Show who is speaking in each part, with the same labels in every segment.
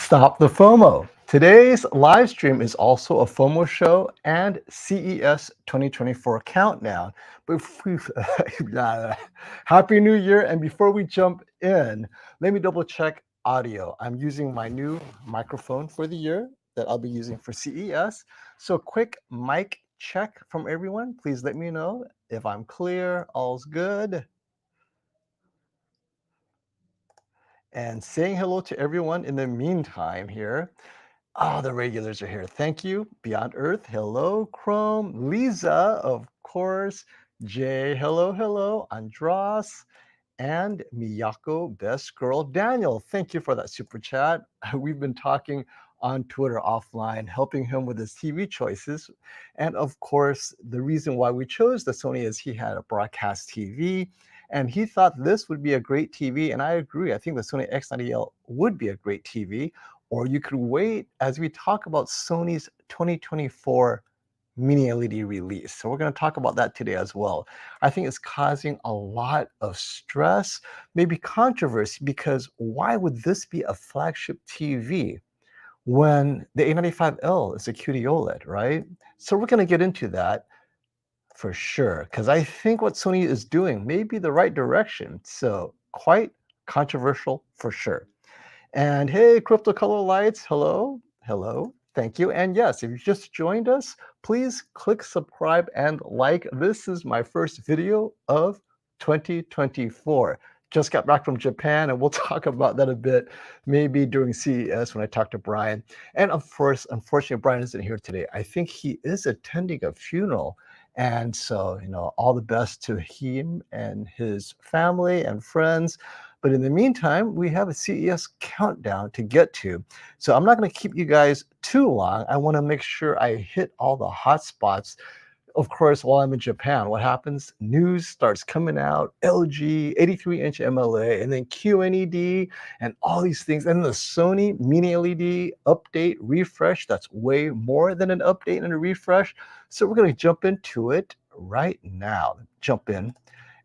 Speaker 1: Stop the FOMO. Today's live stream is also a FomoShow and CES 2024 countdown. But Happy New Year. And before we jump in, let me double check audio. I'm using my new microphone for the year that I'll be using for CES. So quick mic check from everyone. Please let me know if I'm clear, all's good. And saying hello to everyone in the meantime here. Oh, the regulars are here. Thank you. Beyond Earth, hello. Chrome, Lisa, of course. Jay, hello, hello. Andras, and Miyako, best girl. Daniel, thank you for that super chat. We've been talking on Twitter offline, helping him with his TV choices. And of course, the reason why we chose the Sony is he had a broadcast TV and he thought this would be a great TV. And I agree. I think the Sony X90L would be a great TV. Or you could wait as we talk about Sony's 2024 mini LED release. So we're going to talk about that today as well. I think it's causing a lot of stress, maybe controversy, because why would this be a flagship TV when the A95L is a QD-OLED, right? So we're going to get into that for sure, because I think what Sony is doing may be the right direction. So quite controversial for sure. And hey, Crypto Color Lights, hello, hello, thank you. And yes, if you just joined us, please click subscribe and like. This is my first video of 2024. Just got back from Japan, and we'll talk about that a bit, maybe during CES when I talk to Brian. And of course, unfortunately, Brian isn't here today. I think he is attending a funeral. And so, all the best to him and his family and friends. But in the meantime, we have a CES countdown to get to. So I'm not going to keep you guys too long. I want to make sure I hit all the hot spots. Of course, while I'm in Japan, what happens? News starts coming out, LG, 83-inch MLA, and then QNED, and all these things. And the Sony MiniLED update refresh, that's way more than an update and a refresh. So we're going to jump into it right now. Jump in.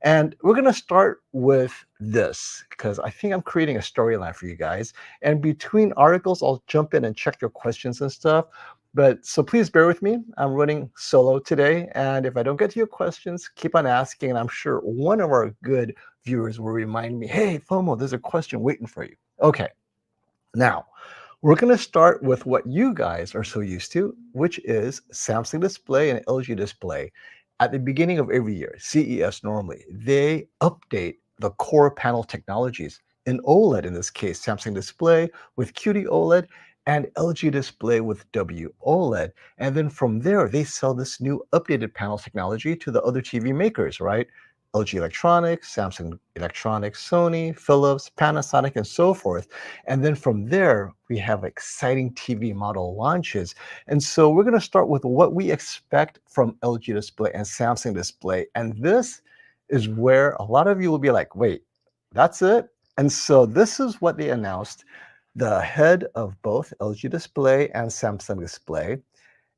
Speaker 1: And we're going to start with this, because I think I'm creating a storyline for you guys. And between articles, I'll jump in and check your questions and stuff. But so please bear with me. I'm running solo today. And if I don't get to your questions, keep on asking. And I'm sure one of our good viewers will remind me, hey, FOMO, there's a question waiting for you. Okay. Now, we're going to start with what you guys are so used to, which is Samsung Display and LG Display. At the beginning of every year, CES normally, they update the core panel technologies. In OLED, in this case, Samsung Display with QD-OLED and LG Display with WOLED. And then from there, they sell this new updated panel technology to the other TV makers, right? LG Electronics, Samsung Electronics, Sony, Philips, Panasonic, and so forth. And then from there, we have exciting TV model launches. And so we're going to start with what we expect from LG Display and Samsung Display. And this is where a lot of you will be like, wait, that's it? And so this is what they announced, the head of both LG Display and Samsung Display.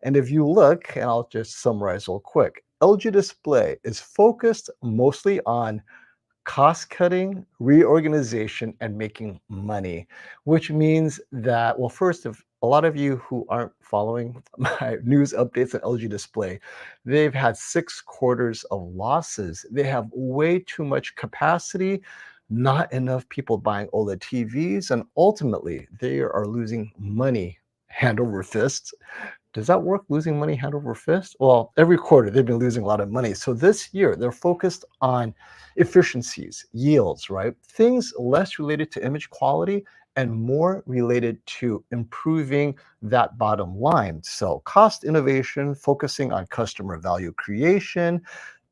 Speaker 1: And if you look, and I'll just summarize real quick, LG Display is focused mostly on cost cutting, reorganization, and making money, which means that, well, first, if a lot of you who aren't following my news updates on LG Display, they've had 6 quarters of losses. They have way too much capacity, not enough people buying OLED TVs, and ultimately they are losing money hand over fist. Does that work, losing money hand over fist? Well, every quarter they've been losing a lot of money. So this year they're focused on efficiencies, yields, right? Things less related to image quality and more related to improving that bottom line. So cost innovation, focusing on customer value creation,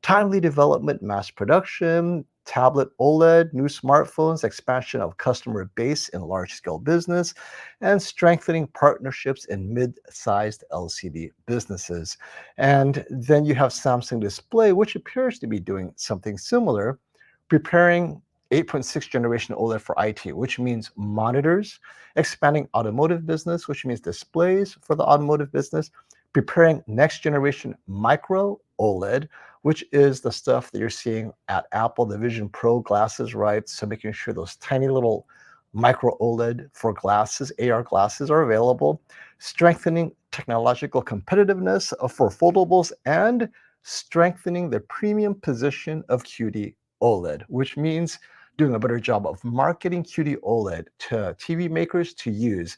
Speaker 1: timely development, mass production, tablet OLED, new smartphones, expansion of customer base in large-scale business, and strengthening partnerships in mid-sized LCD businesses. And then you have Samsung Display, which appears to be doing something similar, preparing 8.6 generation OLED for IT, which means monitors, expanding automotive business, which means displays for the automotive business, preparing next generation micro OLED, which is the stuff that you're seeing at Apple, the Vision Pro glasses, right? So making sure those tiny little Micro OLED for glasses, AR glasses are available, strengthening technological competitiveness for foldables and strengthening the premium position of QD OLED, which means doing a better job of marketing QD OLED to TV makers to use,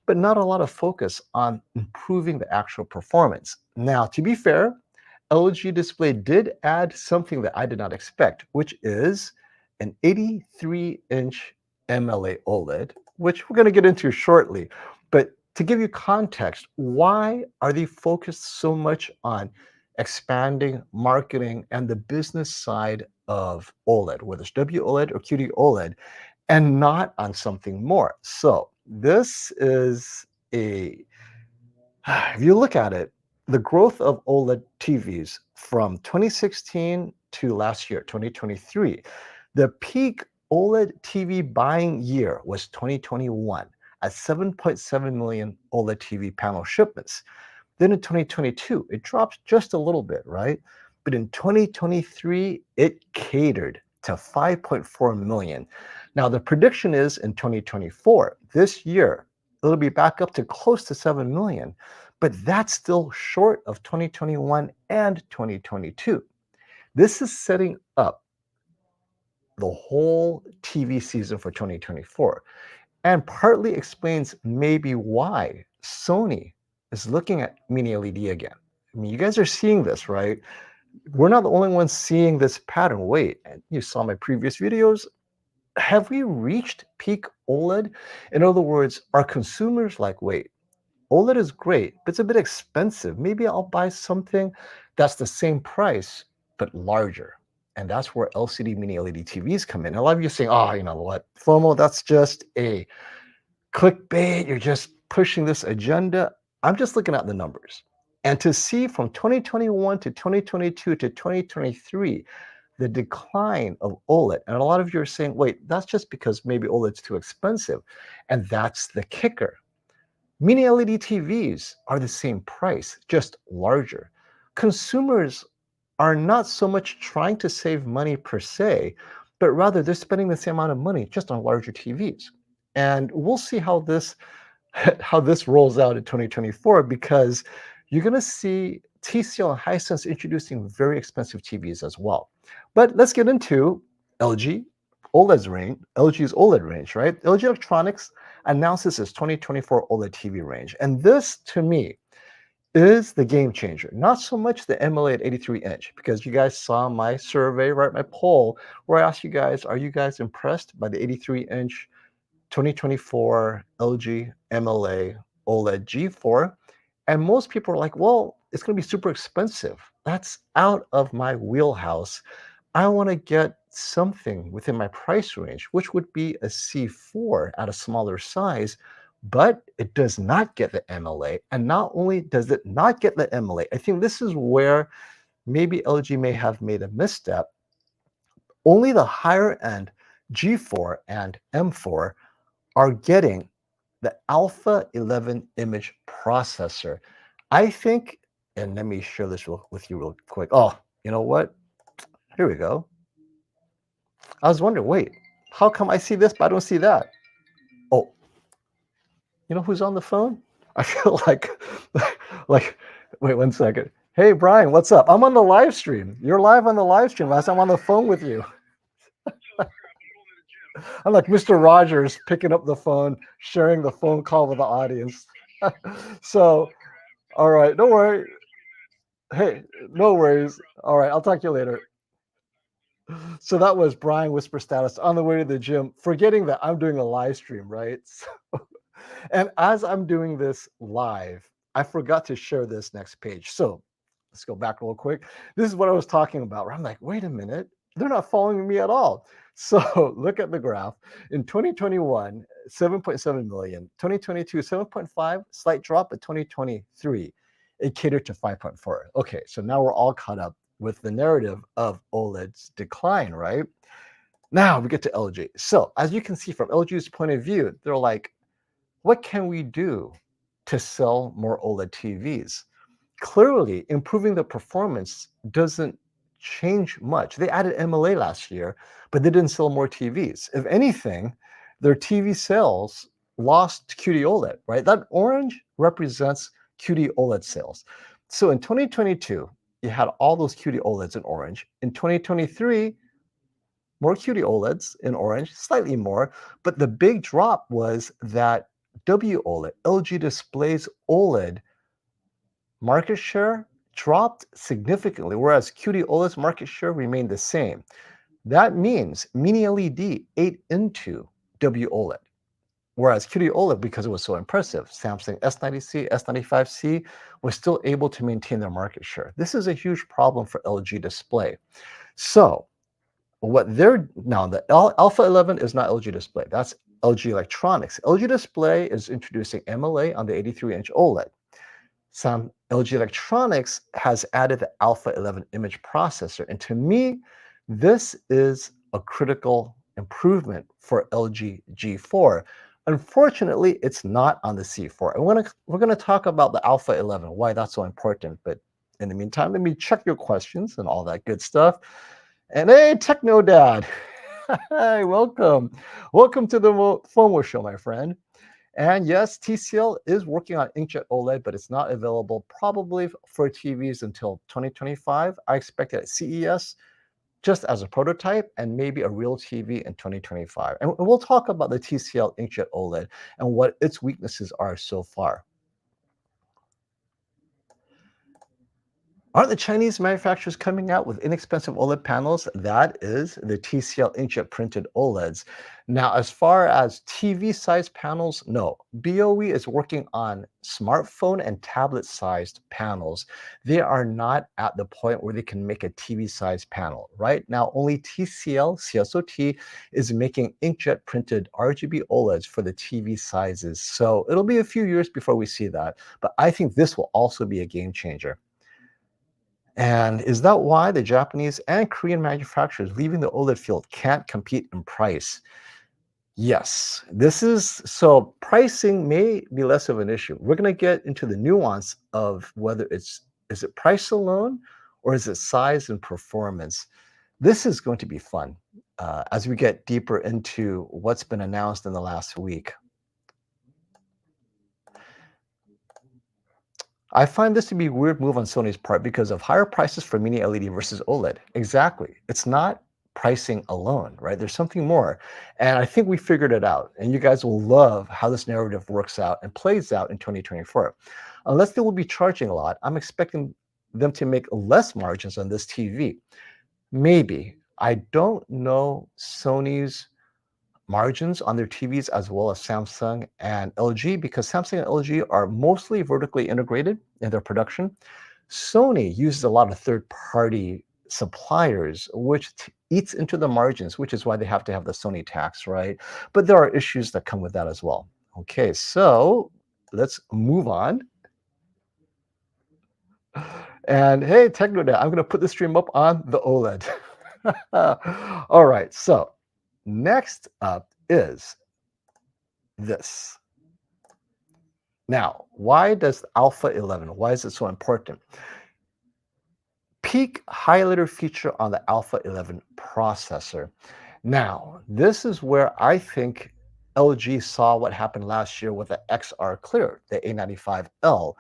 Speaker 1: but not a lot of focus on improving the actual performance. Now, to be fair, LG Display did add something that I did not expect, which is an 83-inch MLA OLED, which we're going to get into shortly. But to give you context, why are they focused so much on expanding marketing and the business side of OLED, whether it's WOLED or QD OLED, and not on something more? So this is a if you look at it, the growth of OLED TVs from 2016 to last year, 2023, the peak OLED TV buying year was 2021 at 7.7 million OLED TV panel shipments. Then in 2022, it dropped just a little bit, right? But in 2023, it catered to 5.4 million. Now, the prediction is in 2024, this year, it'll be back up to close to 7 million, but that's still short of 2021 and 2022. This is setting up the whole TV season for 2024 and partly explains maybe why Sony is looking at mini LED again. I mean, you guys are seeing this, right? We're not the only ones seeing this pattern. Wait, and you saw my previous videos. Have we reached peak OLED? In other words, are consumers like, wait, OLED is great, but it's a bit expensive. Maybe I'll buy something that's the same price, but larger. And that's where LCD mini LED TVs come in. A lot of you saying, oh, you know what, FOMO, that's just a clickbait. You're just pushing this agenda. I'm just looking at the numbers. And to see from 2021 to 2022 to 2023, the decline of OLED. And a lot of you are saying, wait, that's just because maybe OLED's too expensive. And that's the kicker. Mini LED TVs are the same price, just larger. Consumers are not so much trying to save money per se, but rather they're spending the same amount of money just on larger TVs. And we'll see how this how this rolls out in 2024 because you're going to see TCL and Hisense introducing very expensive TVs as well. But let's get into LG LG's OLED range, right? LG Electronics announces its 2024 OLED TV range. And this, to me, is the game changer. Not so much the MLA at 83-inch, because you guys saw my survey, right? My poll, where I asked you guys, are you guys impressed by the 83-inch 2024 LG MLA OLED G4? And most people are like, well, it's going to be super expensive. That's out of my wheelhouse. I want to get something within my price range, which would be a C4 at a smaller size, but it does not get the MLA. And not only does it not get the MLA, I think this is where maybe LG may have made a misstep. Only the higher end G4 and M4 are getting the Alpha 11 image processor. I think, and let me share this with you real quick. Oh, you know what? Here we go. I was wondering, wait, how come I see this, but I don't see that? Oh, you know who's on the phone? I feel like, wait 1 second. Hey, Brian, what's up? I'm on the live stream. You're live on the live stream. I'm on the phone with you. I'm like Mr. Rogers picking up the phone, sharing the phone call with the audience. So, all right, don't worry. Hey, no worries. All right, I'll talk to you later. So that was Brian Whisper Status on the way to the gym, forgetting that I'm doing a live stream, right? So, and as I'm doing this live, I forgot to share this next page. So let's go back real quick. This is what I was talking about. I'm like, wait a minute, they're not following me at all. So look at the graph. In 2021, 7.7 million. 2022, 7.5, slight drop. But 2023, it catered to 5.4. Okay, so now we're all caught up with the narrative of OLED's decline, right? Now we get to LG. So as you can see from LG's point of view, they're like, what can we do to sell more OLED TVs? Clearly, improving the performance doesn't change much. They added MLA last year, but they didn't sell more TVs. If anything, their TV sales lost to QD-OLED, right? That orange represents QD-OLED sales. So in 2022, you had all those QD-OLEDs in orange. In 2023, more QD-OLEDs in orange, slightly more, but the big drop was that WOLED, LG Display's OLED market share dropped significantly, whereas QD-OLED's market share remained the same. That means Mini LED ate into WOLED, whereas QD-OLED, because it was so impressive, Samsung S90C, S95C was still able to maintain their market share. This is a huge problem for LG Display. So what they're now, the Alpha 11 is not LG Display. That's LG Electronics. LG Display is introducing MLA on the 83-inch OLED. Some LG Electronics has added the Alpha 11 image processor. And to me, this is a critical improvement for LG G4. Unfortunately, it's not on the C4. And we're gonna talk about the Alpha 11, why that's so important. But in the meantime, let me check your questions and all that good stuff. And hey, Techno Dad, hi, welcome. Welcome to the FomoShow, my friend. And yes, TCL is working on inkjet OLED, but it's not available probably for TVs until 2025. I expect it at CES just as a prototype and maybe a real TV in 2025. And we'll talk about the TCL inkjet OLED and what its weaknesses are so far. Aren't the Chinese manufacturers coming out with inexpensive OLED panels? That is the TCL inkjet printed OLEDs. Now, as far as TV sized panels, no. BOE is working on smartphone and tablet sized panels. They are not at the point where they can make a TV sized panel. Right now, only TCL, CSOT, is making inkjet printed RGB OLEDs for the TV sizes. So it'll be a few years before we see that. But I think this will also be a game changer. And is that why the Japanese and Korean manufacturers leaving the OLED field can't compete in price? Yes, this is so pricing may be less of an issue. We're going to get into the nuance of whether is it price alone or is it size and performance. This is going to be fun as we get deeper into what's been announced in the last week. I find this to be a weird move on Sony's part because of higher prices for Mini LED versus OLED. Exactly. It's not pricing alone, right? There's something more. And I think we figured it out. And you guys will love how this narrative works out and plays out in 2024. Unless they will be charging a lot, I'm expecting them to make less margins on this TV. Maybe. I don't know Sony's margins on their TVs as well as Samsung and LG because Samsung and LG are mostly vertically integrated in their production. Sony uses a lot of third-party suppliers, which eats into the margins, which is why they have to have the Sony tax, right? But there are issues that come with that as well. Okay, so let's move on. And hey, TechnoDad, I'm going to put the stream up on the OLED. All right, so next up is this. Now, why does Alpha 11, why is it so important? Peak highlighter feature on the Alpha 11 processor. Now, this is where I think LG saw what happened last year with the XR Clear, the A95L.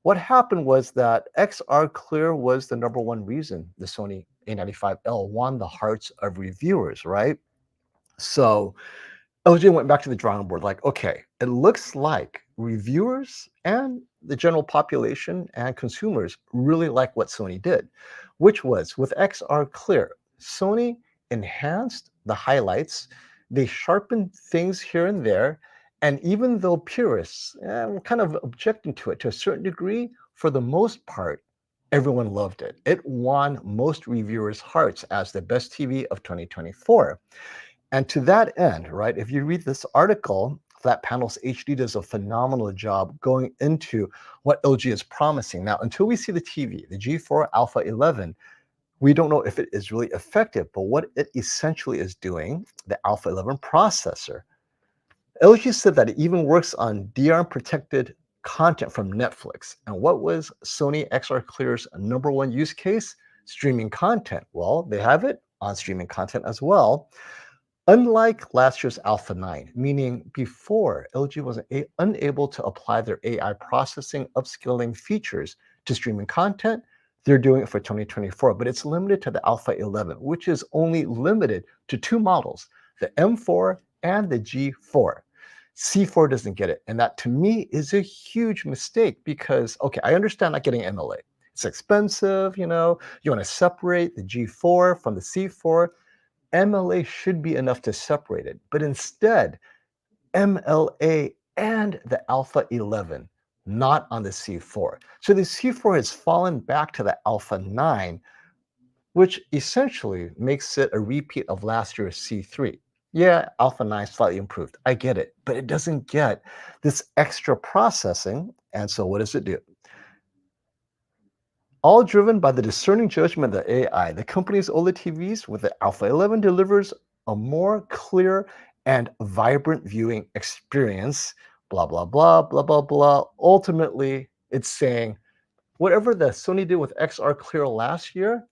Speaker 1: What happened was that XR Clear was the #1 reason the Sony A95L won the hearts of reviewers, right? So LG went back to the drawing board, like, okay, it looks like reviewers and the general population and consumers really like what Sony did, which was with XR Clear, Sony enhanced the highlights, they sharpened things here and there, and even though purists were kind of objecting to it to a certain degree, for the most part, everyone loved it. It won most reviewers' hearts as the best TV of 2024. And to that end, right, if you read this article, Flat Panels HD does a phenomenal job going into what LG is promising. Now, until we see the TV, the G4 Alpha 11, we don't know if it is really effective, but what it essentially is doing, the Alpha 11 processor, LG said that it even works on DRM protected content from Netflix. And what was Sony XR Clear's #1 use case? Streaming content. Well, they have it on streaming content as well. Unlike last year's Alpha 9, meaning before LG was unable to apply their AI processing upscaling features to streaming content, they're doing it for 2024, but it's limited to the Alpha 11, which is only limited to two models, the M4 and the G4. C4 doesn't get it. And that to me is a huge mistake because, okay, I understand not getting MLA. It's expensive, you want to separate the G4 from the C4. MLA should be enough to separate it, but instead, MLA and the Alpha 11, not on the C4. So the C4 has fallen back to the Alpha 9, which essentially makes it a repeat of last year's C3. Yeah, Alpha 9 slightly improved. I get it, but it doesn't get this extra processing. And so what does it do? All driven by the discerning judgment of the AI, the company's OLED TVs with the Alpha 11 delivers a more clear and vibrant viewing experience. Blah, blah, blah, blah, blah, blah. Ultimately, it's saying whatever the Sony did with XR Clear last year,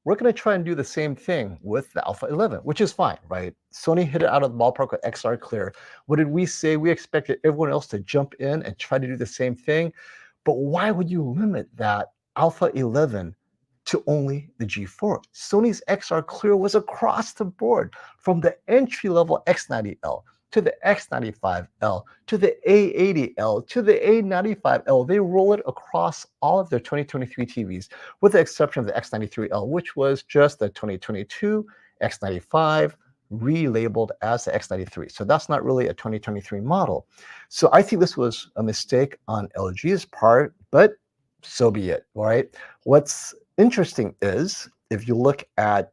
Speaker 1: we're going to try and do the same thing with the Alpha 11, which is fine, right? Sony hit it out of the ballpark with XR Clear. What did we say? We expected everyone else to jump in and try to do the same thing. But why would you limit that Alpha 11 to only the G4? Sony's XR Clear was across the board from the entry-level X90L to the X95L to the A80L to the A95L. They roll it across all of their 2023 TVs, with the exception of the X93L, which was just the 2022 X95 relabeled as the X93. So that's not really a 2023 model. So I think this was a mistake on LG's part, but so be it, all right? What's interesting is if you look at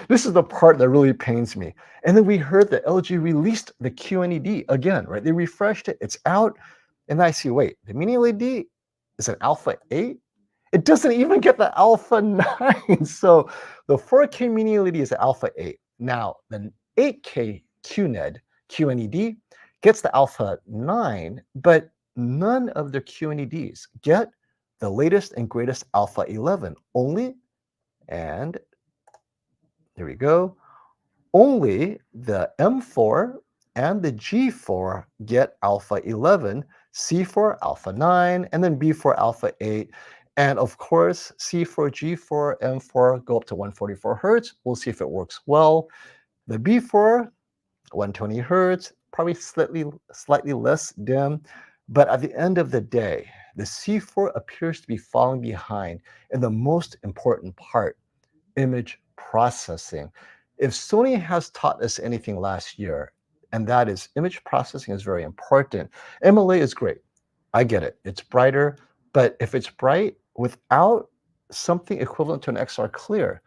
Speaker 1: this is the part that really pains me. And then we heard that LG released the qned again, right? They refreshed it, it's out. And I see, wait, the MiniLED is an Alpha 8? It doesn't even get the Alpha 9. So the 4K MiniLED is the Alpha 8. Now, the 8K qned gets the Alpha 9, but none of the qneds get the latest and greatest Alpha 11. Only, and there we go, only the M4 and the G4 get Alpha 11, C4 Alpha 9, and then B4 Alpha 8. And of course, C4, G4, M4 go up to 144 Hertz. We'll see if it works well. The B4, 120 Hertz, probably slightly less dim. But at the end of the day, the C4 appears to be falling behind in the most important part, image processing. If Sony has taught us anything last year, and that is image processing is very important. MLA is great. I get it. It's brighter, but if it's bright without something equivalent to an XR Clear,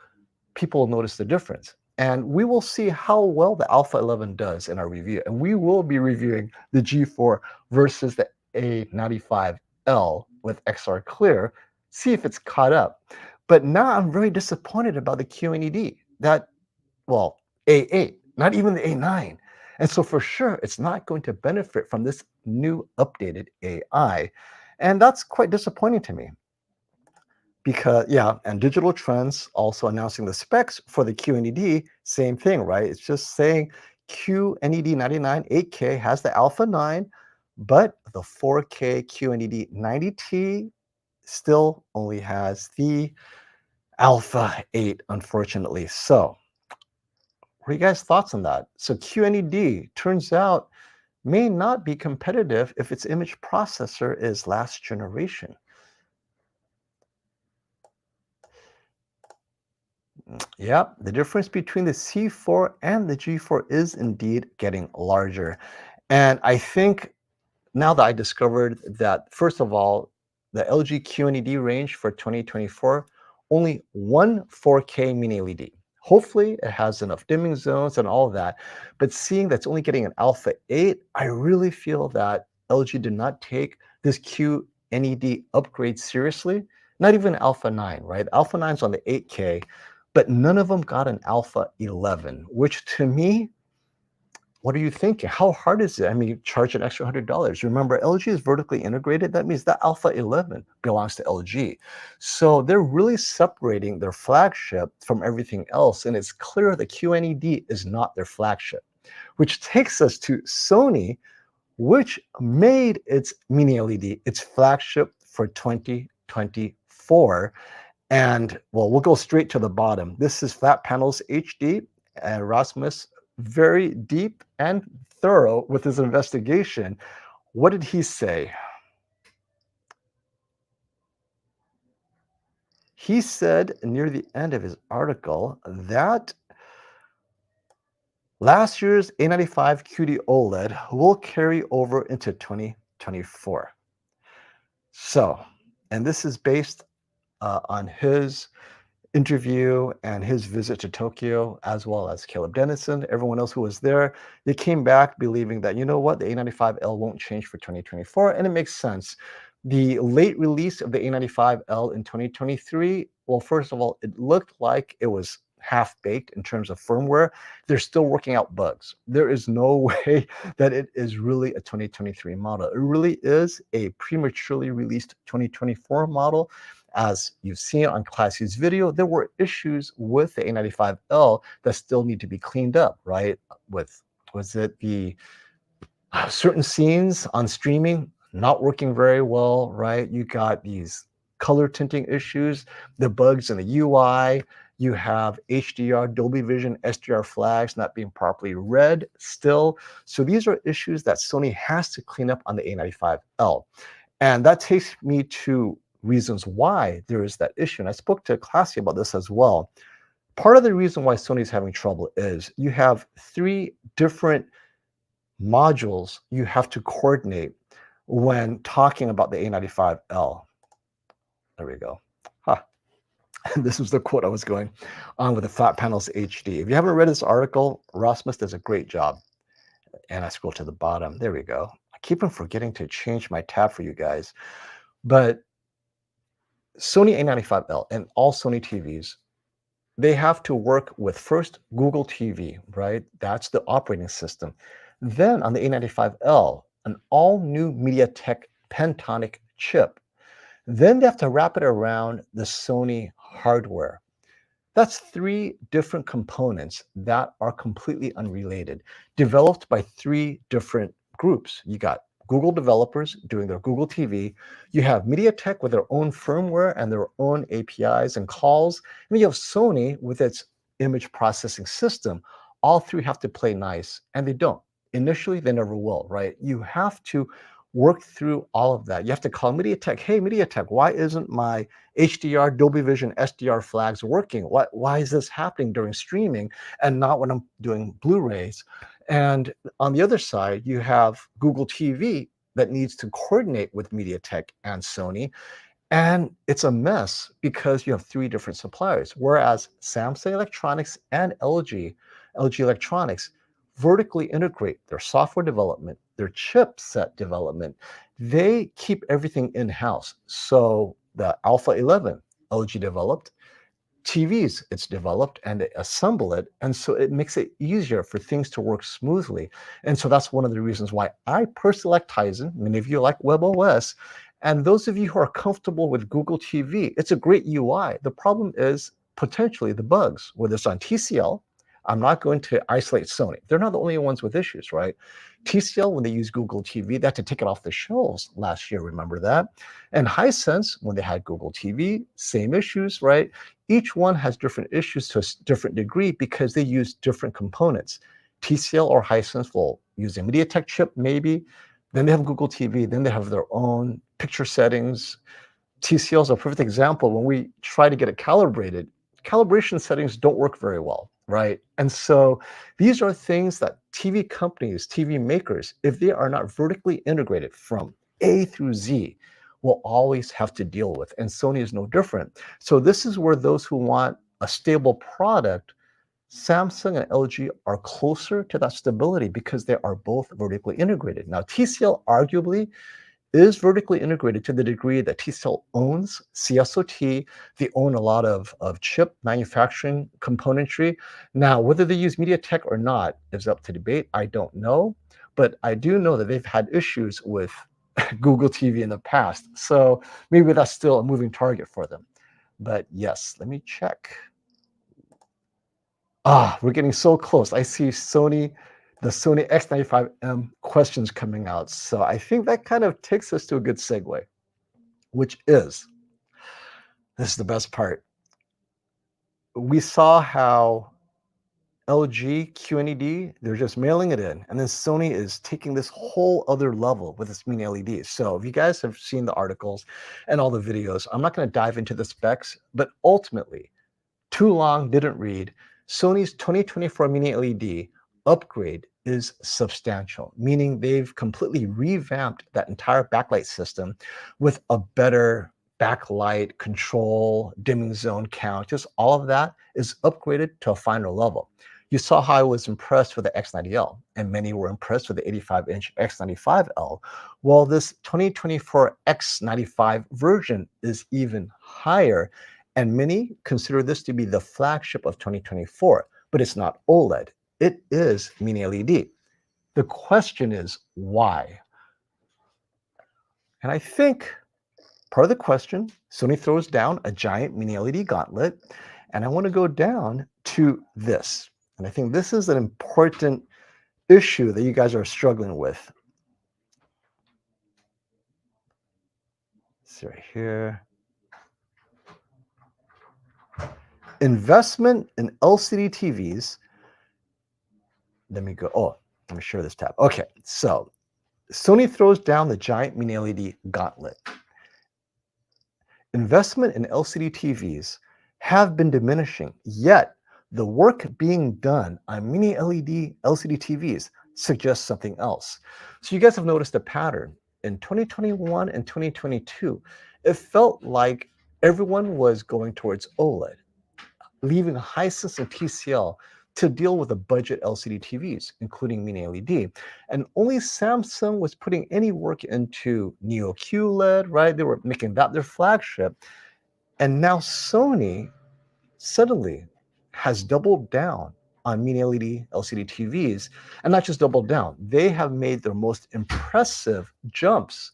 Speaker 1: people will notice the difference. And we will see how well the Alpha 11 does in our review. And we will be reviewing the G4 versus the A95L with XR Clear, see if it's caught up. But now I'm very disappointed about the qned, that, well, A8, not even the A9. And so for sure, it's not going to benefit from this new updated AI. And that's quite disappointing to me. Because, yeah, and Digital Trends also announcing the specs for the qned, same thing, right? It's just saying qned 99 8K has the Alpha 9, but the 4K qned 90T still only has the Alpha 8, unfortunately. So what are you guys' thoughts on that? So qned turns out may not be competitive if its image processor is last generation. Yeah, the difference between the C4 and the G4 is indeed getting larger. And I think now that I discovered that, first of all, the LG qned range for 2024, only one 4K mini LED. Hopefully it has enough dimming zones and all of that. But seeing that's only getting an Alpha 8, I really feel that LG did not take this qned upgrade seriously. Not even Alpha 9, right? Alpha 9 is on the 8K, but none of them got an Alpha 11, which to me, What are you thinking? How hard is it? I mean, you charge an extra $100. Remember, LG is vertically integrated. That means that Alpha 11 belongs to LG. So they're really separating their flagship from everything else. And it's clear that QNED is not their flagship, which takes us to Sony, which made its Mini LED its flagship for 2024. And well, we'll go straight to the bottom. This is Flat Panels HD, and Rasmus, very deep and thorough with his investigation. What did he say? He said near the end of his article that last year's A95 QD OLED will carry over into 2024. So, and this is based on his interview and his visit to Tokyo, as well as Caleb Dennison, everyone else who was there. They came back believing that, you know what, the A95L won't change for 2024, and it makes sense. The late release of the A95L in 2023, well, first of all, it looked like it was half-baked in terms of firmware. They're still working out bugs. There is no way that it is really a 2023 model. It really is a prematurely released 2024 model. As you've seen on Classy's video, there were issues with the A95L that still need to be cleaned up, right? With, was it the certain scenes on streaming not working very well, right? You got these color tinting issues, the bugs in the UI, you have HDR, Dolby Vision, SDR flags not being properly read still. So these are issues that Sony has to clean up on the A95L. And that takes me to reasons why there is that issue. And I spoke to Classy about this as well. Part of the reason why Sony's having trouble is you have 3 different modules you have to coordinate when talking about the A95L. There we go. Huh. This was the quote I was going on with the Flat Panels HD. If you haven't read this article, Rasmus does a great job. And I scroll to the bottom. There we go. I keep on forgetting to change my tab for you guys. But Sony A95L and all Sony TVs, they have to work with first Google TV, right? That's the operating system. Then on the A95L, an all-new MediaTek Pentonic chip. Then they have to wrap it around the Sony hardware. That's 3 different components that are completely unrelated, developed by 3 different groups. You got Google developers doing their Google TV. You have MediaTek with their own firmware and their own APIs and calls. And you have Sony with its image processing system. All 3 have to play nice, and they don't. Initially, they never will, right? You have to work through all of that. You have to call MediaTek, hey, MediaTek, why isn't my HDR, Dolby Vision, SDR flags working? Why is this happening during streaming and not when I'm doing Blu-rays? And on the other side, you have Google TV that needs to coordinate with MediaTek and Sony. And it's a mess because you have 3 different suppliers, whereas Samsung Electronics and LG Electronics, vertically integrate their software development, their chipset development. They keep everything in-house. So the Alpha 11, LG developed, TVs it's developed, and they assemble it. And so it makes it easier for things to work smoothly. And so that's one of the reasons why I personally like Tizen. Many of you like WebOS. And those of you who are comfortable with Google TV, it's a great UI. The problem is potentially the bugs, whether it's on TCL. I'm not going to isolate Sony. They're not the only ones with issues, right? TCL, when they use Google TV, they had to take it off the shelves last year, remember that? And Hisense, when they had Google TV, same issues, right? Each one has different issues to a different degree because they use different components. TCL or Hisense will use a MediaTek chip, maybe. Then they have Google TV. Then they have their own picture settings. TCL is a perfect example. When we try to get it calibrated, calibration settings don't work very well, right? And so these are things that TV companies, TV makers, if they are not vertically integrated from A through Z, will always have to deal with. And Sony is no different. So this is where those who want a stable product, Samsung and LG are closer to that stability because they are both vertically integrated. Now, TCL arguably is vertically integrated to the degree that TCL owns CSOT. They own a lot of chip manufacturing componentry. Now, whether they use MediaTek or not is up to debate. I don't know. But I do know that they've had issues with Google TV in the past. So maybe that's still a moving target for them. But yes, let me check. We're getting so close. I see the Sony X95M questions coming out. So I think that kind of takes us to a good segue, which is, this is the best part. We saw how LG, QNED, they're just mailing it in. And then Sony is taking this whole other level with its mini LEDs. So if you guys have seen the articles and all the videos, I'm not going to dive into the specs, but ultimately, too long, didn't read. Sony's 2024 mini LED upgrade is substantial, meaning they've completely revamped that entire backlight system with a better backlight control, dimming zone count, just all of that is upgraded to a finer level. You saw how I was impressed with the X90L, and many were impressed with the 85-inch X95L. Well, this 2024 X95 version is even higher, and many consider this to be the flagship of 2024, but it's not OLED. It is mini LED. The question is why? And I think part of the question, Sony throws down a giant mini LED gauntlet, and I want to go down to this. And I think this is an important issue that you guys are struggling with. Let's see right here. Investment in LCD TVs. Let me share this tab. Okay, so Sony throws down the giant mini LED gauntlet. Investment in LCD TVs have been diminishing, yet the work being done on mini LED LCD TVs suggests something else. So you guys have noticed a pattern. In 2021 and 2022, it felt like everyone was going towards OLED, leaving Hisense and TCL to deal with the budget LCD TVs, including mini LED. And only Samsung was putting any work into Neo QLED, right? They were making that their flagship. And now Sony suddenly has doubled down on mini LED LCD TVs, and not just doubled down, they have made their most impressive jumps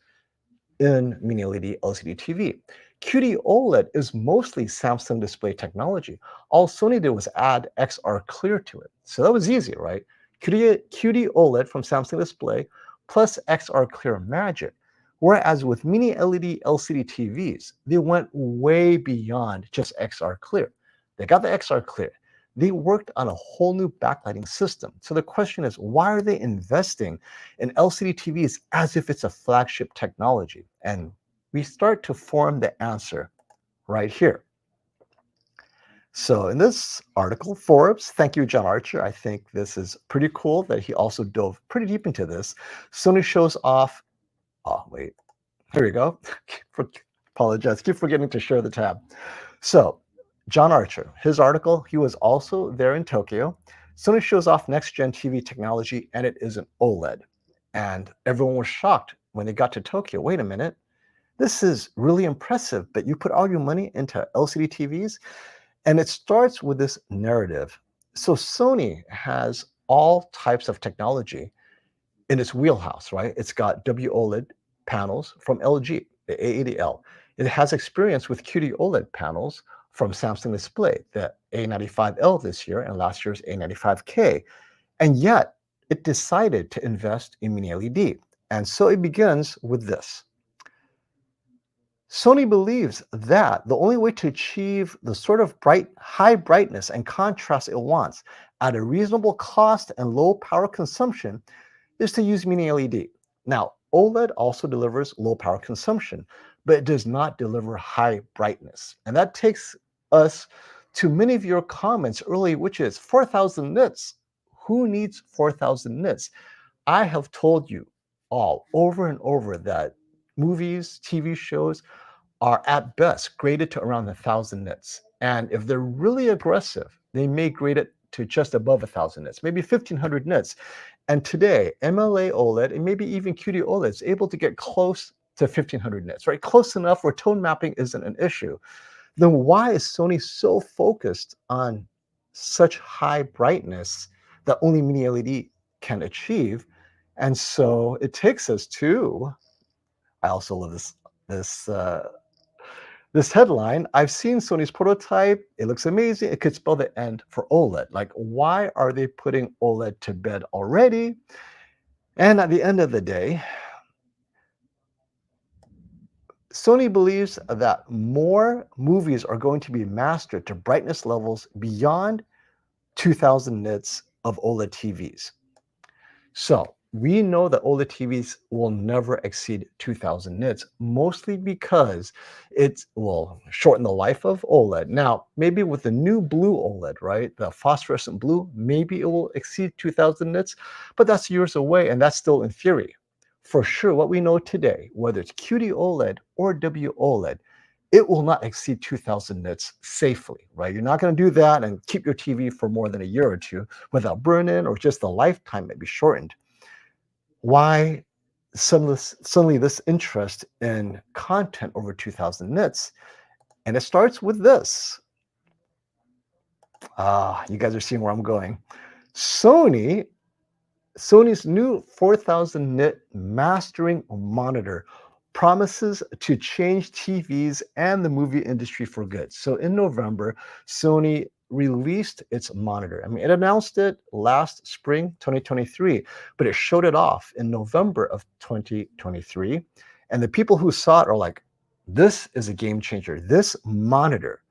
Speaker 1: in mini LED LCD TV. QD-OLED is mostly Samsung display technology. All Sony did was add XR Clear to it. So that was easy, right? QD-OLED from Samsung Display plus XR Clear magic. Whereas with mini LED LCD TVs, they went way beyond just XR Clear. They got the XR Clear. They worked on a whole new backlighting system. So the question is, why are they investing in LCD TVs as if it's a flagship technology? And we start to form the answer right here. So in this article, Forbes, thank you, John Archer. I think this is pretty cool that he also dove pretty deep into this. Sony shows off, here we go. Apologize, keep forgetting to share the tab. So John Archer, his article, he was also there in Tokyo. Sony shows off next-gen TV technology, and it is an OLED. And everyone was shocked when they got to Tokyo. Wait a minute. This is really impressive, but you put all your money into LCD TVs? And it starts with this narrative. So Sony has all types of technology in its wheelhouse, right? It's got WOLED panels from LG, the A80L. It has experience with QD-OLED panels from Samsung Display, the A95L this year and last year's A95K. And yet, it decided to invest in mini LED. And so it begins with this. Sony believes that the only way to achieve the sort of high brightness and contrast it wants at a reasonable cost and low power consumption is to use mini LED. Now, OLED also delivers low power consumption, but it does not deliver high brightness. And that takes us to many of your comments early, which is 4,000 nits. Who needs 4,000 nits? I have told you all over and over that movies, TV shows are at best graded to around 1,000 nits. And if they're really aggressive, they may grade it to just above 1,000 nits, maybe 1,500 nits. And today, MLA OLED and maybe even QD OLED is able to get close to 1500 nits, right? Close enough where tone mapping isn't an issue. Then why is Sony so focused on such high brightness that only mini LED can achieve? And so it takes us to, I also love this this headline. I've seen Sony's prototype. It looks amazing. It could spell the end for OLED. Like, why are they putting OLED to bed already? And at the end of the day, Sony believes that more movies are going to be mastered to brightness levels beyond 2000 nits of OLED TVs. So we know that OLED TVs will never exceed 2000 nits, mostly because it will shorten the life of OLED. Now, maybe with the new blue OLED, right, the phosphorescent blue, maybe it will exceed 2000 nits, but that's years away, and that's still in theory. For sure, what we know today, whether it's QD-OLED or WOLED, it will not exceed 2000 nits safely, right? You're not going to do that and keep your TV for more than a year or two without burn-in, or just the lifetime may be shortened. Why suddenly this interest in content over 2000 nits? And it starts with this. You guys are seeing where I'm going. Sony's new 4000 nit mastering monitor promises to change TVs and the movie industry for good. So in November, Sony released its monitor. I mean, it announced it last spring, 2023, but it showed it off in November of 2023. And the people who saw it are like, this is a game changer. This monitor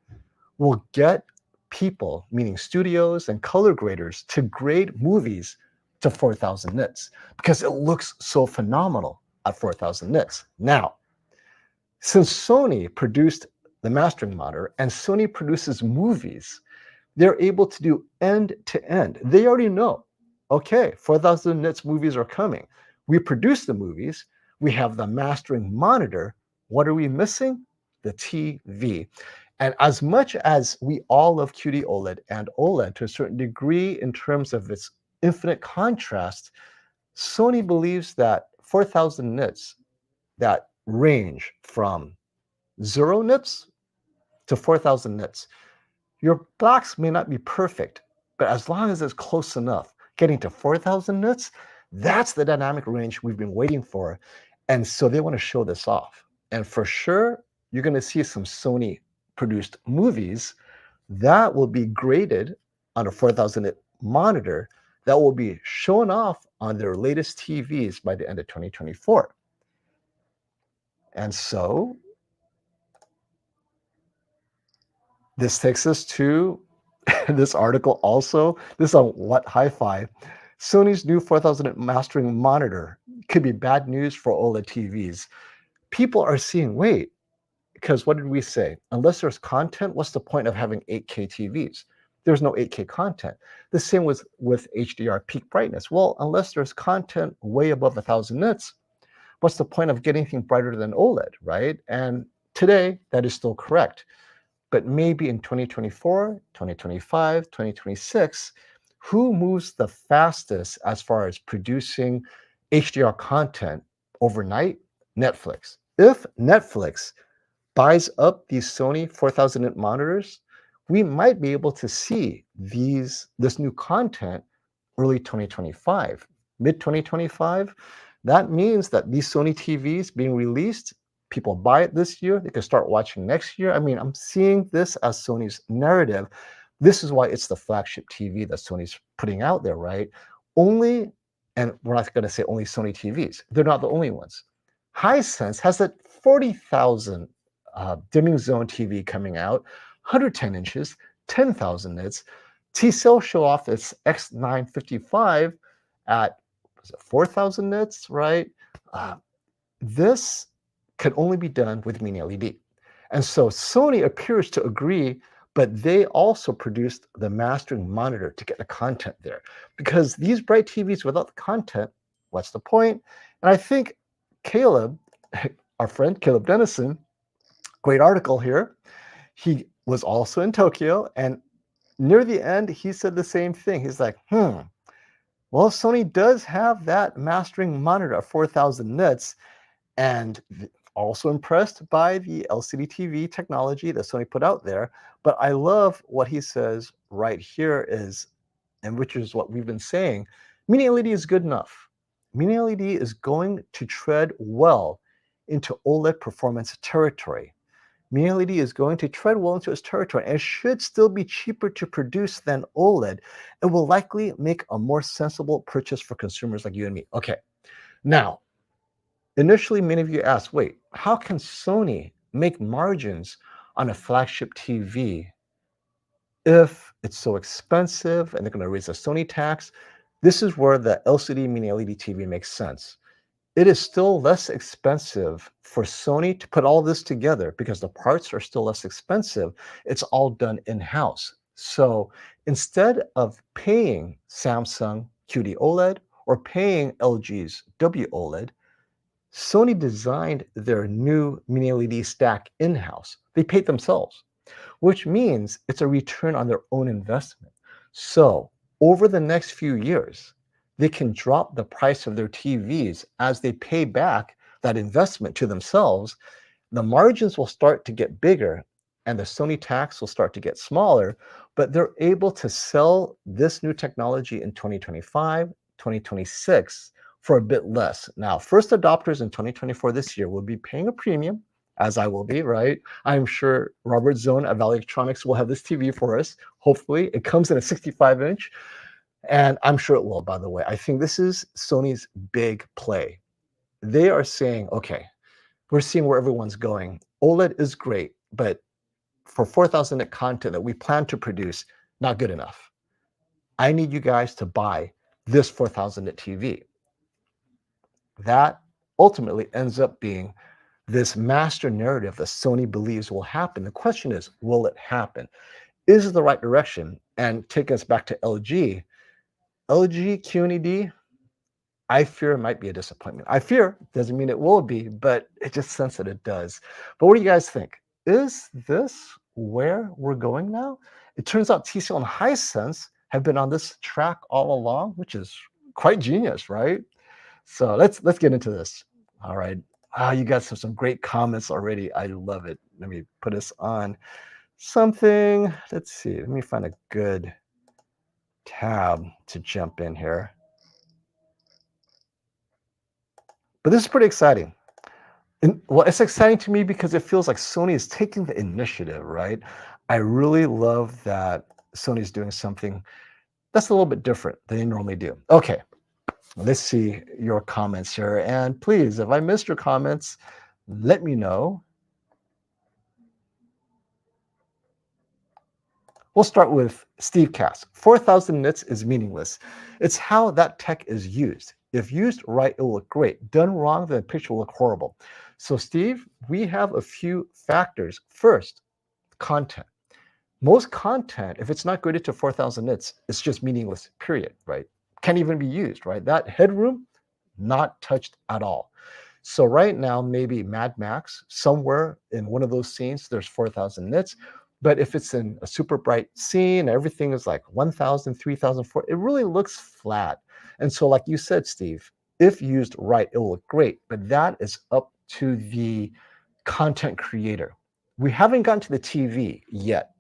Speaker 1: will get people, meaning studios and color graders, to grade movies to 4000 nits because it looks so phenomenal at 4000 nits. Now, since Sony produced the mastering monitor and Sony produces movies, they're able to do end to end. They already know, okay, 4000 nits movies are coming. We produce the movies, we have the mastering monitor. What are we missing? The TV. And as much as we all love QD OLED and OLED to a certain degree in terms of its infinite contrast, Sony believes that 4000 nits, that range from 0 nits to 4000 nits, your blacks may not be perfect, but as long as it's close enough, getting to 4000 nits, that's the dynamic range we've been waiting for. And so they want to show this off. And for sure, you're going to see some Sony produced movies that will be graded on a 4000 nit monitor that will be shown off on their latest TVs by the end of 2024. And so this takes us to this article also. This is on What Hi-Fi. Sony's new 4000 nit mastering monitor could be bad news for OLED TVs. People are seeing, wait, because what did we say? Unless there's content, what's the point of having 8K TVs? There's no 8K content. The same with HDR peak brightness. Well, unless there's content way above 1000 nits, what's the point of getting anything brighter than OLED, right? And today, that is still correct. But maybe in 2024, 2025, 2026, who moves the fastest as far as producing HDR content overnight? Netflix. If Netflix buys up these Sony 4000 nit monitors, we might be able to see this new content early 2025, mid 2025. That means that these Sony TVs being released, people buy it this year, they can start watching next year. I mean, I'm seeing this as Sony's narrative. This is why it's the flagship TV that Sony's putting out there, right? Only, and we're not going to say only Sony TVs. They're not the only ones. Hisense has a 40,000 dimming zone TV coming out, 110 inches, 10,000 nits. T-Cell show off its X955 at 4,000 nits, right? This can only be done with mini LED. And so Sony appears to agree, but they also produced the mastering monitor to get the content there. Because these bright TVs without the content, what's the point? And I think Caleb, our friend Caleb Dennison, great article here. He was also in Tokyo, and near the end, he said the same thing. He's like, well, Sony does have that mastering monitor at 4000 nits, and also impressed by the LCD TV technology that Sony put out there, but I love what he says right here is, and which is what we've been saying, Mini LED is good enough. Mini LED is going to tread well into OLED performance territory. Mini LED is going to tread well into its territory and should still be cheaper to produce than OLED. It will likely make a more sensible purchase for consumers like you and me. Okay, now, initially many of you asked, wait, how can Sony make margins on a flagship TV if it's so expensive and they're going to raise the Sony tax? This is where the LCD Mini LED TV makes sense. It is still less expensive for Sony to put all this together because the parts are still less expensive. It's all done in-house. So instead of paying Samsung QD OLED or paying LG's WOLED, Sony designed their new Mini LED stack in-house. They paid themselves, which means it's a return on their own investment. So over the next few years, they can drop the price of their TVs as they pay back that investment to themselves. The margins will start to get bigger and the Sony tax will start to get smaller, but they're able to sell this new technology in 2025, 2026 for a bit less. Now, first adopters in 2024 this year will be paying a premium, as I will be, right? I'm sure Robert Zone of Valley Electronics will have this TV for us. Hopefully, it comes in a 65-inch, and I'm sure it will, by the way. I think this is Sony's big play. They are saying, okay, we're seeing where everyone's going. OLED is great, but for 4,000 nit content that we plan to produce, not good enough. I need you guys to buy this 4,000 nit TV. That ultimately ends up being this master narrative that Sony believes will happen. The question is, will it happen? Is it the right direction? And take us back to LG. LG QNED, I fear it might be a disappointment. I fear doesn't mean it will be, but it just sense that it does. But what do you guys think? Is this where we're going now? It turns out TCL and Hisense have been on this track all along, which is quite genius, right? So let's get into this. All right. You guys have some great comments already. I love it. Let me put us on something. Let's see. Let me find a good tab to jump in here. But this is pretty exciting. And, well, it's exciting to me because it feels like Sony is taking the initiative, right? I really love that Sony is doing something that's a little bit different than they normally do. Okay, let's see your comments here. And please, if I missed your comments, let me know. We'll start with Steve Cass. 4,000 nits is meaningless. It's how that tech is used. If used right, it will look great. Done wrong, then the picture will look horrible. So Steve, we have a few factors. First, content. Most content, if it's not graded to 4,000 nits, it's just meaningless, period, right? Can't even be used, right? That headroom, not touched at all. So right now, maybe Mad Max, somewhere in one of those scenes, there's 4,000 nits. But if it's in a super bright scene, everything is like 1,000, 3,000, 4,000, it really looks flat. And so like you said, Steve, if used right, it will look great. But that is up to the content creator. We haven't gotten to the TV yet.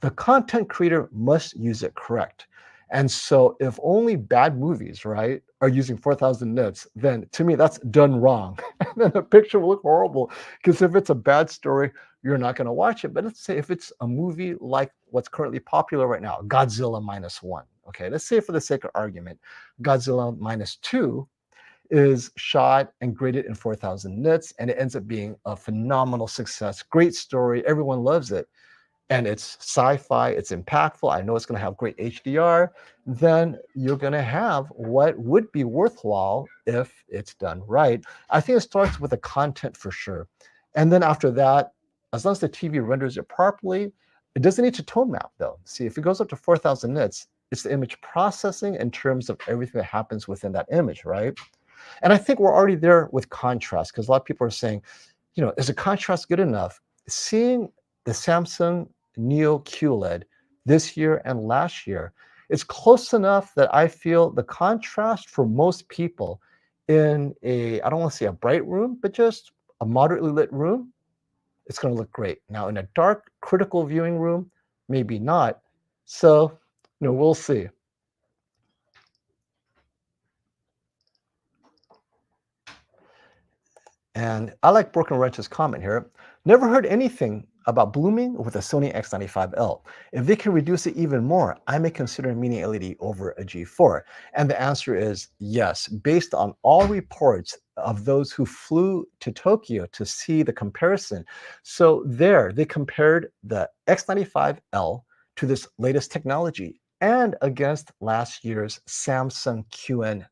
Speaker 1: The content creator must use it correct. And so if only bad movies, right, are using 4,000 nits, then to me, that's done wrong. And then the picture will look horrible because if it's a bad story, you're not going to watch it. But let's say if it's a movie like what's currently popular right now, Godzilla -1. Okay, let's say for the sake of argument, Godzilla -2 is shot and graded in 4,000 nits, and it ends up being a phenomenal success. Great story. Everyone loves it. And it's sci-fi, it's impactful, I know it's going to have great HDR, then you're going to have what would be worthwhile if it's done right. I think it starts with the content for sure. And then after that, as long as the TV renders it properly, it doesn't need to tone map though. See, if it goes up to 4,000 nits, it's the image processing in terms of everything that happens within that image, right? And I think we're already there with contrast because a lot of people are saying, is the contrast good enough? Seeing the Samsung Neo QLED this year and last year, it's close enough that I feel the contrast for most people in a, I don't want to say a bright room, but just a moderately lit room, it's going to look great. Now, in a dark, critical viewing room, maybe not. So, we'll see. And I like Broken Wrench's comment here. Never heard anything about blooming with a Sony X95L. If they can reduce it even more, I may consider a Mini LED over a G4. And the answer is yes, based on all reports of those who flew to Tokyo to see the comparison. So there, they compared the X95L to this latest technology and against last year's Samsung QN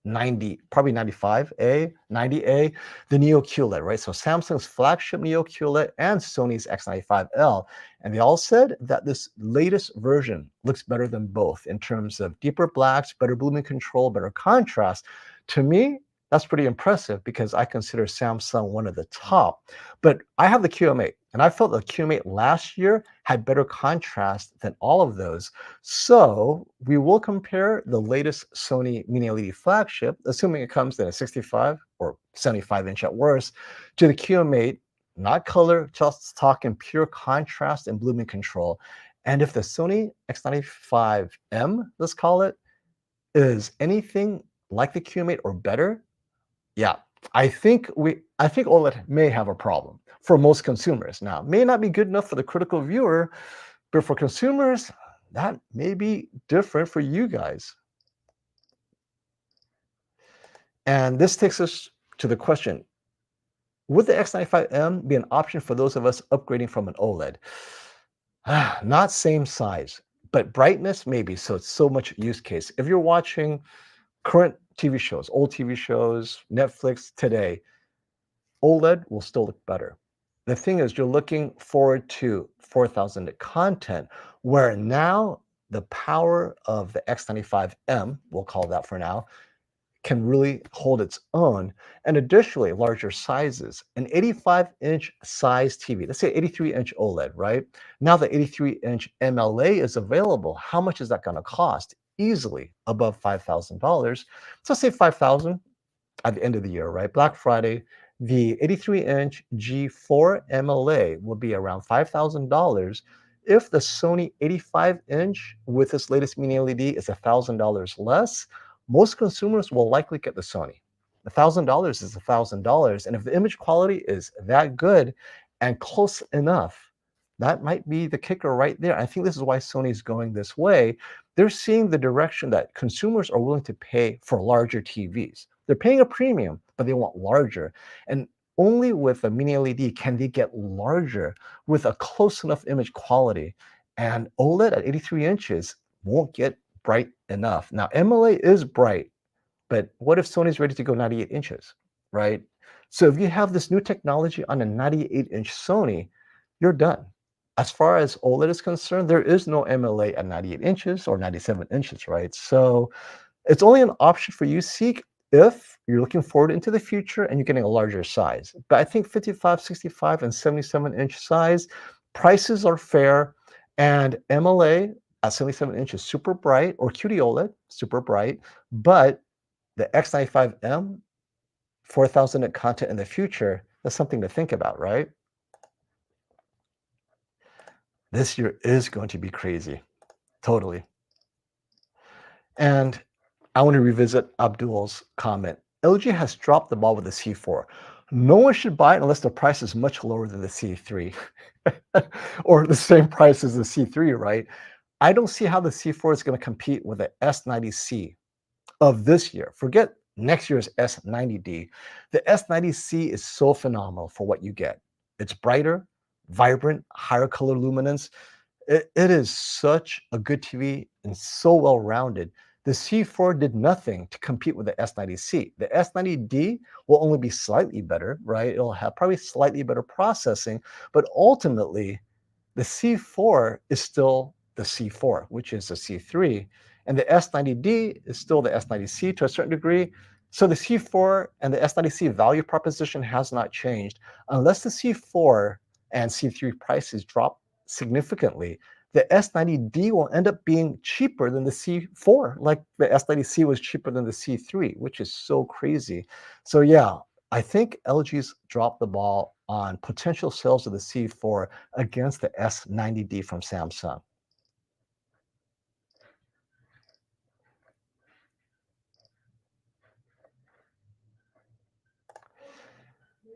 Speaker 1: 90, probably 95A, 90A, the Neo QLED, right? So Samsung's flagship Neo QLED and Sony's X95L. And they all said that this latest version looks better than both in terms of deeper blacks, better blooming control, better contrast. To me, that's pretty impressive because I consider Samsung one of the top. But I have the QM8, and I felt the QM8 last year had better contrast than all of those. So we will compare the latest Sony Mini LED flagship, assuming it comes in a 65 or 75-inch at worst, to the QM8, not color, just talking pure contrast and blooming control. And if the Sony X95M, let's call it, is anything like the QM8 or better, yeah, I think OLED may have a problem for most consumers. Now, it may not be good enough for the critical viewer, but for consumers, that may be different for you guys. And this takes us to the question, would the X95M be an option for those of us upgrading from an OLED? Not same size, but brightness maybe, so it's so much use case. If you're watching current TV shows, old TV shows, Netflix today, OLED will still look better. The thing is, you're looking forward to 4,000 content, where now the power of the X95M, we'll call that for now, can really hold its own. And additionally, larger sizes. An 85-inch size TV, let's say 83-inch OLED, right? Now the 83-inch MLA is available. How much is that going to cost? Easily above $5,000. So say 5,000 at the end of the year, right? Black Friday, the 83-inch G4 MLA will be around $5,000. If the Sony 85-inch with its latest Mini LED is $1,000 less, most consumers will likely get the Sony. $1,000 is $1,000, and if the image quality is that good and close enough, that might be the kicker right there. I think this is why Sony is going this way. They're seeing the direction that consumers are willing to pay for larger TVs. They're paying a premium, but they want larger. And only with a Mini LED can they get larger with a close enough image quality. And OLED at 83 inches won't get bright enough. Now, MLA is bright, but what if Sony's ready to go 98 inches, right? So if you have this new technology on a 98-inch Sony, you're done. As far as OLED is concerned, there is no MLA at 98 inches or 97 inches, right? So it's only an option for you, Seek, if you're looking forward into the future and you're getting a larger size. But I think 55, 65, and 77-inch size, prices are fair, and MLA at 77 inches, super bright, or QD-OLED, super bright, but the X95M, 4,000 at content in the future, that's something to think about, right? This year is going to be crazy, totally. And I want to revisit Abdul's comment. LG has dropped the ball with the C4. No one should buy it unless the price is much lower than the C3 or the same price as the C3, right? I don't see how the C4 is going to compete with the S90C of this year. Forget next year's S90D. The S90C is so phenomenal for what you get. It's brighter, vibrant, higher color luminance. It is such a good TV and so well-rounded. The C4 did nothing to compete with the S90C. The S90D will only be slightly better, right? It'll have probably slightly better processing, but ultimately, the C4 is still the C4, which is the C3, and the S90D is still the S90C to a certain degree. So the C4 and the S90C value proposition has not changed. Unless the C4 and C3 prices drop significantly, the S90D will end up being cheaper than the C4, like the S90C was cheaper than the C3, which is so crazy. So yeah, I think LG's dropped the ball on potential sales of the C4 against the S90D from Samsung.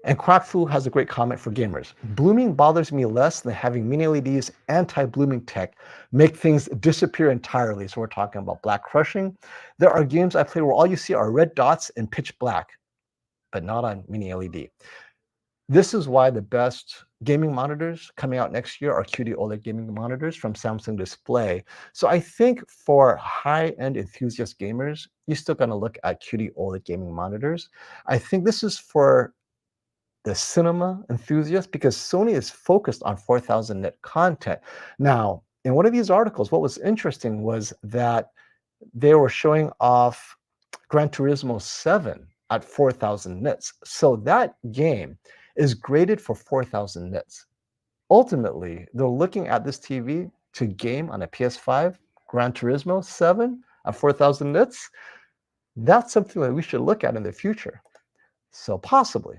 Speaker 1: And Quackfu has a great comment for gamers. Blooming bothers me less than having mini LEDs anti-blooming tech make things disappear entirely. So we're talking about black crushing. There are games I play where all you see are red dots and pitch black, but not on mini LED. This is why the best gaming monitors coming out next year are QD OLED gaming monitors from Samsung Display. So I think for high-end enthusiast gamers, you're still going to look at QD OLED gaming monitors. I think this is for the cinema enthusiast because Sony is focused on 4000 nit content. Now, in one of these articles, what was interesting was that they were showing off Gran Turismo 7 at 4000 nits. So that game is graded for 4000 nits. Ultimately, they're looking at this TV to game on a PS5, Gran Turismo 7 at 4000 nits. That's something that we should look at in the future. So possibly.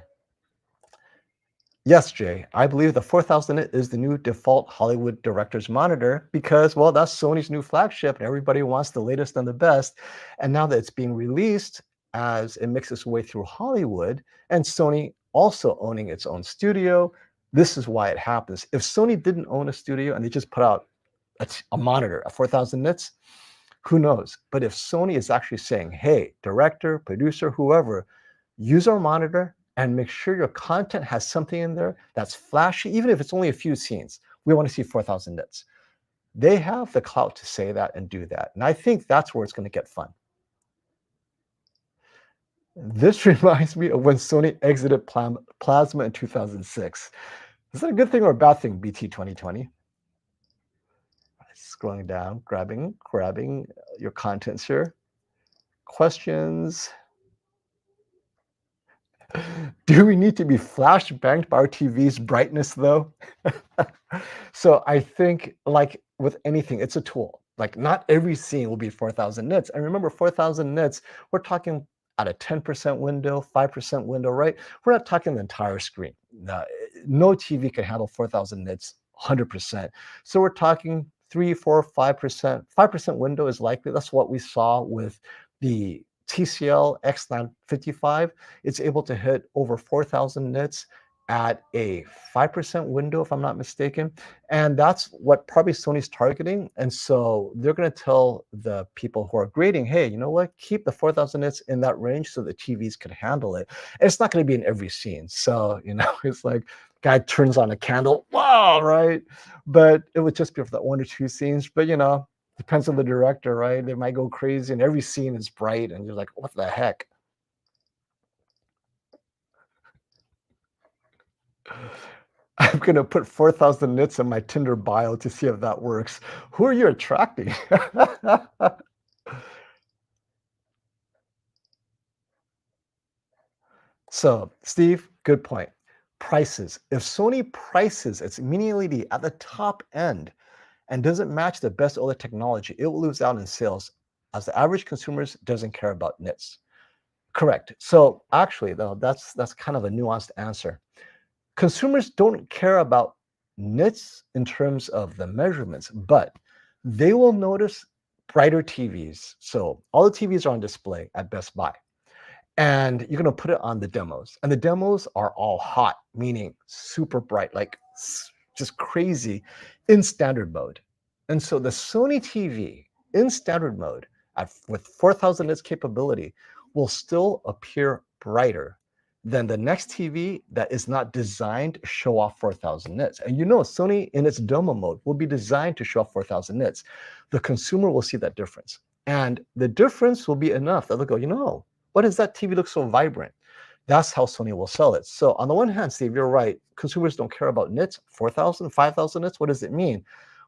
Speaker 1: Yes, Jay, I believe the 4000 nit is the new default Hollywood director's monitor because, well, that's Sony's new flagship and everybody wants the latest and the best. And now that it's being released as it makes its way through Hollywood and Sony also owning its own studio, this is why it happens. If Sony didn't own a studio and they just put out a monitor at 4000 nits, who knows? But if Sony is actually saying, hey, director, producer, whoever, use our monitor and make sure your content has something in there that's flashy, even if it's only a few scenes. We want to see 4000 nits. They have the clout to say that and do that. And I think that's where it's going to get fun. This reminds me of when Sony exited Plasma in 2006. Is that a good thing or a bad thing, BT 2020? Scrolling down, grabbing your contents here. Questions. Do we need to be flash banged by our TV's brightness though? So I think like with anything, it's a tool. Like not every scene will be 4000 nits. And remember 4000 nits, we're talking at a 10% window, 5% window, right? We're not talking the entire screen. No TV can handle 4000 nits 100%. So we're talking 3, 4, 5%. 5% window is likely. That's what we saw with the TCL X955. It's able to hit over 4000 nits at a 5% window, if I'm not mistaken. And that's what probably Sony's targeting. And so they're going to tell the people who are grading, hey, you know what, keep the 4000 nits in that range so the TVs can handle it. And it's not going to be in every scene. So, it's like guy turns on a candle, wow, right? But it would just be for that 1 or 2 scenes. But, depends on the director, right? They might go crazy and every scene is bright and you're like, what the heck? I'm going to put 4000 nits in my Tinder bio to see if that works. Who are you attracting? So, Steve, good point. Prices. If Sony prices its mini LED at the top end and doesn't match the best OLED technology, it will lose out in sales as the average consumer doesn't care about nits. Correct. So actually, though, that's kind of a nuanced answer. Consumers don't care about nits in terms of the measurements, but they will notice brighter TVs. So all the TVs are on display at Best Buy. And you're going to put it on the demos. And the demos are all hot, meaning super bright, like just crazy in standard mode. And so the Sony TV in standard mode with 4000 nits capability will still appear brighter than the next TV that is not designed to show off 4000 nits. And Sony in its demo mode will be designed to show off 4000 nits. The consumer will see that difference. And the difference will be enough that they'll go, why does that TV look so vibrant? That's how Sony will sell it. So on the one hand, Steve, you're right. Consumers don't care about nits, 4,000, 5,000 nits. What does it mean?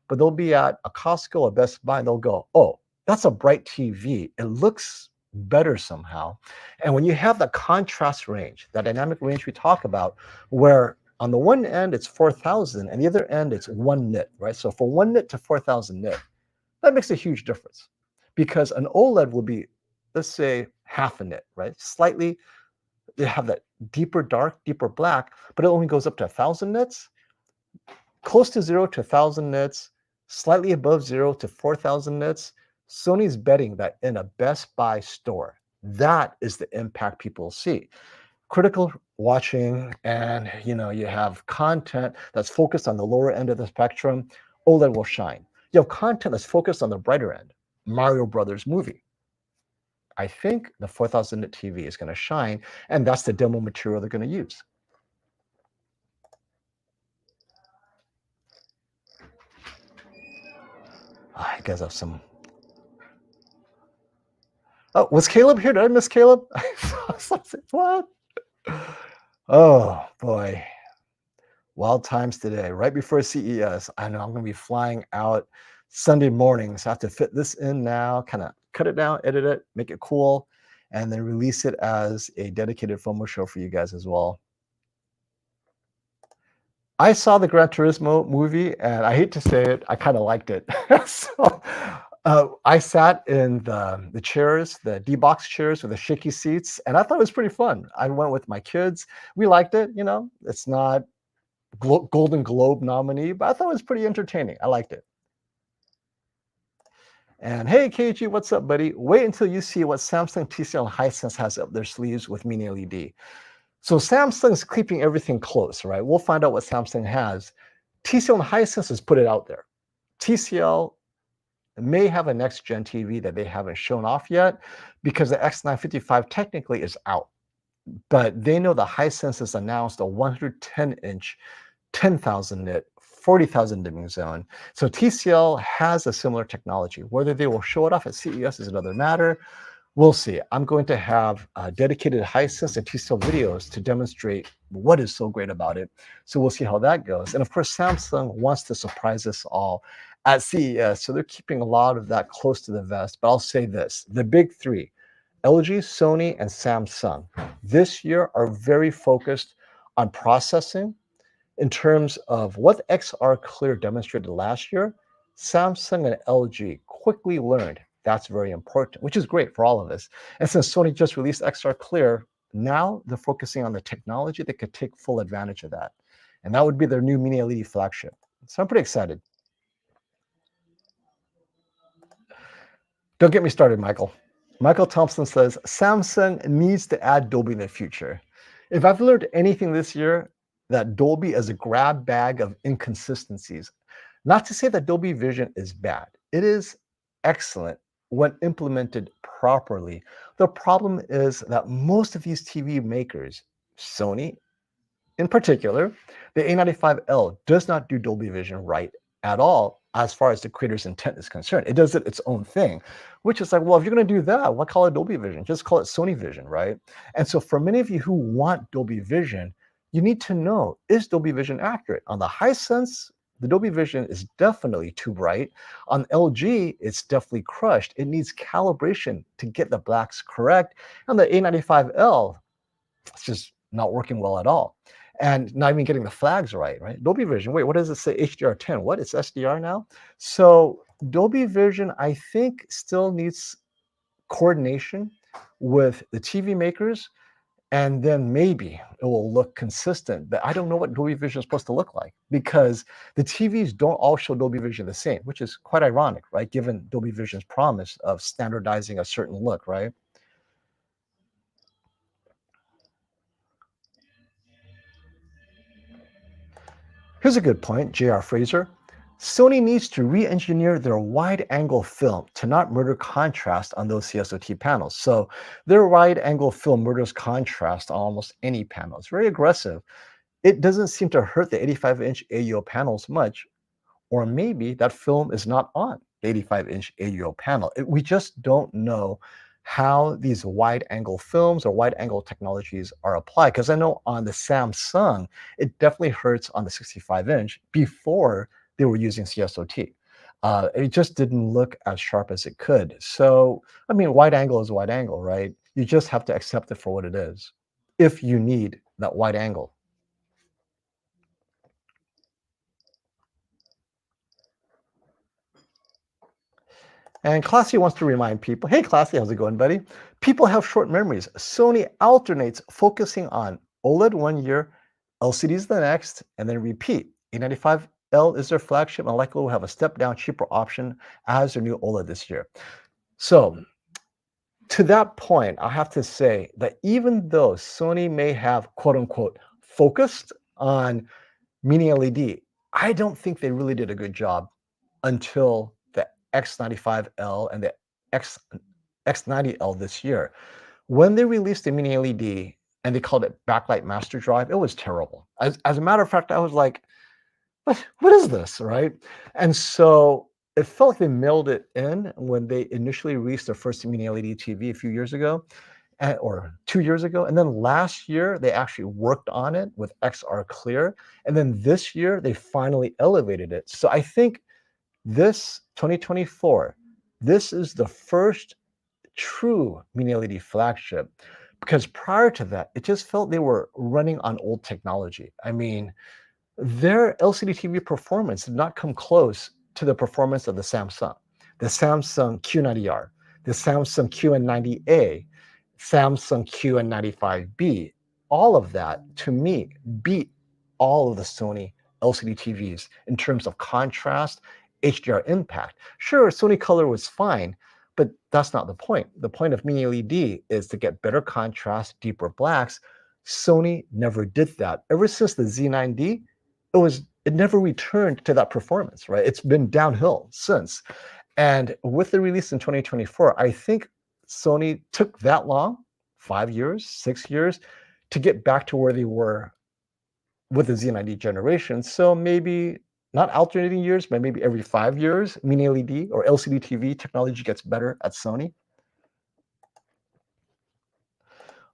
Speaker 1: But they'll be at a Costco, a Best Buy, and they'll go, oh, that's a bright TV. It looks better somehow. And when you have that contrast range, that dynamic range we talk about, where on the one end it's 4,000 and the other end it's 1 nit, right? So for 1 nit to 4,000 nit, that makes a huge difference because an OLED will be, let's say, half a nit, right? Slightly, they have that deeper dark, deeper black, but it only goes up to 1,000 nits, close to 0 to 1,000 nits, slightly above 0 to 4,000 nits. Sony's betting that in a Best Buy store, that is the impact people see. Critical watching, and you have content that's focused on the lower end of the spectrum, OLED will shine. You have content that's focused on the brighter end, Mario Brothers movie. I think the 4,000 nit TV is going to shine, and that's the demo material they're going to use. I guess I have some. Oh, was Caleb here? Did I miss Caleb? What? Oh boy, wild times today. Right before CES, I know I'm going to be flying out Sunday morning, so I have to fit this in now. Kind of cut it down, edit it, make it cool, and then release it as a dedicated FOMO show for you guys as well. I saw the Gran Turismo movie, and I hate to say it, I kind of liked it. So I sat in the chairs, the D-box chairs with the shaky seats, and I thought it was pretty fun. I went with my kids. We liked it. It's not Golden Globe nominee, but I thought it was pretty entertaining. I liked it. And hey, KG, what's up, buddy? Wait until you see what Samsung, TCL, and Hisense has up their sleeves with Mini LED. So Samsung's keeping everything close, right? We'll find out what Samsung has. TCL and Hisense has put it out there. TCL may have a next-gen TV that they haven't shown off yet because the X955 technically is out. But they know the Hisense has announced a 110-inch, 10,000 nit, 40,000 dimming zone. So TCL has a similar technology. Whether they will show it off at CES is another matter. We'll see. I'm going to have dedicated Hisense and TCL videos to demonstrate what is so great about it. So we'll see how that goes. And of course, Samsung wants to surprise us all at CES. So they're keeping a lot of that close to the vest. But I'll say this, the big three, LG, Sony, and Samsung, this year are very focused on processing. In terms of what XR Clear demonstrated last year, Samsung and LG quickly learned that's very important, which is great for all of us. And since Sony just released XR Clear, now they're focusing on the technology that could take full advantage of that. And that would be their new Mini LED flagship. So I'm pretty excited. Don't get me started, Michael. Michael Thompson says, Samsung needs to add Dolby in the future. If I've learned anything this year, that Dolby is a grab bag of inconsistencies. Not to say that Dolby Vision is bad. It is excellent when implemented properly. The problem is that most of these TV makers, Sony in particular, the A95L does not do Dolby Vision right at all as far as the creator's intent is concerned. It does it its own thing, which is like, well, if you're going to do that, why call it Dolby Vision? Just call it Sony Vision, right? And so for many of you who want Dolby Vision, you need to know, is Dolby Vision accurate? On the Hisense, the Dolby Vision is definitely too bright. On LG, it's definitely crushed. It needs calibration to get the blacks correct. On the A95L, it's just not working well at all. And not even getting the flags right? Dolby Vision, wait, what does it say? HDR10, what? It's SDR now? So Dolby Vision, I think, still needs coordination with the TV makers, and then maybe it will look consistent. But I don't know what Dolby Vision is supposed to look like because the TVs don't all show Dolby Vision the same, which is quite ironic, right? Given Dolby Vision's promise of standardizing a certain look, right? Here's a good point, J.R. Fraser. Sony needs to re-engineer their wide-angle film to not murder contrast on those CSOT panels. So their wide-angle film murders contrast on almost any panel. It's very aggressive. It doesn't seem to hurt the 85-inch AUO panels much, or maybe that film is not on the 85-inch AUO panel. We just don't know how these wide-angle films or wide-angle technologies are applied. Because I know on the Samsung, it definitely hurts on the 65-inch before they were using CSOT. It just didn't look as sharp as it could. So, I mean, wide angle is wide angle, right? You just have to accept it for what it is if you need that wide angle. And Classy wants to remind people, hey Classy, how's it going, buddy? People have short memories. Sony alternates focusing on OLED one year, LCDs the next, and then repeat. A95L is their flagship, and likely will have a step down, cheaper option as their new OLED this year. So to that point, I have to say that even though Sony may have quote unquote focused on Mini LED, I don't think they really did a good job until the X95L and the X X90L this year. When they released the Mini LED and they called it Backlight Master Drive, it was terrible. As a matter of fact, I was like, what is this, right? And so it felt like they mailed it in when they initially released their first Mini LED TV a few years ago, or 2 years ago. And then last year, they actually worked on it with XR Clear. And then this year, they finally elevated it. So I think this 2024, this is the first true Mini LED flagship, because prior to that, it just felt they were running on old technology. I mean, their LCD TV performance did not come close to the performance of the Samsung Q90R, the Samsung QN90A, Samsung QN95B. All of that, to me, beat all of the Sony LCD TVs in terms of contrast, HDR impact. Sure, Sony Color was fine, but that's not the point. The point of Mini LED is to get better contrast, deeper blacks. Sony never did that. Ever since the Z9D, it never returned to that performance, right? It's been downhill since. And with the release in 2024, I think Sony took that long, 5 years, 6 years, to get back to where they were with the Z90 generation. So maybe not alternating years, but maybe every 5 years, Mini LED or LCD TV technology gets better at Sony.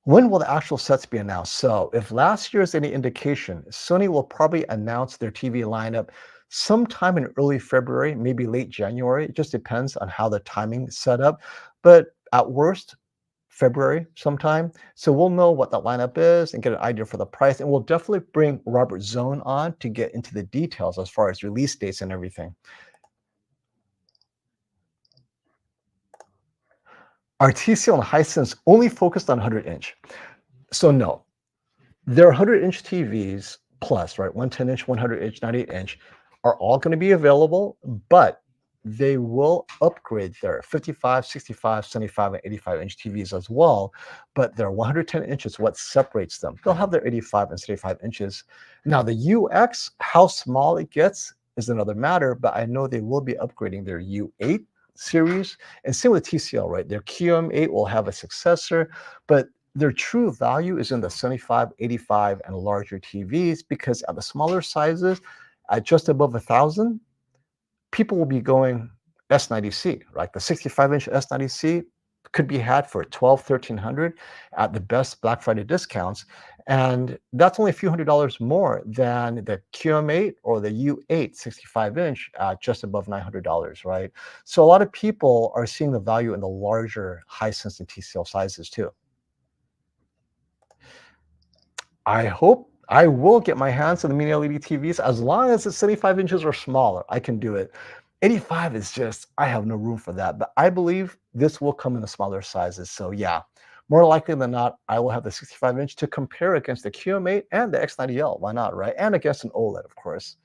Speaker 1: When will the actual sets be announced? So if last year is any indication, Sony will probably announce their TV lineup sometime in early February, maybe late January. It just depends on how the timing is set up. But at worst, February sometime. So we'll know what that lineup is and get an idea for the price. And we'll definitely bring Robert Zone on to get into the details as far as release dates and everything. Are TCL and Hisense only focused on 100-inch? So no, their 100-inch TVs plus, right, 110-inch, 100-inch, 98-inch are all going to be available, but they will upgrade their 55, 65, 75, and 85-inch TVs as well. But their 110 inches, what separates them. They'll have their 85 and 75 inches. Now, the UX, how small it gets is another matter, but I know they will be upgrading their U8 series. And same with TCL, right? Their QM8 will have a successor, but their true value is in the 75, 85, and larger TVs, because at the smaller sizes, at just above 1,000, people will be going S90C, right? The 65-inch S90C could be had for 1,200, 1,300 at the best Black Friday discounts. And that's only a few $100s more than the QM8 or the U8 65-inch at just above $900, right? So a lot of people are seeing the value in the larger Hisense and TCL sizes too. I hope I will get my hands on the Mini LED TVs as long as it's 75 inches or smaller. I can do it. 85 is just, I have no room for that. But I believe this will come in the smaller sizes. So yeah, more likely than not, I will have the 65-inch to compare against the QM8 and the X90L. Why not, right? And against an OLED, of course.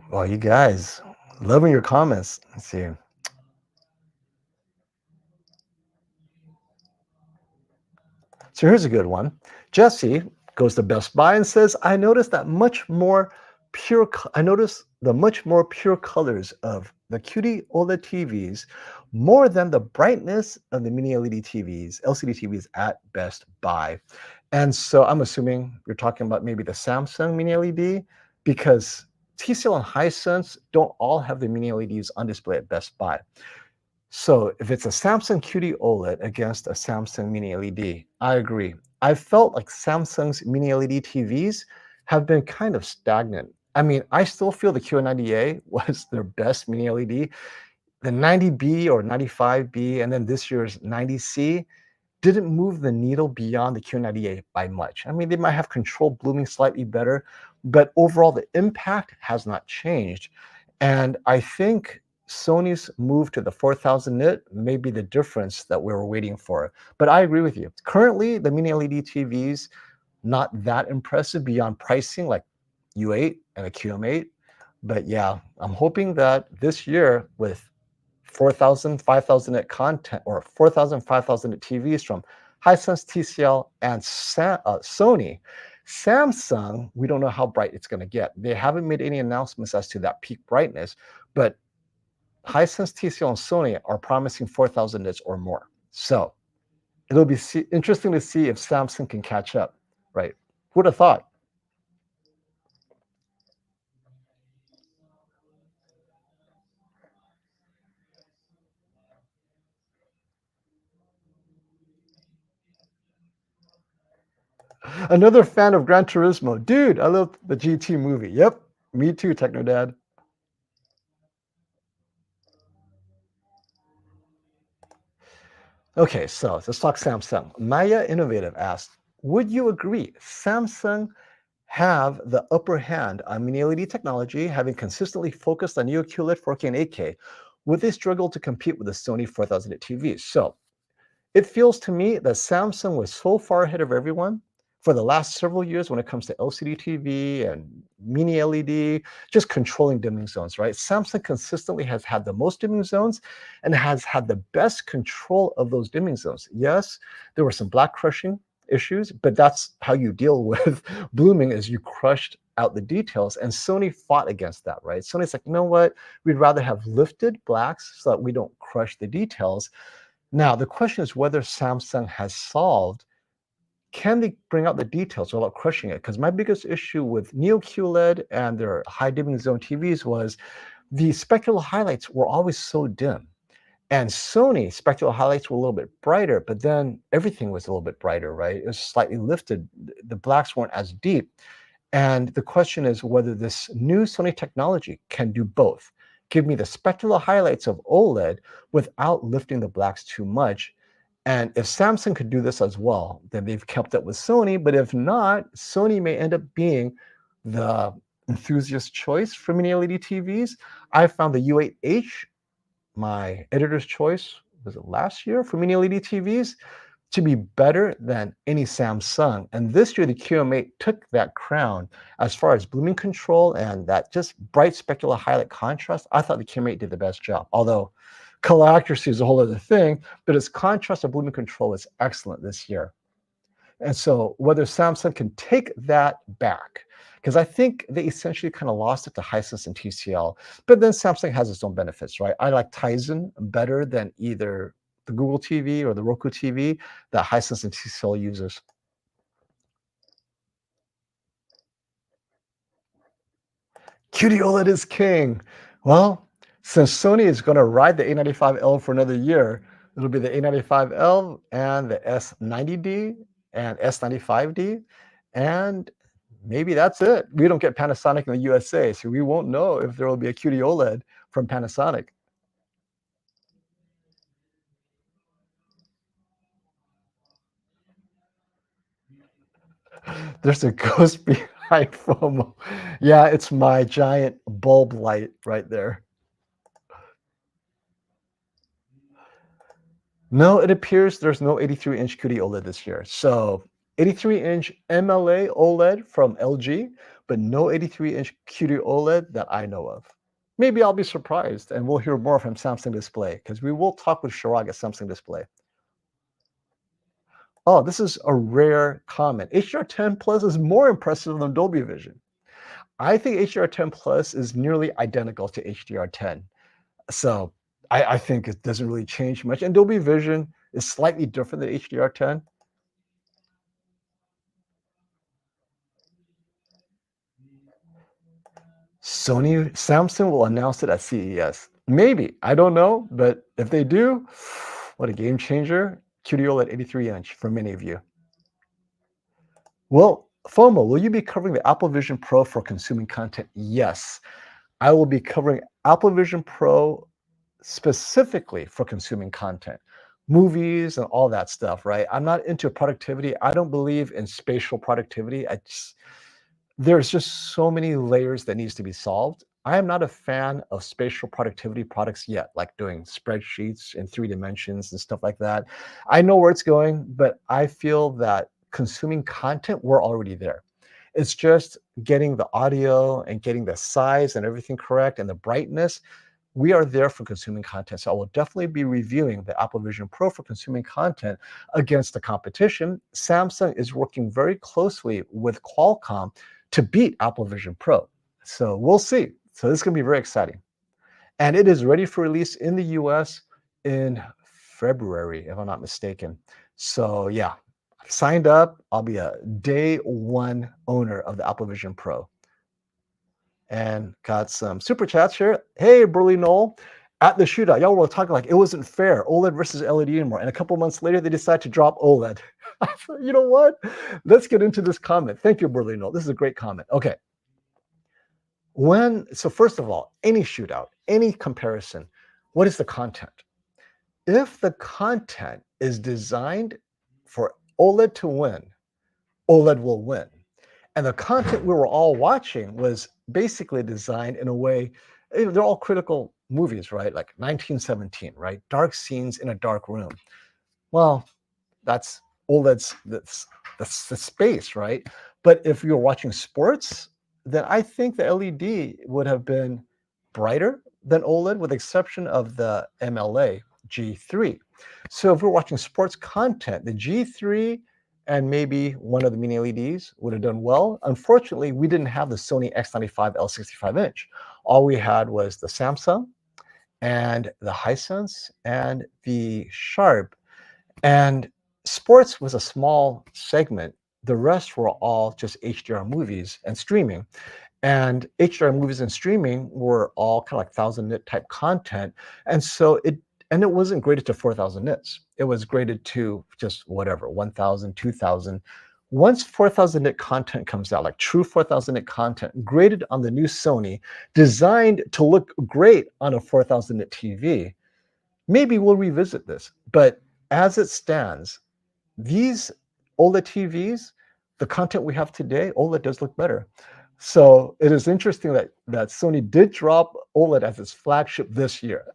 Speaker 1: Well, you guys, loving your comments. Let's see. So here's a good one. Jesse goes to Best Buy and says, I noticed I noticed the much more pure colors of the QD OLED TVs more than the brightness of the Mini LED TVs, LCD TVs at Best Buy. And so I'm assuming you're talking about maybe the Samsung Mini LED, because TCL and Hisense don't all have the Mini LEDs on display at Best Buy. So if it's a Samsung QD OLED against a Samsung Mini LED, I agree. I felt like Samsung's Mini LED TVs have been kind of stagnant. I mean, I still feel the Q90A was their best Mini LED. The 90B or 95B, and then this year's 90C didn't move the needle beyond the Q90A by much. I mean, they might have control blooming slightly better, but overall the impact has not changed. And I think Sony's move to the 4000 nit may be the difference that we were waiting for. But I agree with you. Currently, the mini LED TVs not that impressive beyond pricing like U8 and a QM8. But yeah, I'm hoping that this year with 4,000, 5,000 at content or 4,000, 5,000 at TVs from Hisense, TCL, and Sony. Samsung, we don't know how bright it's going to get. They haven't made any announcements as to that peak brightness, but Hisense, TCL, and Sony are promising 4,000 nits or more. So it'll be interesting to see if Samsung can catch up, right? Who would have thought? Another fan of Gran Turismo. Dude, I love the GT movie. Yep, me too, Techno Dad. Okay, so let's talk Samsung. Maya Innovative asked, would you agree Samsung have the upper hand on mini LED technology, having consistently focused on Neo QLED 4K and 8K? Would they struggle to compete with the Sony 4000 TVs? So it feels to me that Samsung was so far ahead of everyone for the last several years when it comes to LCD TV and mini LED, just controlling dimming zones, right? Samsung consistently has had the most dimming zones and has had the best control of those dimming zones. Yes, there were some black crushing issues, but that's how you deal with blooming is you crushed out the details, and Sony fought against that, right? Sony's like, you know what? We'd rather have lifted blacks so that we don't crush the details. Now, the question is whether Samsung has solved, can they bring out the details without crushing it? Because my biggest issue with Neo QLED and their high dimming zone TVs was the spectral highlights were always so dim. And Sony spectral highlights were a little bit brighter, but then everything was a little bit brighter, right? It was slightly lifted. The blacks weren't as deep. And the question is whether this new Sony technology can do both. Give me the spectral highlights of OLED without lifting the blacks too much. And if Samsung could do this as well, then they've kept up with Sony. But if not, Sony may end up being the enthusiast choice for mini LED TVs. I found the U8H, my editor's choice, was it last year for mini LED TVs? To be better than any Samsung. And this year, the QM8 took that crown as far as blooming control and that just bright specular highlight contrast. I thought the QM8 did the best job, although color accuracy is a whole other thing, but its contrast and blooming control is excellent this year. And so whether Samsung can take that back, because I think they essentially kind of lost it to Hisense and TCL, but then Samsung has its own benefits, right? I like Tizen better than either the Google TV or the Roku TV that Hisense and TCL uses. QD OLED is king. Well, since Sony is going to ride the A95L for another year, it'll be the A95L and the S90D and S95D. And maybe that's it. We don't get Panasonic in the USA, so we won't know if there will be a QD OLED from Panasonic. There's a ghost behind FOMO. Yeah, it's my giant bulb light right there. No, it appears there's no 83-inch QD OLED this year. So 83-inch MLA OLED from LG, but no 83-inch QD OLED that I know of. Maybe I'll be surprised and we'll hear more from Samsung Display because we will talk with Shirag at Samsung Display. Oh, this is a rare comment. HDR10 Plus is more impressive than Dolby Vision. I think HDR10 Plus is nearly identical to HDR10. So I think it doesn't really change much. And Dolby Vision is slightly different than HDR10. Samsung will announce it at CES. Maybe, I don't know, but if they do, what a game changer. QD at 83-inch for many of you. Well, FOMO, will you be covering the Apple Vision Pro for consuming content? Yes, I will be covering Apple Vision Pro specifically for consuming content, movies and all that stuff, right? I'm not into productivity. I don't believe in spatial productivity. There's just so many layers that needs to be solved. I am not a fan of spatial productivity products yet, like doing spreadsheets in 3 dimensions and stuff like that. I know where it's going, but I feel that consuming content, we're already there. It's just getting the audio and getting the size and everything correct and the brightness. We are there for consuming content. So I will definitely be reviewing the Apple Vision Pro for consuming content against the competition. Samsung is working very closely with Qualcomm to beat Apple Vision Pro. So we'll see. So this is going to be very exciting. And it is ready for release in the US in February, if I'm not mistaken. So yeah, I've signed up. I'll be a day one owner of the Apple Vision Pro. And got some super chats here. Hey, Burley Noel. At the shootout, y'all were talking like it wasn't fair, OLED versus LED anymore. And a couple months later, they decide to drop OLED. You know what? Let's get into this comment. Thank you, Burley Noel. This is a great comment. Okay. So first of all, any shootout, any comparison, what is the content? If the content is designed for OLED to win, OLED will win. And the content we were all watching was basically designed in a way, they're all critical movies, right? Like 1917, right? Dark scenes in a dark room. Well, that's that's the space, right? But if you're watching sports, then I think the LED would have been brighter than OLED, with the exception of the MLA G3. So if we're watching sports content, the G3 and maybe one of the mini LEDs would have done well. Unfortunately, we didn't have the Sony X95L 65-inch. All we had was the Samsung and the Hisense and the Sharp. And sports was a small segment. The rest were all just HDR movies and streaming. And HDR movies and streaming were all kind of like 1000 nit type content. And so it wasn't graded to 4000 nits. It was graded to just whatever, 1000, 2000. Once 4000 nit content comes out, like true 4000 nit content graded on the new Sony, designed to look great on a 4000 nit TV, maybe we'll revisit this. But as it stands, these OLED TVs, the content we have today, OLED does look better. So it is interesting that Sony did drop OLED as its flagship this year.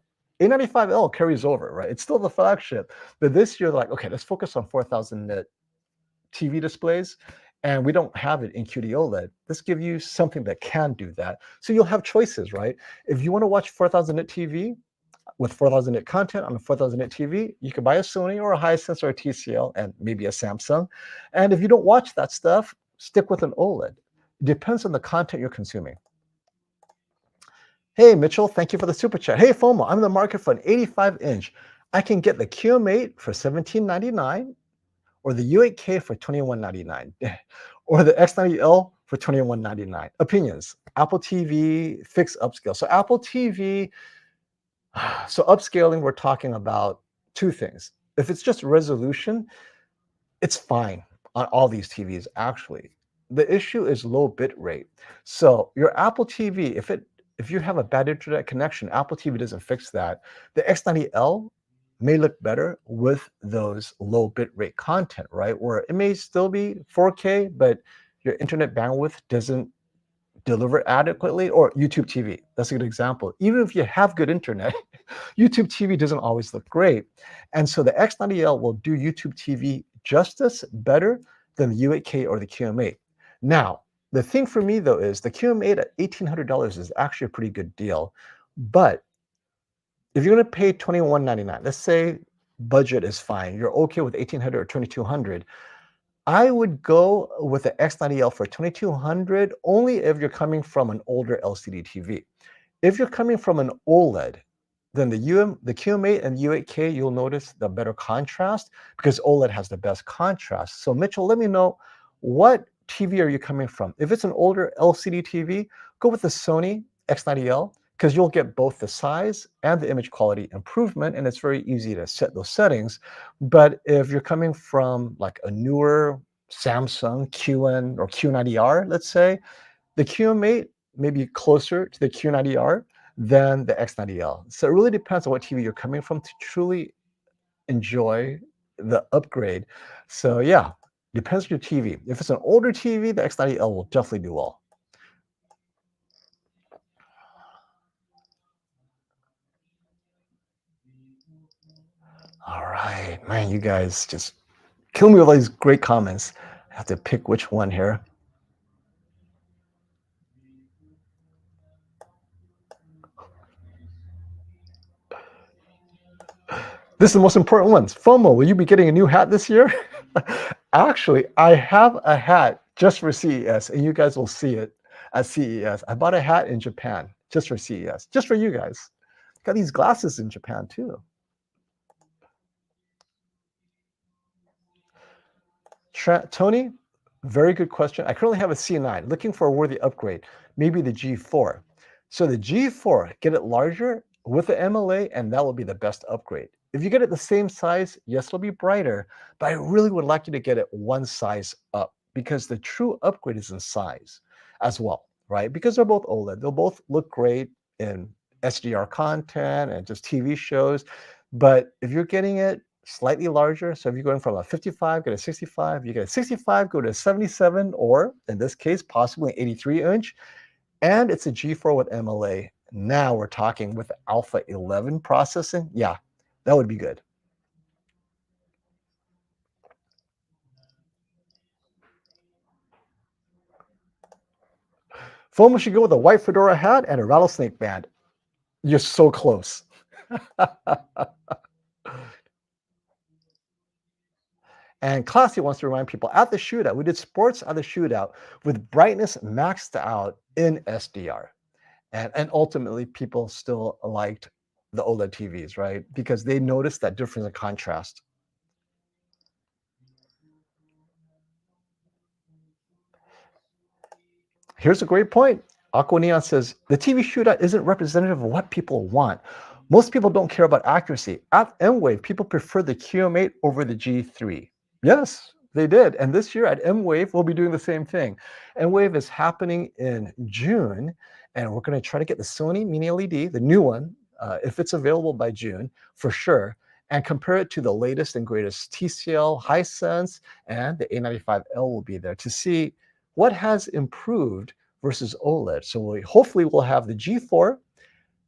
Speaker 1: A95L carries over, right? It's still the flagship. But this year, they're like, okay, let's focus on 4000 nit TV displays. And we don't have it in QD OLED. Let's give you something that can do that. So you'll have choices, right? If you want to watch 4000 nit TV, with 4000 nit content on a 4000 nit TV, you can buy a Sony or a Hisense or a TCL and maybe a Samsung. And if you don't watch that stuff, stick with an OLED. It depends on the content you're consuming. Hey, Mitchell, thank you for the super chat. Hey, FOMO, I'm in the market for an 85-inch. I can get the QM8 for $17.99 or the U8K for $21.99 or the X90L for $21.99. Opinions, Apple TV, fixed upscale. So Apple TV, so upscaling, we're talking about two things. If it's just resolution, it's fine on all these TVs, actually. The issue is low bit rate. So your Apple TV, if you have a bad internet connection, Apple TV doesn't fix that. The X90L may look better with those low bit rate content, right? Where it may still be 4K, but your internet bandwidth doesn't deliver adequately, or YouTube TV. That's a good example. Even if you have good internet, YouTube TV doesn't always look great. And so the X90L will do YouTube TV justice better than the U8K or the QM8. Now, the thing for me though is the QM8 at $1,800 is actually a pretty good deal. But if you're going to pay $21.99, let's say budget is fine, you're okay with $1,800 or $2,200, I would go with the X90L for $2,200 only if you're coming from an older LCD TV. If you're coming from an OLED, then the QM8 and U8K, you'll notice the better contrast because OLED has the best contrast. So Mitchell, let me know, what TV are you coming from? If it's an older LCD TV, go with the Sony X90L because you'll get both the size and the image quality improvement, and it's very easy to set those settings. But if you're coming from like a newer Samsung QN or Q90R, let's say, the QM8 may be closer to the Q90R than the X90L. So it really depends on what TV you're coming from to truly enjoy the upgrade. So yeah, Depends on your TV. If it's an older TV, the X90L will definitely do well. All right, man, you guys just kill me with all these great comments. I have to pick which one here. This is the most important one. FOMO, will you be getting a new hat this year? Actually, I have a hat just for CES, and you guys will see it at CES. I bought a hat in Japan just for CES, just for you guys. Got these glasses in Japan too. Tony, very good question. I currently have a C9, looking for a worthy upgrade, maybe the G4. So the G4, get it larger with the MLA, and that will be the best upgrade. If you get it the same size, yes, it'll be brighter, but I really would like you to get it one size up because the true upgrade is in size as well, right? Because they're both OLED. They'll both look great in SDR content and just TV shows. But if you're getting it slightly larger, so if you're going from a 55, get a 65, you get a 65, go to a 77, or in this case, possibly an 83-inch, and it's a G4 with MLA. Now we're talking with Alpha 11 processing. Yeah, that would be good. FOMO should go with a white fedora hat and a rattlesnake band. You're so close. And Classy wants to remind people at the shootout, we did sports at the shootout with brightness maxed out in SDR. And ultimately, people still liked the OLED TVs, right? Because they noticed that difference in contrast. Here's a great point. Aqua Neon says, the TV shootout isn't representative of what people want. Most people don't care about accuracy. At M-Wave, people prefer the QM8 over the G3. Yes, they did. And this year at M-Wave, we'll be doing the same thing. M-Wave is happening in June, and we're going to try to get the Sony MiniLED, the new one, if it's available by June, for sure, and compare it to the latest and greatest TCL, Hisense, and the A95L will be there to see what has improved versus OLED. So hopefully we'll have the G4,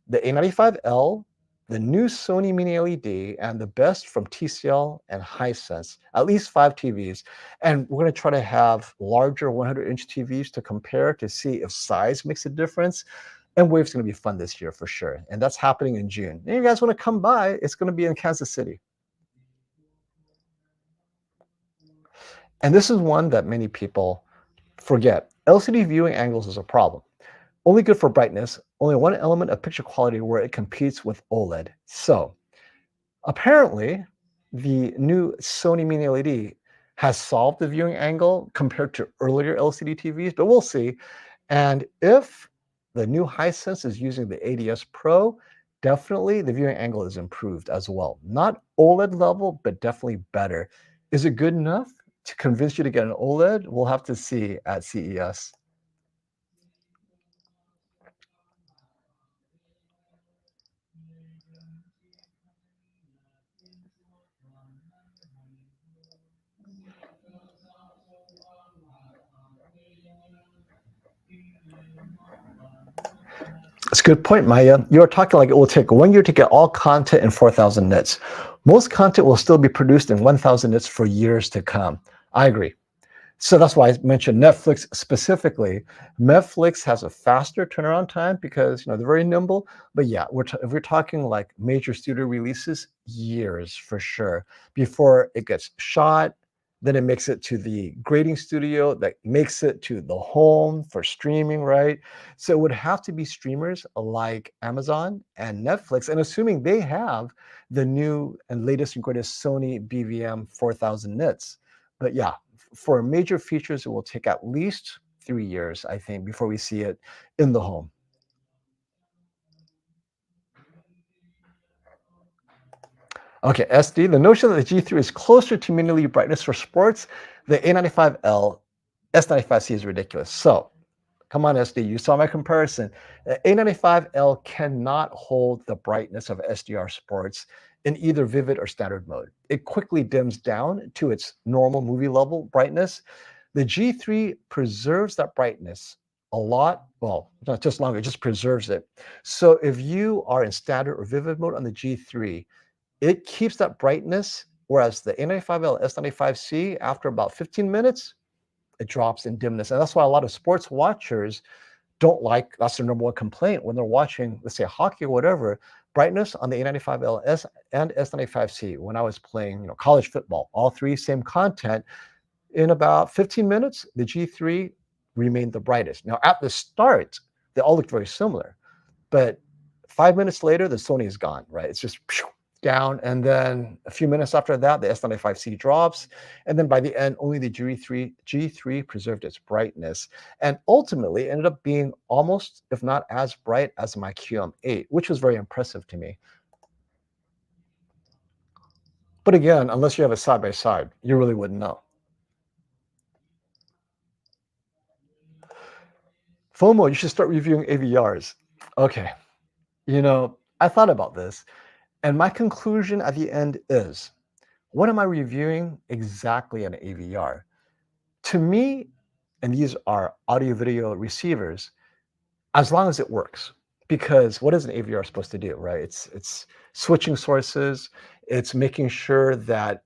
Speaker 1: the A95L, the new Sony MiniLED, and the best from TCL and Hisense, at least 5 TVs. And we're going to try to have larger 100-inch TVs to compare to see if size makes a difference. And Wave's going to be fun this year for sure. And that's happening in June. And you guys want to come by, it's going to be in Kansas City. And this is one that many people forget. LCD viewing angles is a problem. Only good for brightness, only one element of picture quality where it competes with OLED. So apparently the new Sony MiniLED has solved the viewing angle compared to earlier LCD TVs, but we'll see. And if the new Hisense is using the ADS Pro, definitely the viewing angle is improved as well. Not OLED level, but definitely better. Is it good enough to convince you to get an OLED? We'll have to see at CES. That's a good point, Maya. You're talking like it will take 1 year to get all content in 4,000 nits. Most content will still be produced in 1,000 nits for years to come. I agree. So that's why I mentioned Netflix specifically. Netflix has a faster turnaround time because they're very nimble. But yeah, if we're talking like major studio releases, years for sure before it gets shot. Then it makes it to the grading studio that makes it to the home for streaming, right? So it would have to be streamers like Amazon and Netflix, and assuming they have the new and latest and greatest Sony BVM 4000 nits. But yeah, for major features, it will take at least 3 years, I think, before we see it in the home. Okay, SD, the notion that the G3 is closer to mini-LED brightness for sports, the A95L, S95C is ridiculous. So, come on, SD, you saw my comparison. The A95L cannot hold the brightness of SDR Sports. in either vivid or standard mode. It quickly dims down to its normal movie level brightness. The G3 preserves that brightness a lot, well, not just longer, it just preserves it. So if you are in standard or vivid mode on the G3, it keeps that brightness, whereas the A95L S95C, after about 15 minutes, it drops in dimness. And that's why a lot of sports watchers don't like, that's their number one complaint when they're watching, let's say, hockey or whatever, brightness on the A95LS and S95C. When I was playing, college football, all three same content, in about 15 minutes, the G3 remained the brightest. Now, at the start, they all looked very similar, but 5 minutes later, the Sony is gone, right? It's just down. And then a few minutes after that, the S95C drops. And then by the end, only the G3 preserved its brightness. And ultimately ended up being almost, if not as bright as my QM8, which was very impressive to me. But again, unless you have a side by side, you really wouldn't know. FOMO, you should start reviewing AVRs. Okay. I thought about this, and my conclusion at the end is, what am I reviewing exactly in an AVR? To me, and these are audio video receivers, as long as it works. Because what is an AVR supposed to do, right? It's switching sources, it's making sure that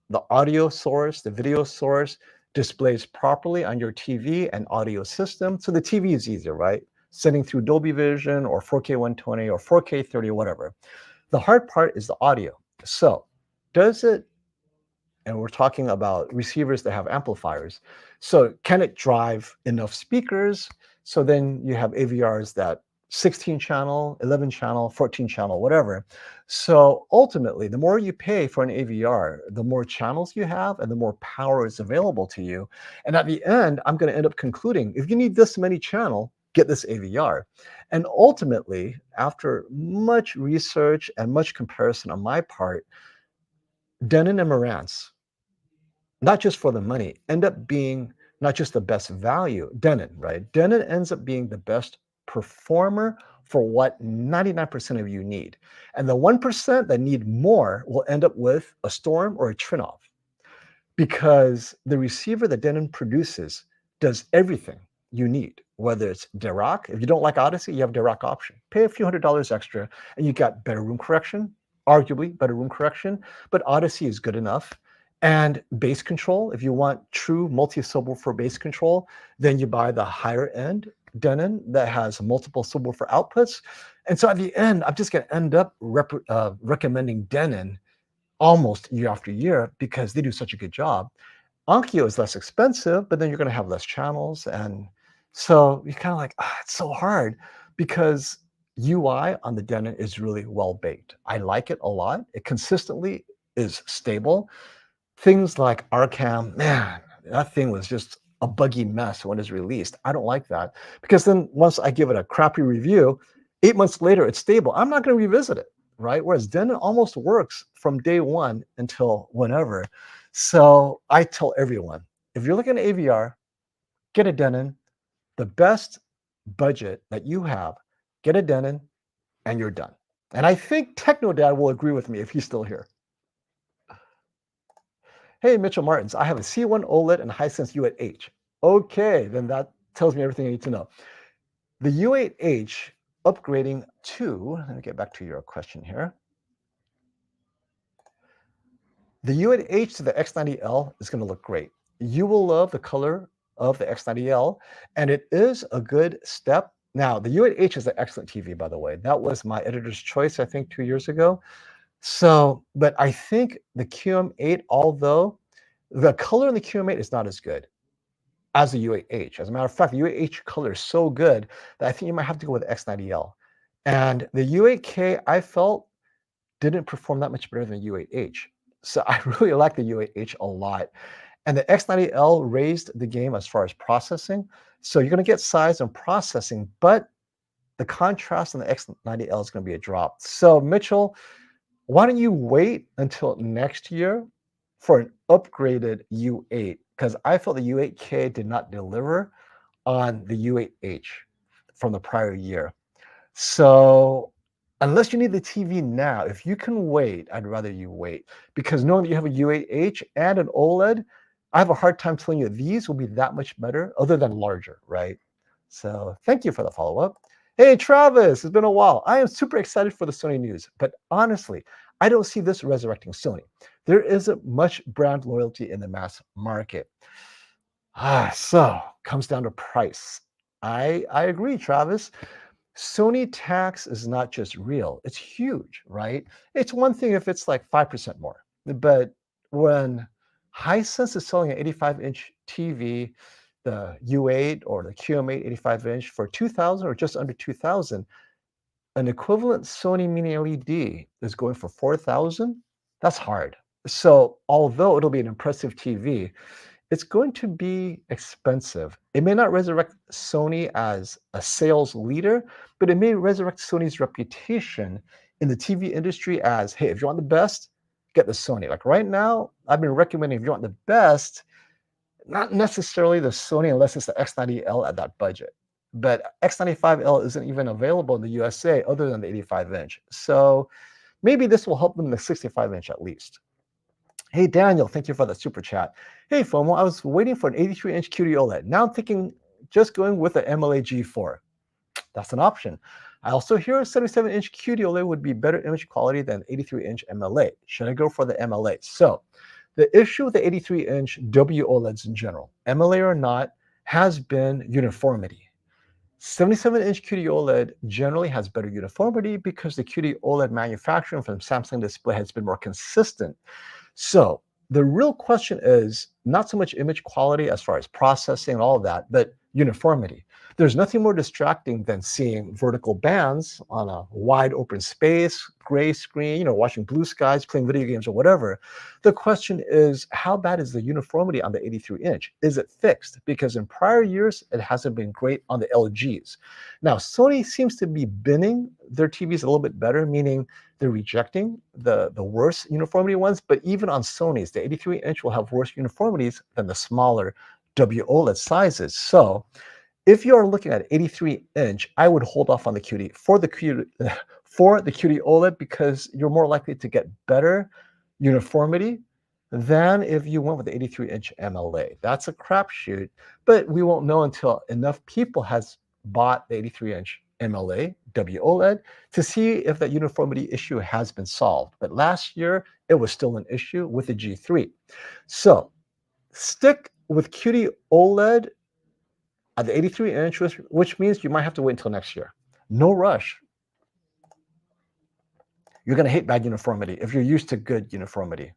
Speaker 1: the audio source, the video source displays properly on your TV and audio system. So the TV is easier, right? Sending through Dolby Vision or 4K 120 or 4K 30, whatever. The hard part is the audio. So does it, and we're talking about receivers that have amplifiers. So can it drive enough speakers? So then you have AVRs that 16 channel, 11 channel, 14 channel, whatever. So ultimately, the more you pay for an AVR, the more channels you have and the more power is available to you. And at the end, I'm going to end up concluding, if you need this many channel, get this AVR. And ultimately, after much research and much comparison on my part, Denon and Marantz, not just for the money, end up being not just the best value. Denon, right? Denon ends up being the best performer for what 99% of you need. And the 1% that need more will end up with a Storm or a Trinnov, because the receiver that Denon produces does everything you need, whether it's Dirac. If you don't like Odyssey, you have Dirac option. Pay a few $100s extra and you got better room correction, arguably better room correction, but Odyssey is good enough. And bass control, if you want true multi-subwoofer bass control, then you buy the higher end Denon that has multiple subwoofer outputs. And so at the end, I'm just going to end up recommending Denon almost year after year because they do such a good job. Onkyo is less expensive, but then you're going to have less channels. And so you're kind of like, it's so hard because UI on the Denon is really well baked. I like it a lot. It consistently is stable. Things like RCAM, man, that thing was just a buggy mess when it's released. I don't like that because then once I give it a crappy review, 8 months later, it's stable. I'm not going to revisit it, right? Whereas Denon almost works from day one until whenever. So I tell everyone, if you're looking at AVR, get a Denon. The best budget that you have, get a Denon, and you're done. And I think TechnoDad will agree with me if he's still here. Hey, Mitchell Martins, I have a C1 OLED and Hisense U8H. Okay, then that tells me everything I need to know. The U8H upgrading to, let me get back to your question here. The U8H to the X90L is going to look great. You will love the color of the X90L, and it is a good step. Now, the U8H is an excellent TV, by the way. That was my editor's choice, I think, 2 years ago. So, but I think the QM8, although the color in the QM8 is not as good as the U8H. As a matter of fact, the U8H color is so good that I think you might have to go with X90L. And the U8K, I felt, didn't perform that much better than U8H. So I really like the U8H a lot. And the X90L raised the game as far as processing. So you're going to get size and processing, but the contrast on the X90L is going to be a drop. So Mitchell, why don't you wait until next year for an upgraded U8? Because I felt the U8K did not deliver on the U8H from the prior year. So Unless you need the TV now, if you can wait, I'd rather you wait because knowing that you have a U8H and an OLED, I have a hard time telling you these will be that much better other than larger, right? So thank you for the follow-up. Hey, Travis, it's been a while. I am super excited for the Sony news, but honestly, I don't see this resurrecting Sony. There isn't much brand loyalty in the mass market. So comes down to price. I agree, Travis. Sony tax is not just real, it's huge, right? It's one thing if it's like 5% more, but when Hisense is selling an 85-inch TV, the U8 or the QM8 85-inch for 2000 or just under 2000, an equivalent Sony Mini LED is going for 4000. That's hard. So, although it'll be an impressive TV, it's going to be expensive. It may not resurrect Sony as a sales leader, but it may resurrect Sony's reputation in the TV industry as, hey, if you want the best, get the Sony. Like right now, I've been recommending if you want the best, not necessarily the Sony unless it's the X90L at that budget. But X95L isn't even available in the USA other than the 85-inch. So maybe this will help them in the 65-inch at least. Hey, Daniel, thank you for the super chat. Hey, FOMO, I was waiting for an 83-inch QD OLED. Now I'm thinking just going with the MLA G4. That's an option. I also hear a 77-inch QD OLED would be better image quality than 83-inch MLA. Should I go for the MLA? So the issue with the 83-inch WOLEDs in general, MLA or not, has been uniformity. 77-inch QD OLED generally has better uniformity because the QD OLED manufacturing from Samsung Display has been more consistent. So the real question is not so much image quality as far as processing and all of that, but uniformity. There's nothing more distracting than seeing vertical bands on a wide open space, gray screen, watching blue skies, playing video games or whatever. The question is, how bad is the uniformity on the 83-inch? Is it fixed? Because in prior years, it hasn't been great on the LGs. Now, Sony seems to be binning their TVs a little bit better, meaning they're rejecting the worst uniformity ones, but even on Sony's, the 83-inch will have worse uniformities than the smaller WOLED sizes. So if you are looking at 83-inch, I would hold off on the QD for the QD OLED because you're more likely to get better uniformity than if you went with the 83-inch MLA. That's a crapshoot, but we won't know until enough people has bought the 83-inch MLA WOLED to see if that uniformity issue has been solved. But last year, it was still an issue with the G3. So stick with QD OLED at the 83-inch, which means you might have to wait until next year. No rush. You're going to hate bad uniformity if you're used to good uniformity.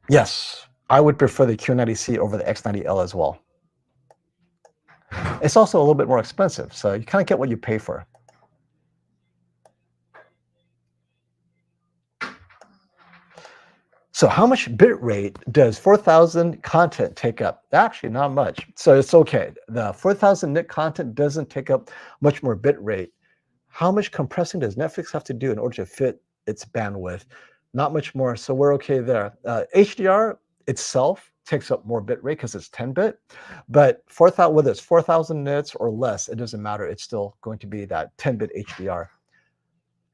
Speaker 1: Yes, I would prefer the Q90C over the X90L as well. It's also a little bit more expensive, so you kind of get what you pay for. So how much bit rate does 4000 content take up? Actually, not much. So it's okay. The 4000 nit content doesn't take up much more bit rate. How much compressing does Netflix have to do in order to fit its bandwidth? Not much more, so we're okay there. HDR itself takes up more bit rate because it's 10-bit, but 4000, whether it's 4000 nits or less, it doesn't matter. It's still going to be that 10-bit HDR.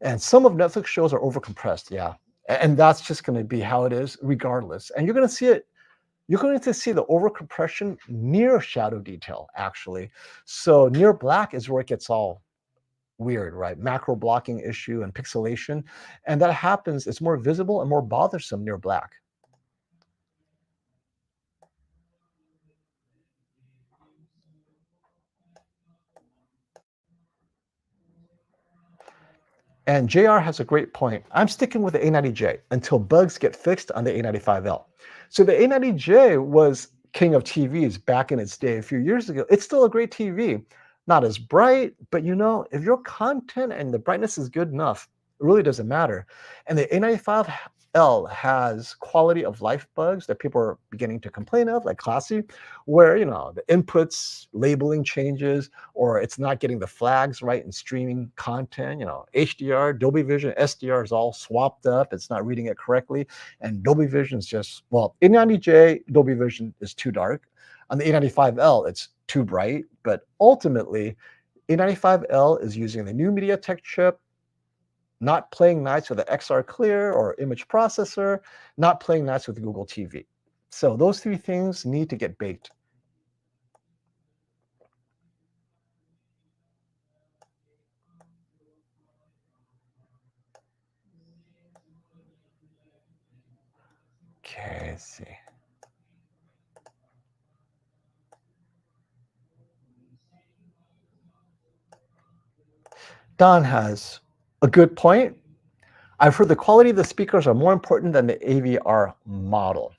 Speaker 1: And some of Netflix shows are overcompressed, yeah. And that's just going to be how it is regardless. And you're going to see it, you're going to see the overcompression near shadow detail, actually. So near black is where it gets all weird, right? Macro blocking issue and pixelation. And that happens, it's more visible and more bothersome near black. And JR has a great point. I'm sticking with the A90J until bugs get fixed on the A95L. So the A90J was king of TVs back in its day a few years ago. It's still a great TV. Not as bright, but if your content and the brightness is good enough, it really doesn't matter. And the A95L has quality of life bugs that people are beginning to complain of, like Classy, where the inputs labeling changes, or it's not getting the flags right in streaming content. HDR, Dolby Vision, SDR is all swapped up. It's not reading it correctly. And Dolby Vision is just, A90J, Dolby Vision is too dark. On the A95L, it's too bright, but ultimately, A95L is using the new MediaTek chip, not playing nice with the XR Clear or image processor, not playing nice with Google TV. So those three things need to get baked. Okay, let's see. Don has a good point. I've heard the quality of the speakers are more important than the AVR model.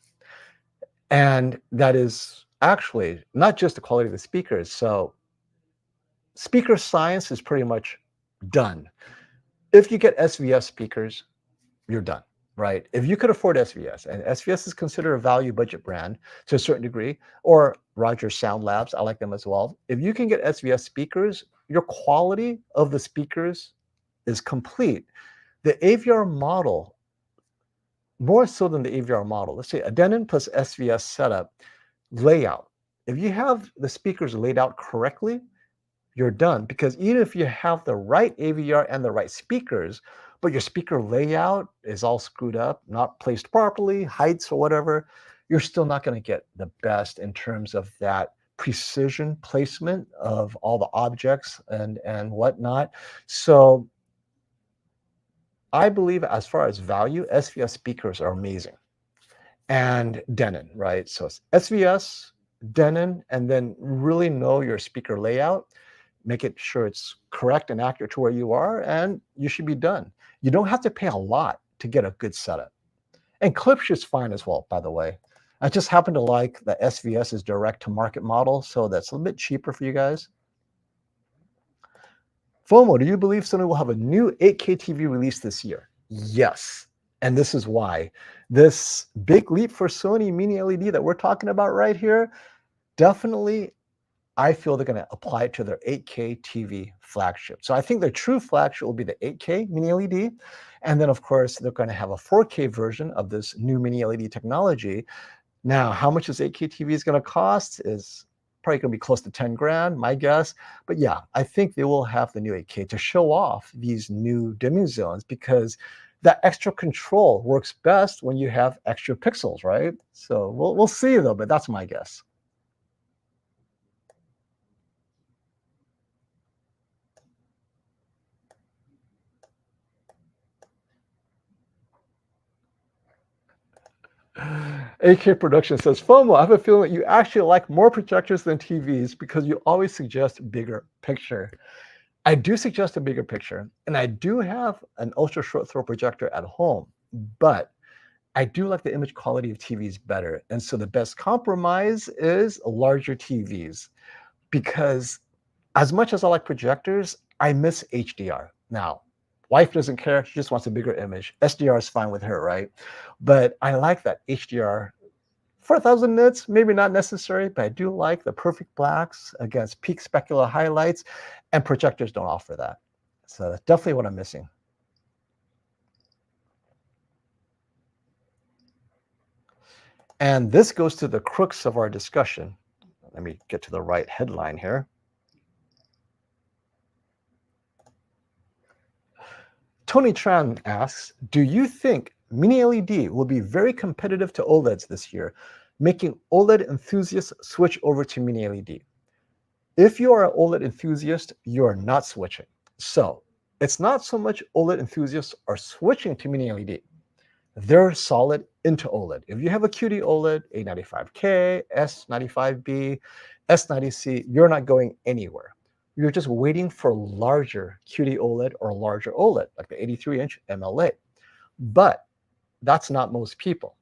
Speaker 1: And that is actually not just the quality of the speakers. So speaker science is pretty much done. If you get SVS speakers, you're done, right? If you could afford SVS, and SVS is considered a value budget brand to a certain degree, or Rogers Sound Labs, I like them as well. If you can get SVS speakers, your quality of the speakers is complete. The AVR model, more so than the AVR model, let's say a Denon plus SVS setup layout. If you have the speakers laid out correctly, you're done. Because even if you have the right AVR and the right speakers, but your speaker layout is all screwed up, not placed properly, heights or whatever, you're still not going to get the best in terms of that precision placement of all the objects and whatnot. So I believe as far as value, SVS speakers are amazing. And Denon, right? So it's SVS, Denon, and then really know your speaker layout, make it sure it's correct and accurate to where you are, and you should be done. You don't have to pay a lot to get a good setup. And Klipsch is fine as well, by the way. I just happen to like the SVS's direct to market model, so that's a little bit cheaper for you guys. FOMO, do you believe Sony will have a new 8K TV release this year? Yes. And this is why. This big leap for Sony MiniLED that we're talking about right here, definitely, I feel they're going to apply it to their 8K TV flagship. So I think their true flagship will be the 8K MiniLED. And then, of course, they're going to have a 4K version of this new MiniLED technology. Now, how much this 8K TV is going to cost is probably going to be close to 10 grand, my guess. But yeah, I think they will have the new 8K to show off these new dimming zones, because that extra control works best when you have extra pixels, right? So we'll see though, but that's my guess. AK Production says, FOMO, I have a feeling that you actually like more projectors than TVs because you always suggest bigger picture. I do suggest a bigger picture, and I do have an ultra short throw projector at home, but I do like the image quality of TVs better. And so the best compromise is larger TVs, because as much as I like projectors, I miss HDR. Now, wife doesn't care. She just wants a bigger image. SDR is fine with her, right? But I like that HDR. 4,000 nits, maybe not necessary, but I do like the perfect blacks against peak specular highlights, and projectors don't offer that. So that's definitely what I'm missing. And this goes to the crux of our discussion. Let me get to the right headline here. Tony Tran asks, do you think Mini LED will be very competitive to OLEDs this year, making OLED enthusiasts switch over to Mini LED? If you are an OLED enthusiast, you are not switching. So it's not so much OLED enthusiasts are switching to Mini LED. They're solid into OLED. If you have a QD-OLED, A95K, S95B, S90C, you're not going anywhere. You're just waiting for larger QD-OLED or larger OLED, like the 83-inch MLA. But that's not most people.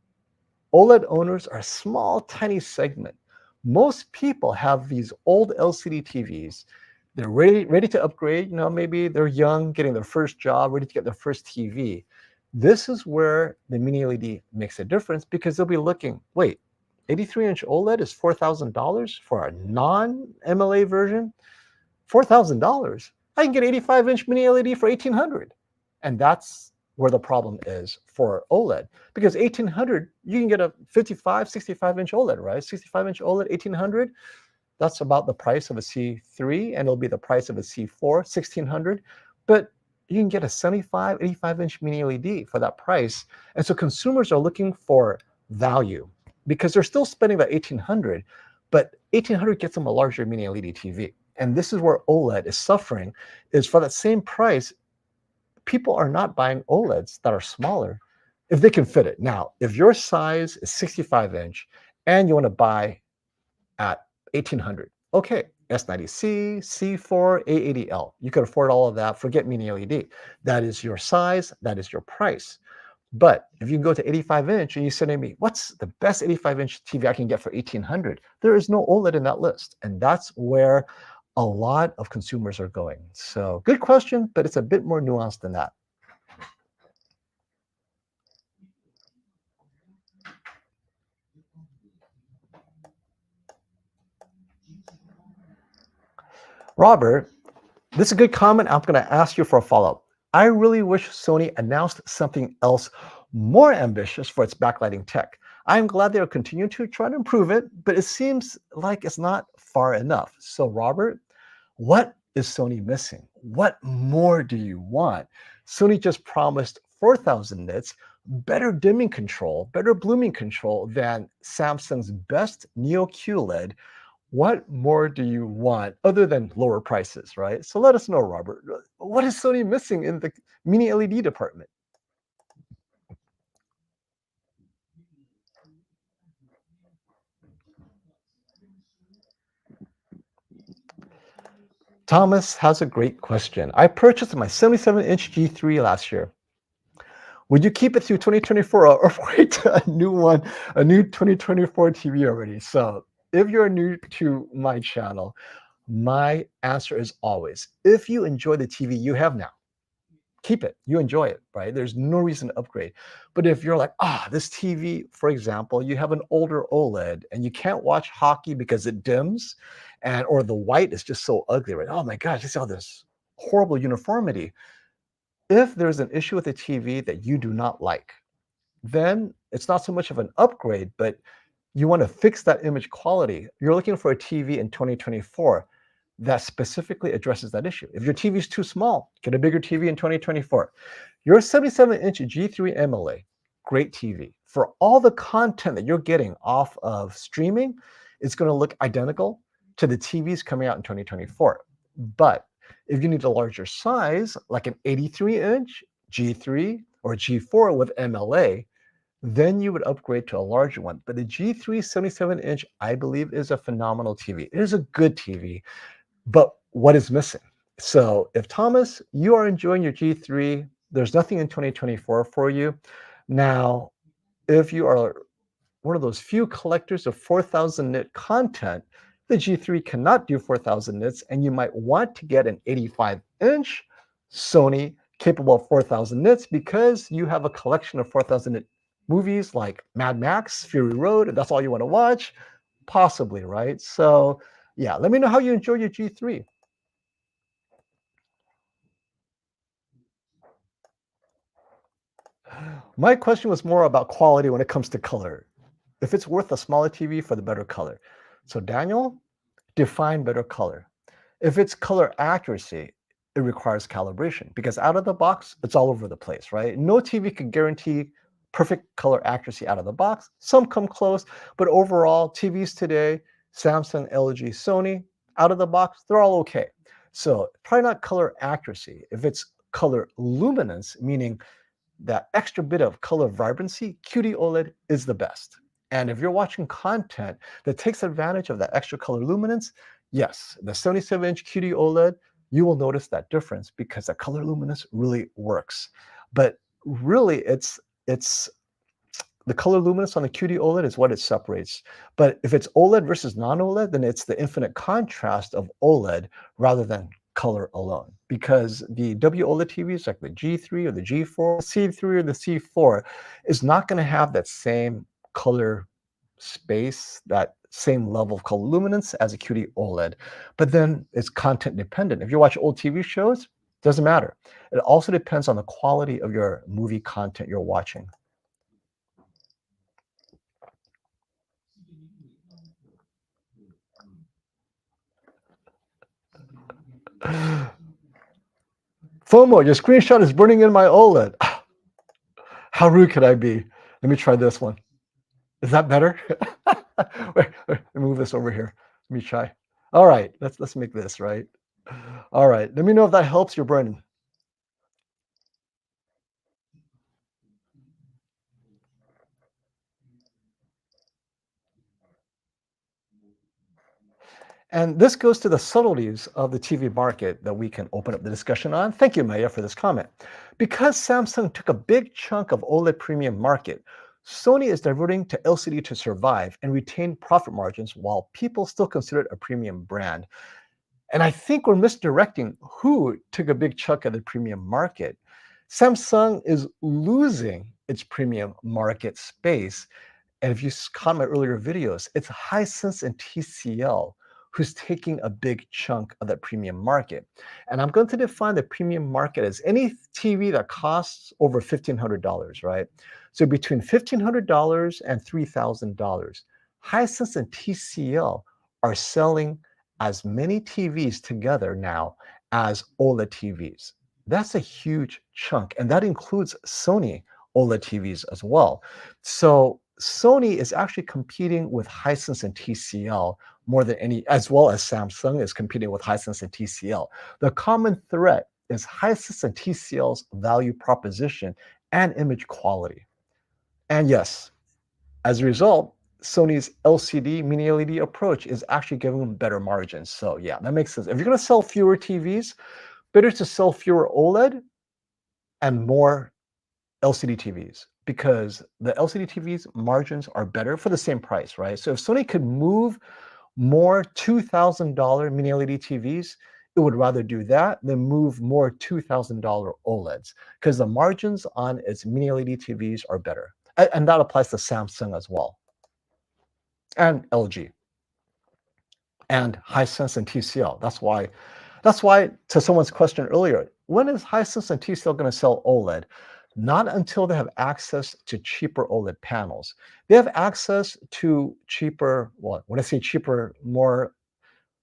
Speaker 1: OLED owners are a small, tiny segment. Most people have these old LCD TVs. They're ready to upgrade. Maybe they're young, getting their first job, ready to get their first TV. This is where the Mini LED makes a difference, because they'll be looking, wait, 83-inch OLED is $4,000 for a non-MLA version? $4,000? I can get 85-inch Mini LED for $1,800. And that's where the problem is for OLED, because $1,800, you can get a 55, 65-inch OLED, right? 65-inch OLED, $1,800. That's about the price of a C3, and it'll be the price of a C4, 1600. But you can get a 75, 85-inch mini LED for that price. And so consumers are looking for value because they're still spending about 1800, but 1800 gets them a larger mini LED TV. And this is where OLED is suffering, is for that same price, people are not buying OLEDs that are smaller if they can fit it. Now, if your size is 65-inch and you want to buy at 1800, okay, S90C, C4, A80L. You can afford all of that. Forget mini LED. That is your size. That is your price. But if you go to 85-inch and you say to me, what's the best 85-inch TV I can get for 1800? There is no OLED in that list. And that's where a lot of consumers are going. So good question, but it's a bit more nuanced than that. Robert, this is a good comment. I'm going to ask you for a follow-up. I really wish Sony announced something else more ambitious for its backlighting tech. I'm glad they'll continue to try to improve it, but it seems like it's not far enough. So, Robert, what is Sony missing? What more do you want? Sony just promised 4,000 nits, better dimming control, better blooming control than Samsung's best Neo QLED. What more do you want other than lower prices, right? So let us know, Robert. What is Sony missing in the mini LED department? Thomas has a great question. I purchased my 77-inch G3 last year. Would you keep it through 2024 or wait to a new one, a new 2024 TV already? So if you're new to my channel, my answer is always, if you enjoy the TV you have now, keep it. You enjoy it, right? There's no reason to upgrade. But if you're like, this TV, for example, you have an older OLED and you can't watch hockey because it dims, and or the white is just so ugly, right? Oh my gosh, I see all this horrible uniformity. If there's an issue with the TV that you do not like, then it's not so much of an upgrade, but you want to fix that image quality. You're looking for a TV in 2024 that specifically addresses that issue. If your TV is too small, get a bigger TV in 2024. Your 77-inch G3 MLA, great TV. For all the content that you're getting off of streaming, it's going to look identical to the TVs coming out in 2024. But if you need a larger size, like an 83-inch G3 or G4 with MLA, then you would upgrade to a larger one. But the G3 77-inch, I believe, is a phenomenal TV. It is a good TV, but what is missing? So if Thomas, you are enjoying your G3, there's nothing in 2024 for you. Now, if you are one of those few collectors of 4,000 nit content, the G3 cannot do 4,000 nits, and you might want to get an 85-inch Sony capable of 4,000 nits because you have a collection of 4,000 nit movies like Mad Max, Fury Road, and that's all you want to watch, possibly, right? So yeah, let me know how you enjoy your G3. My question was more about quality when it comes to color. If it's worth a smaller TV for the better color. So Daniel, define better color. If it's color accuracy, it requires calibration because out of the box, it's all over the place, right? No TV can guarantee perfect color accuracy out of the box. Some come close, but overall, TVs today, Samsung, LG, Sony, out of the box, they're all okay. So probably not color accuracy. If it's color luminance, meaning that extra bit of color vibrancy, QD OLED is the best. And if you're watching content that takes advantage of that extra color luminance, yes, the 77-inch QD OLED, you will notice that difference because the color luminance really works. But really, it's the color luminance on the QD OLED is what it separates. But if it's OLED versus non-OLED, then it's the infinite contrast of OLED rather than color alone. Because the WOLED TVs like the G3 or the G4, C3 or the C4 is not going to have that same color space, that same level of color luminance as a QD OLED. But then it's content dependent. If you watch old TV shows, doesn't matter. It also depends on the quality of your movie content you're watching. FOMO, your screenshot is burning in my OLED. How rude could I be? Let me try this one. Is that better? Let me move this over here. Let me try. All right, let's make this, right? All right, let me know if that helps your burning. And this goes to the subtleties of the TV market that we can open up the discussion on. Thank you, Maya, for this comment. Because Samsung took a big chunk of OLED premium market, Sony is diverting to LCD to survive and retain profit margins while people still consider it a premium brand. And I think we're misdirecting who took a big chunk of the premium market. Samsung is losing its premium market space. And if you caught my earlier videos, it's Hisense and TCL who's taking a big chunk of that premium market. And I'm going to define the premium market as any TV that costs over $1,500, right? So between $1,500 and $3,000, Hisense and TCL are selling as many TVs together now as OLED TVs. That's a huge chunk, and that includes Sony OLED TVs as well. So Sony is actually competing with Hisense and TCL more than any, as well as Samsung is competing with Hisense and TCL. The common thread is Hisense and TCL's value proposition and image quality. And yes, as a result, Sony's LCD mini LED approach is actually giving them better margins. So yeah, that makes sense. If you're going to sell fewer TVs, better to sell fewer OLED and more LCD TVs, because the LCD TVs margins are better for the same price, right? So if Sony could move more $2,000 mini LED TVs, it would rather do that than move more $2,000 OLEDs, because the margins on its mini LED TVs are better. And that applies to Samsung as well, and LG, and Hisense and TCL. That's why, to someone's question earlier, when is Hisense and TCL going to sell OLED? Not until they have access to cheaper OLED panels. They have access to cheaper, well, when I say cheaper,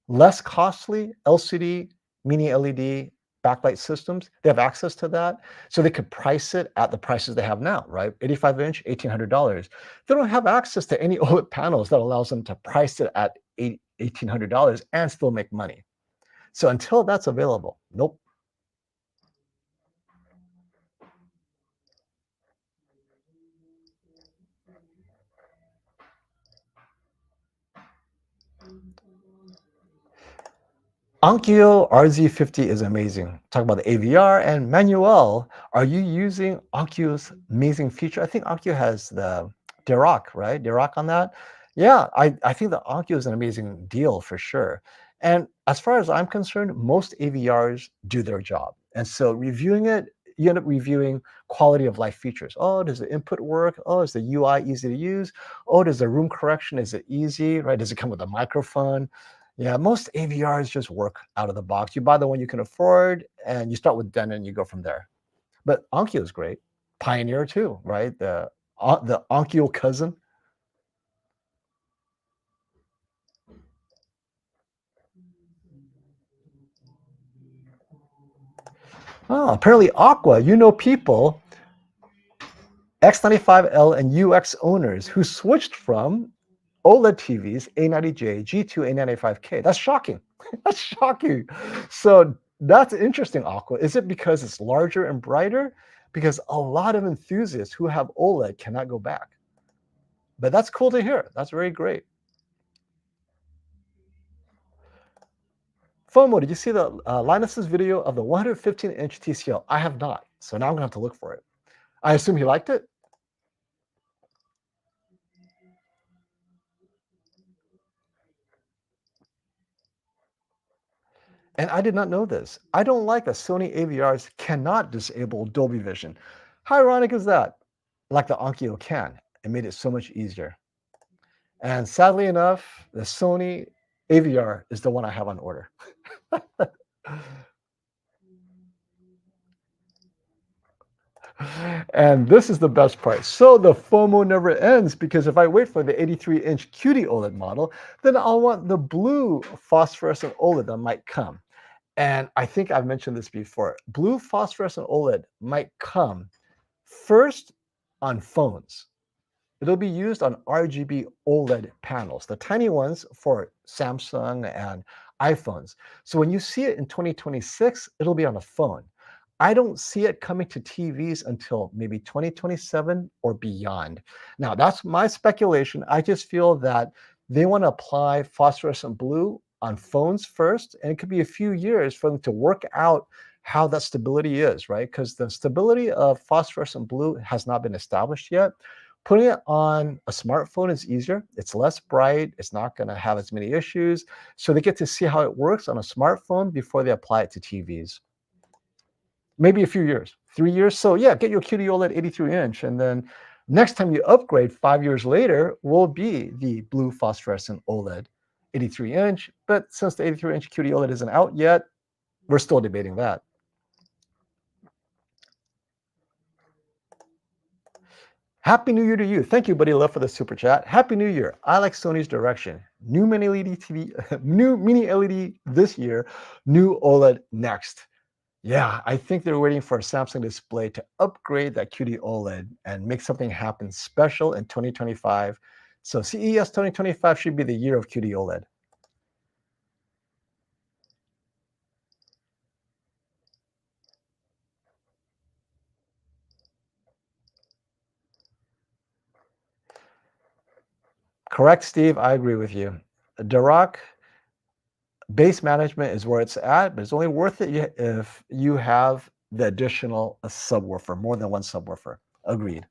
Speaker 1: less costly LCD, mini LED backlight systems. They have access to that. So they could price it at the prices they have now, right? 85-inch, $1,800. They don't have access to any OLED panels that allows them to price it at $1,800 and still make money. So until that's available, nope. Onkyo RZ50 is amazing. Talk about the AVR. And Manuel, are you using Onkyo's amazing feature? I think Onkyo has the Dirac, right? Dirac on that. Yeah, I think the Onkyo is an amazing deal for sure. And as far as I'm concerned, most AVRs do their job. And so reviewing it, you end up reviewing quality of life features. Oh, does the input work? Oh, is the UI easy to use? Oh, does the room correction, is it easy, right? Does it come with a microphone? Yeah, most AVRs just work out of the box. You buy the one you can afford, and you start with Denon, and you go from there. But Onkyo is great. Pioneer too, right? The Onkyo cousin. Oh, apparently Aqua. You know people, X95L and UX owners who switched from OLED TVs, A90J, G2, A95K. That's shocking. That's shocking. So that's interesting, Aqua. Is it because it's larger and brighter? Because a lot of enthusiasts who have OLED cannot go back. But that's cool to hear. That's very great. FOMO, did you see the Linus's video of the 115-inch TCL? I have not. So now I'm going to have to look for it. I assume he liked it? And I did not know this. I don't like that Sony AVRs cannot disable Dolby Vision. How ironic is that? Like the Onkyo can. It made it so much easier. And sadly enough, the Sony AVR is the one I have on order. And this is the best part. So the FOMO never ends, because if I wait for the 83-inch QD OLED model, then I'll want the blue phosphorescent OLED that might come. And I think I've mentioned this before. Blue phosphorescent OLED might come first on phones. It'll be used on RGB OLED panels, the tiny ones for Samsung and iPhones. So when you see it in 2026, it'll be on a phone. I don't see it coming to TVs until maybe 2027 or beyond. Now, that's my speculation. I just feel that they want to apply phosphorescent blue on phones first, and it could be a few years for them to work out how that stability is, right? Because the stability of phosphorescent blue has not been established yet. Putting it on a smartphone is easier. It's less bright. It's not going to have as many issues. So they get to see how it works on a smartphone before they apply it to TVs. Maybe a few years, 3 years. So yeah, get your QD OLED 83-inch, and then next time you upgrade 5 years later will be the blue phosphorescent OLED 83-inch. But since the 83-inch QD OLED isn't out yet, we're still debating that. Happy New Year to you. Thank you, Buddy Love, for the super chat. Happy New Year. I like Sony's direction. New mini LED TV, new mini LED this year, new OLED next. Yeah, I think they're waiting for a Samsung display to upgrade that QD OLED and make something happen special in 2025. So CES 2025 should be the year of QD OLED. Correct, Steve. I agree with you. Darak, base management is where it's at, but it's only worth it if you have the additional subwoofer, more than one subwoofer. Agreed.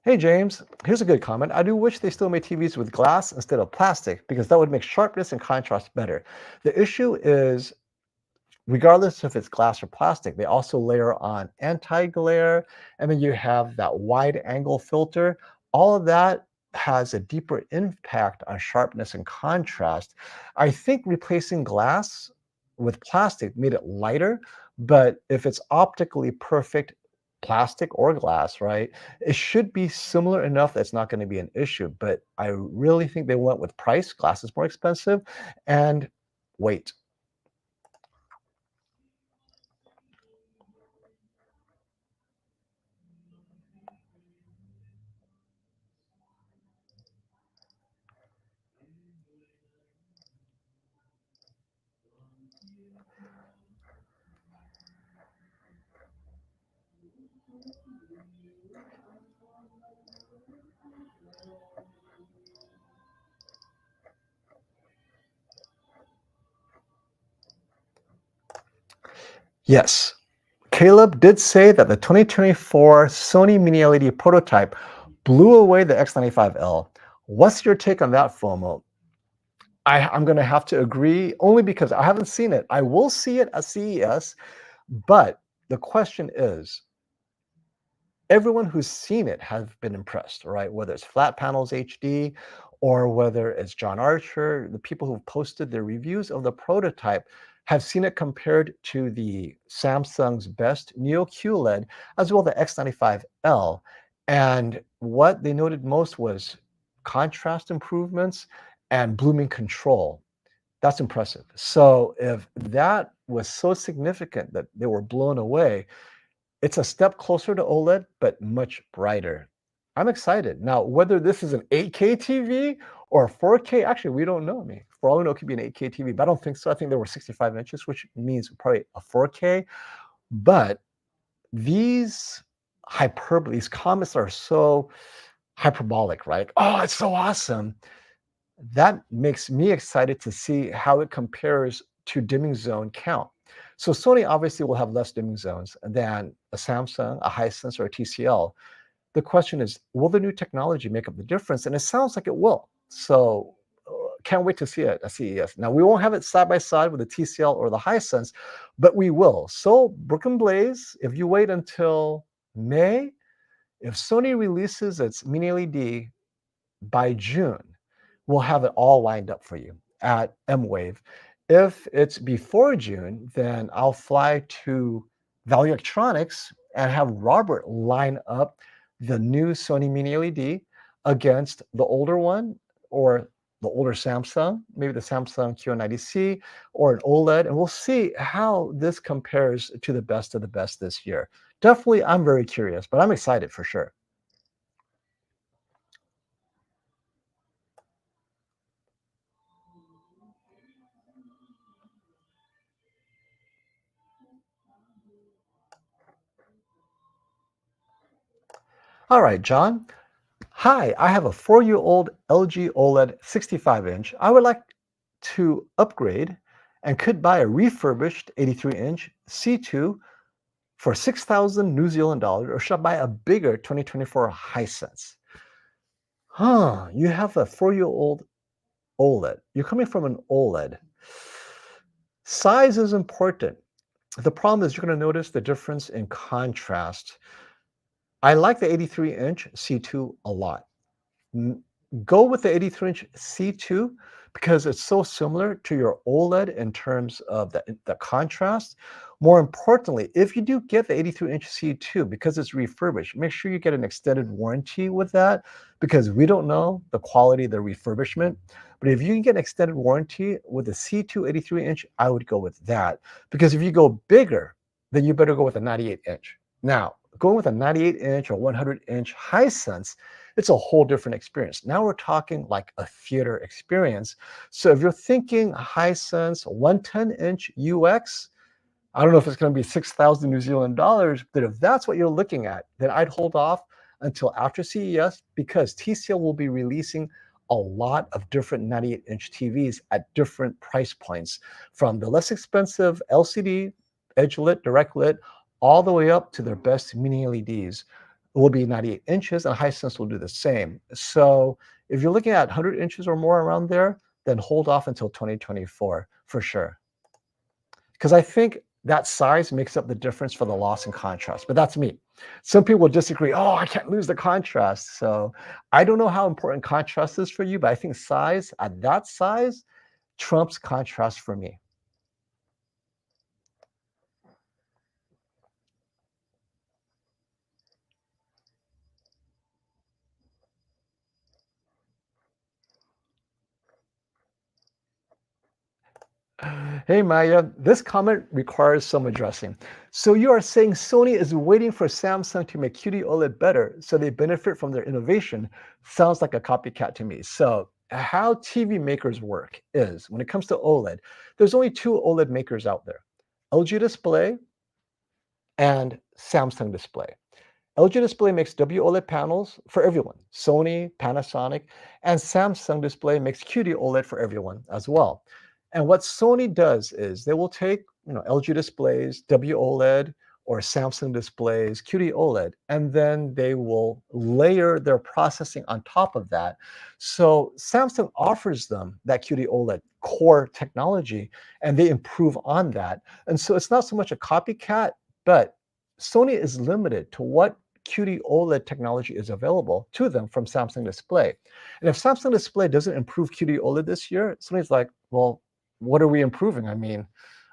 Speaker 1: Hey, James, here's a good comment. I do wish they still made TVs with glass instead of plastic because that would make sharpness and contrast better. The issue is, regardless if it's glass or plastic, they also layer on anti-glare, and then you have that wide angle filter. All of that has a deeper impact on sharpness and contrast. I think replacing glass with plastic made it lighter, but if it's optically perfect plastic or glass, right, it should be similar enough that it's not going to be an issue. But I really think they went with price. Glass is more expensive, and weight. Yes. Caleb did say that the 2024 Sony MiniLED prototype blew away the X95L. What's your take on that, FOMO? I'm going to have to agree only because I haven't seen it. I will see it at CES, but the question is, everyone who's seen it has been impressed, right? Whether it's Flat Panels HD or whether it's John Archer, the people who've posted their reviews of the prototype have seen it compared to the Samsung's best Neo QLED as well the X95L. And what they noted most was contrast improvements and blooming control. That's impressive. So if that was so significant that they were blown away, it's a step closer to OLED, but much brighter. I'm excited. Now, whether this is an 8K TV or 4K, actually, we don't know. I mean, for all we know, it could be an 8K TV, but I don't think so. I think there were 65 inches, which means probably a 4K. But these hyperbole, these comments are so hyperbolic, right? Oh, it's so awesome. That makes me excited to see how it compares to dimming zone count. So Sony obviously will have less dimming zones than a Samsung, a Hisense, or a TCL. The question is, will the new technology make up the difference? And it sounds like it will. So can't wait to see it at CES. Now, we won't have it side by side with the TCL or the Hisense, but we will. So Brook and Blaze, if you wait until May, if Sony releases its Mini LED by June, we'll have it all lined up for you at M-Wave. If it's before June, then I'll fly to Value Electronics and have Robert line up the new Sony Mini LED against the older one or the older Samsung, maybe the Samsung QNED or an OLED, and we'll see how this compares to the best of the best this year. Definitely, I'm very curious, but I'm excited for sure. All right, John. Hi, I have a 4-year-old LG OLED 65-inch. I would like to upgrade and could buy a refurbished 83-inch C2 for 6,000 New Zealand dollars, or should I buy a bigger 2024 Hisense? You have a 4-year-old OLED. You're coming from an OLED. Size is important. The problem is you're going to notice the difference in contrast. I like the 83-inch C2 a lot. N- Go with the 83-inch C2 because it's so similar to your OLED in terms of the contrast. More importantly, if you do get the 83-inch C2 because it's refurbished, make sure you get an extended warranty with that because we don't know the quality of the refurbishment. But if you can get an extended warranty with the C2 83-inch, I would go with that because if you go bigger, then you better go with a 98-inch. Now, going with a 98-inch or 100-inch Hisense, it's a whole different experience. Now we're talking like a theater experience. So if you're thinking Hisense 110-inch UX, I don't know if it's going to be 6,000 New Zealand dollars, but if that's what you're looking at, then I'd hold off until after CES because TCL will be releasing a lot of different 98-inch TVs at different price points, from the less expensive LCD, edge lit, direct lit, all the way up to their best mini LEDs will be 98 inches, and Hisense will do the same. So if you're looking at 100 inches or more around there, then hold off until 2024 for sure. Because I think that size makes up the difference for the loss in contrast. But that's me. Some people will disagree. Oh, I can't lose the contrast. So I don't know how important contrast is for you, but I think size at that size trumps contrast for me. Hey Maya, this comment requires some addressing. So you are saying Sony is waiting for Samsung to make QD-OLED better so they benefit from their innovation. Sounds like a copycat to me. So how TV makers work is, when it comes to OLED, there's only two OLED makers out there, LG Display and Samsung Display. LG Display makes WOLED panels for everyone. Sony, Panasonic, and Samsung Display makes QD-OLED for everyone as well. And what Sony does is they will take, LG Displays, WOLED, or Samsung Displays, QD-OLED, and then they will layer their processing on top of that. So Samsung offers them that QD-OLED core technology, and they improve on that. And so it's not so much a copycat, but Sony is limited to what QD OLED technology is available to them from Samsung Display. And if Samsung Display doesn't improve QD OLED this year, Sony's like, well, what are we improving? I mean,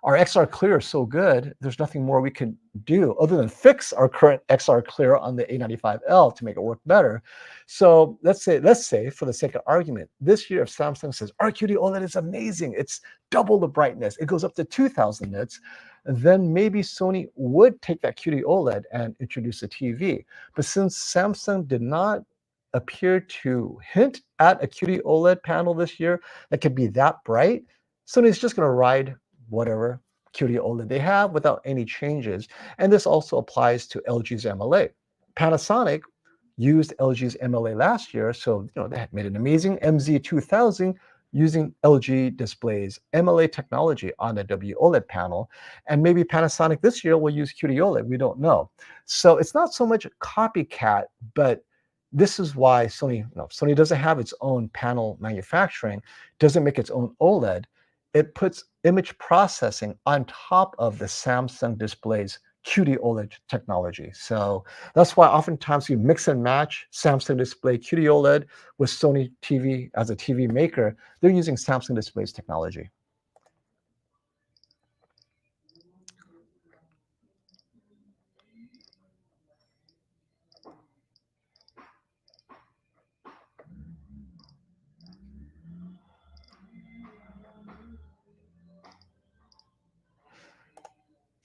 Speaker 1: our XR Clear is so good, there's nothing more we can do other than fix our current XR Clear on the A95L to make it work better. So let's say for the sake of argument, this year if Samsung says our QD OLED is amazing, it's double the brightness, it goes up to 2,000 nits, then maybe Sony would take that QD OLED and introduce a TV. But since Samsung did not appear to hint at a QD OLED panel this year that could be that bright, Sony's just going to ride whatever QD OLED they have without any changes. And this also applies to LG's MLA. Panasonic used LG's MLA last year, so they had made an amazing MZ2000 using LG Display's MLA technology on the WOLED panel. And maybe Panasonic this year will use QD OLED. We don't know. So it's not so much copycat, but this is why Sony doesn't have its own panel manufacturing, doesn't make its own OLED. It puts image processing on top of the Samsung Display's QD OLED technology. So that's why oftentimes you mix and match Samsung Display QD OLED with Sony TV as a TV maker. They're using Samsung Display's technology.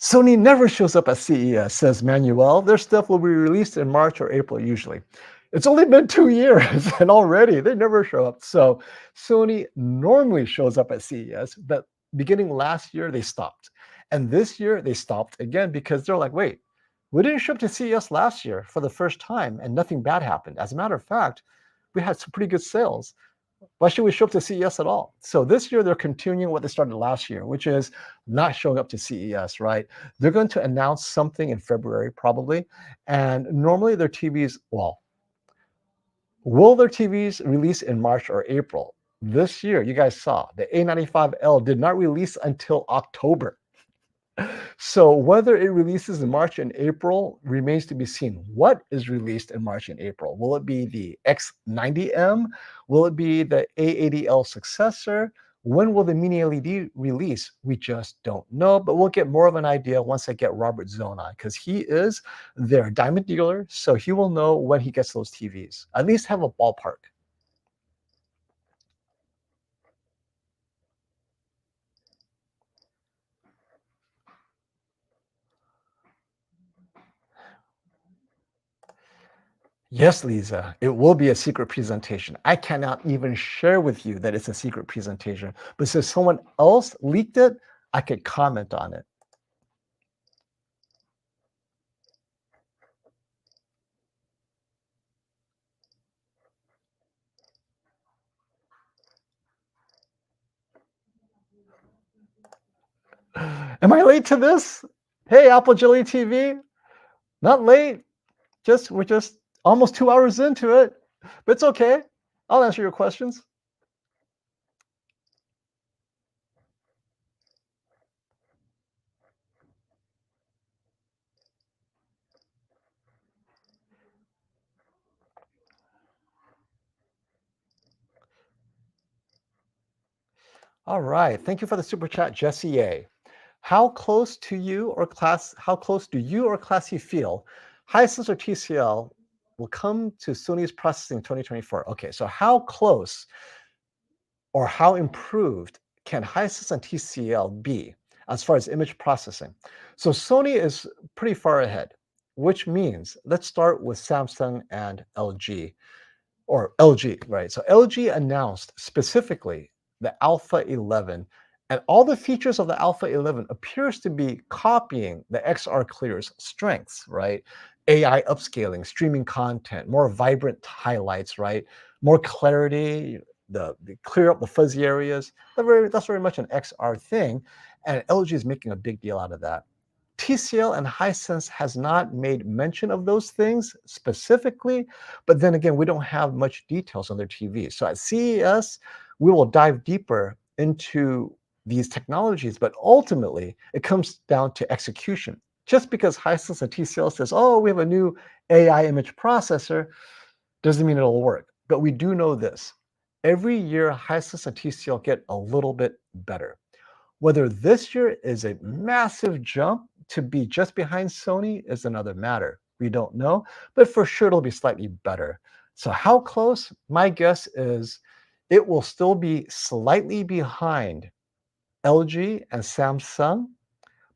Speaker 1: Sony never shows up at CES, says Manuel. Their stuff will be released in March or April usually. It's only been 2 years and already they never show up. So Sony normally shows up at CES, but beginning last year, they stopped. And this year, they stopped again because they're like, wait, we didn't show up to CES last year for the first time and nothing bad happened. As a matter of fact, we had some pretty good sales. Why should we show up to CES at all? So this year they're continuing what they started last year, which is not showing up to CES, right? They're going to announce something in February probably. And normally their TVs, well, will their TVs release in March or April? This year, you guys saw the A95L did not release until October. So whether it releases in March and April remains to be seen. What is released in March and April? Will it be the X90M? Will it be the A80L successor? When will the Mini LED release? We just don't know, but we'll get more of an idea once I get Robert Zone on, because he is their diamond dealer, so he will know when he gets those TVs. At least have a ballpark. Yes, Lisa, it will be a secret presentation. I cannot even share with you that it's a secret presentation, but since someone else leaked it, I could comment on it. Am I late to this? Hey, Apple Jelly TV, not late. We're just almost 2 hours into it, but it's okay. I'll answer your questions. All right. Thank you for the super chat, Jesse A. How close do you or Classy feel Hisense or TCL will come to Sony's processing 2024? Okay, so how close or how improved can Hisense and TCL be as far as image processing? So Sony is pretty far ahead, which means let's start with Samsung and LG, or LG, right? So LG announced specifically the Alpha 11, and all the features of the Alpha 11 appears to be copying the XR Clear's strengths, right? AI upscaling, streaming content, more vibrant highlights, right? More clarity, the clear up the fuzzy areas. That's very much an XR thing, and LG is making a big deal out of that. TCL and Hisense has not made mention of those things specifically, but then again, we don't have much details on their TV. So at CES, we will dive deeper into these technologies, but ultimately it comes down to execution. Just because Hisense and TCL says, oh, we have a new AI image processor, doesn't mean it'll work. But we do know this. Every year, Hisense and TCL get a little bit better. Whether this year is a massive jump to be just behind Sony is another matter. We don't know, but for sure it'll be slightly better. So how close? My guess is it will still be slightly behind LG and Samsung,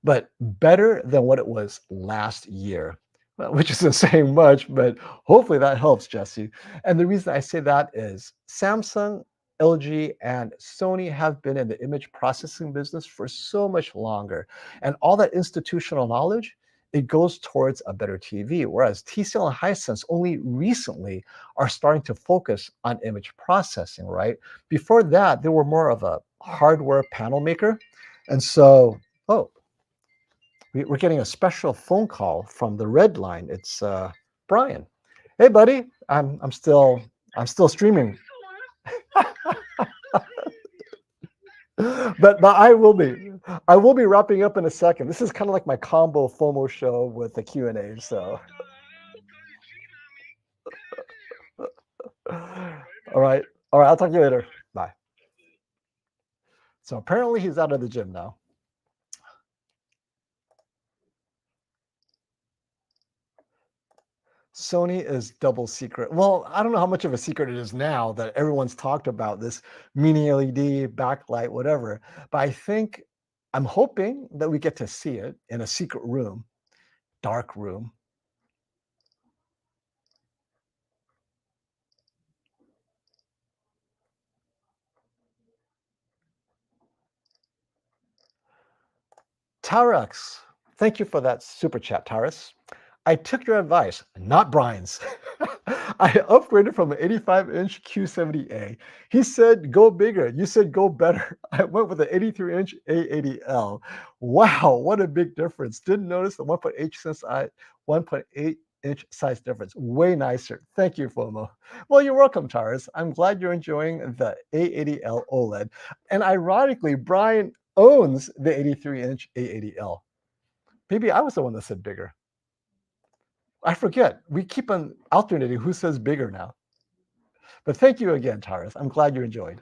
Speaker 1: but better than what it was last year. Well, which isn't saying much, but hopefully that helps, Jesse. And the reason I say that is Samsung, LG, and Sony have been in the image processing business for so much longer. And all that institutional knowledge, it goes towards a better TV. Whereas TCL and Hisense only recently are starting to focus on image processing, right? Before that, they were more of a hardware panel maker. And so, oh, we're getting a special phone call from the red line. It's Brian. Hey, buddy. I'm still streaming, but I will be wrapping up in a second. This is kind of like my combo FOMO show with the Q&A. So, all right, all right. I'll talk to you later. Bye. So apparently he's out of the gym now. Sony is double secret. Well, I don't know how much of a secret it is now that everyone's talked about this mini LED backlight, whatever. But I think I'm hoping that we get to see it in a secret room, dark room. Tarax, thank you for that super chat, Taras. I took your advice, not Brian's. I upgraded from an 85-inch Q70A. He said go bigger. You said go better. I went with an 83-inch A80L. Wow, what a big difference. Didn't notice the 1.8-inch size difference. Way nicer. Thank you, FOMO. Well, you're welcome, Taras. I'm glad you're enjoying the A80L OLED. And ironically, Brian owns the 83-inch A80L. Maybe I was the one that said bigger. I forget. We keep on alternating who says bigger now. But thank you again, Taras. I'm glad you enjoyed.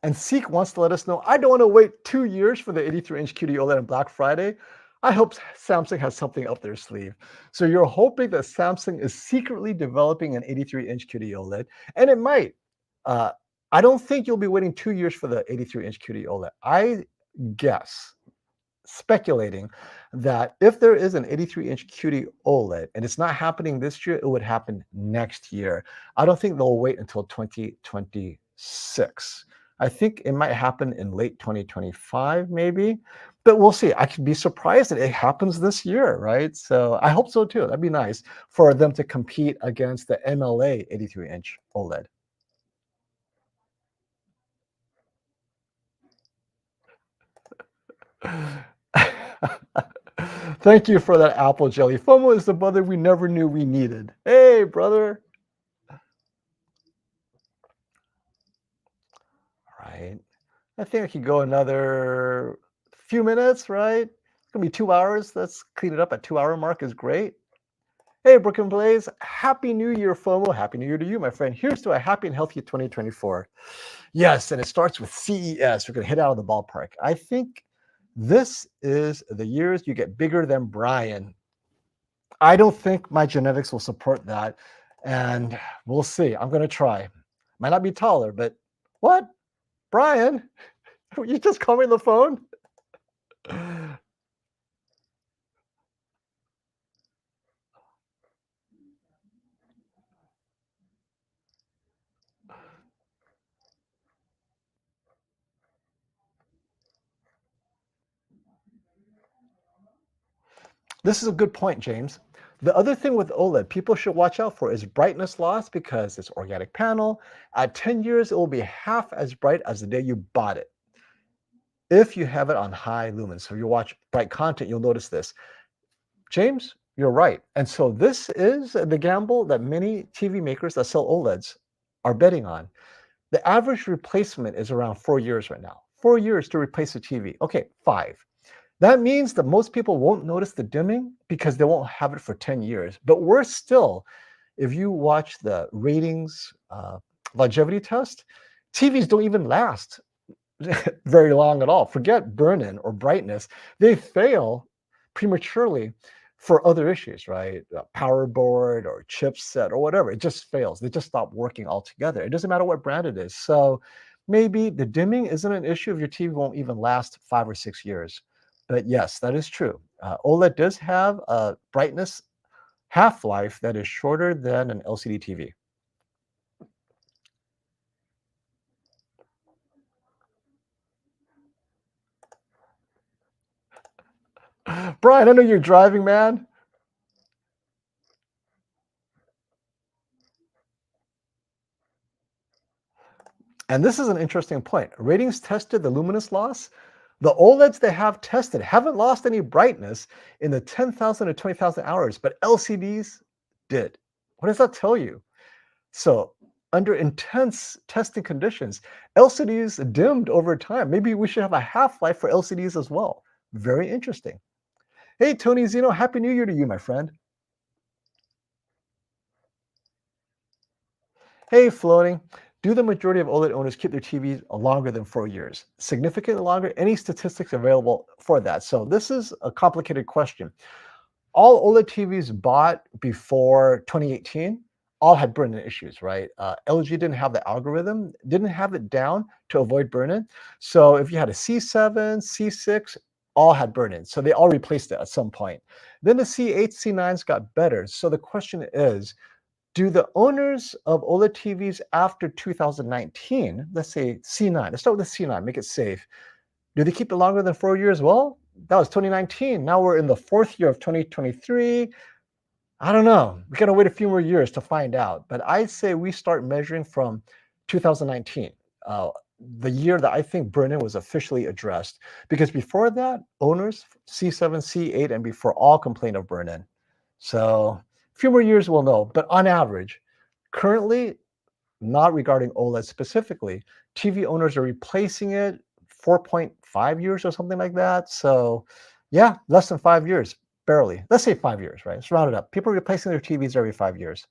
Speaker 1: And Seek wants to let us know, I don't want to wait 2 years for the 83-inch QD OLED on Black Friday. I hope Samsung has something up their sleeve. So you're hoping that Samsung is secretly developing an 83-inch QD OLED, and it might. Uh, I don't think you'll be waiting 2 years for the 83-inch QD OLED. I guess speculating that if there is an 83-inch QD OLED and it's not happening this year, it would happen next year. I don't think they'll wait until 2026. I think it might happen in late 2025, maybe, but we'll see. I could be surprised that it happens this year, right? So I hope so too. That'd be nice for them to compete against the MLA 83-inch OLED. Thank you for that apple jelly. FOMO is the brother we never knew we needed. Hey, brother. All right. I think I could go another few minutes, right? It's gonna be 2 hours. Let's clean it up at 2 hour mark is great. Hey, Brooklyn Blaze, Happy New Year, FOMO. Happy New Year to you, my friend. Here's to a happy and healthy 2024. Yes, and it starts with CES. We're gonna hit out of the ballpark. I think this is the years you get bigger than Brian. I don't think my genetics will support that. And we'll see. I'm going to try. Might not be taller, but what? Brian, you just call me on the phone? This is a good point, James. The other thing with OLED people should watch out for is brightness loss because it's organic panel. At 10 years, it will be half as bright as the day you bought it. If you have it on high lumens, so you watch bright content, you'll notice this. James, you're right. And so this is the gamble that many TV makers that sell OLEDs are betting on. The average replacement is around 4 years right now. 4 years to replace a TV. Okay, 5. That means that most people won't notice the dimming because they won't have it for 10 years. But worse still, if you watch the ratings longevity test, TVs don't even last very long at all. Forget burn-in or brightness. They fail prematurely for other issues, right? Power board or chipset or whatever. It just fails. They just stop working altogether. It doesn't matter what brand it is. So maybe the dimming isn't an issue if your TV won't even last 5 or 6 years. But yes, that is true. OLED does have a brightness half-life that is shorter than an LCD TV. Brian, I know you're driving, man. And this is an interesting point. Ratings tested the luminous loss. The OLEDs they have tested haven't lost any brightness in the 10,000 to 20,000 hours, but LCDs did. What does that tell you? So under intense testing conditions, LCDs dimmed over time. Maybe we should have a half-life for LCDs as well. Very interesting. Hey, Tony Zeno, Happy New Year to you, my friend. Hey, Floating. Do the majority of OLED owners keep their TVs longer than 4 years? Significantly longer? Any statistics available for that? So this is a complicated question. All OLED TVs bought before 2018 all had burn-in issues, right? LG didn't have the algorithm, didn't have it down to avoid burn-in. So if you had a C7, C6, all had burn-in. So they all replaced it at some point. Then the C8, C9s got better. So the question is, do the owners of OLED TVs after 2019, let's say C9, let's start with the C9, make it safe. Do they keep it longer than 4 years? Well, that was 2019. Now we're in the fourth year of 2023. I don't know. We got to wait a few more years to find out. But I'd say we start measuring from 2019, uh, the year that I think burn-in was officially addressed. Because before that, owners, C7, C8, and before all complained of burn-in. So a few more years we'll know. But on average, currently, not regarding OLED specifically, TV owners are replacing it 4.5 years or something like that. So yeah, less than 5 years, barely. Let's say 5 years, right? Let's round it up. People are replacing their TVs every 5 years.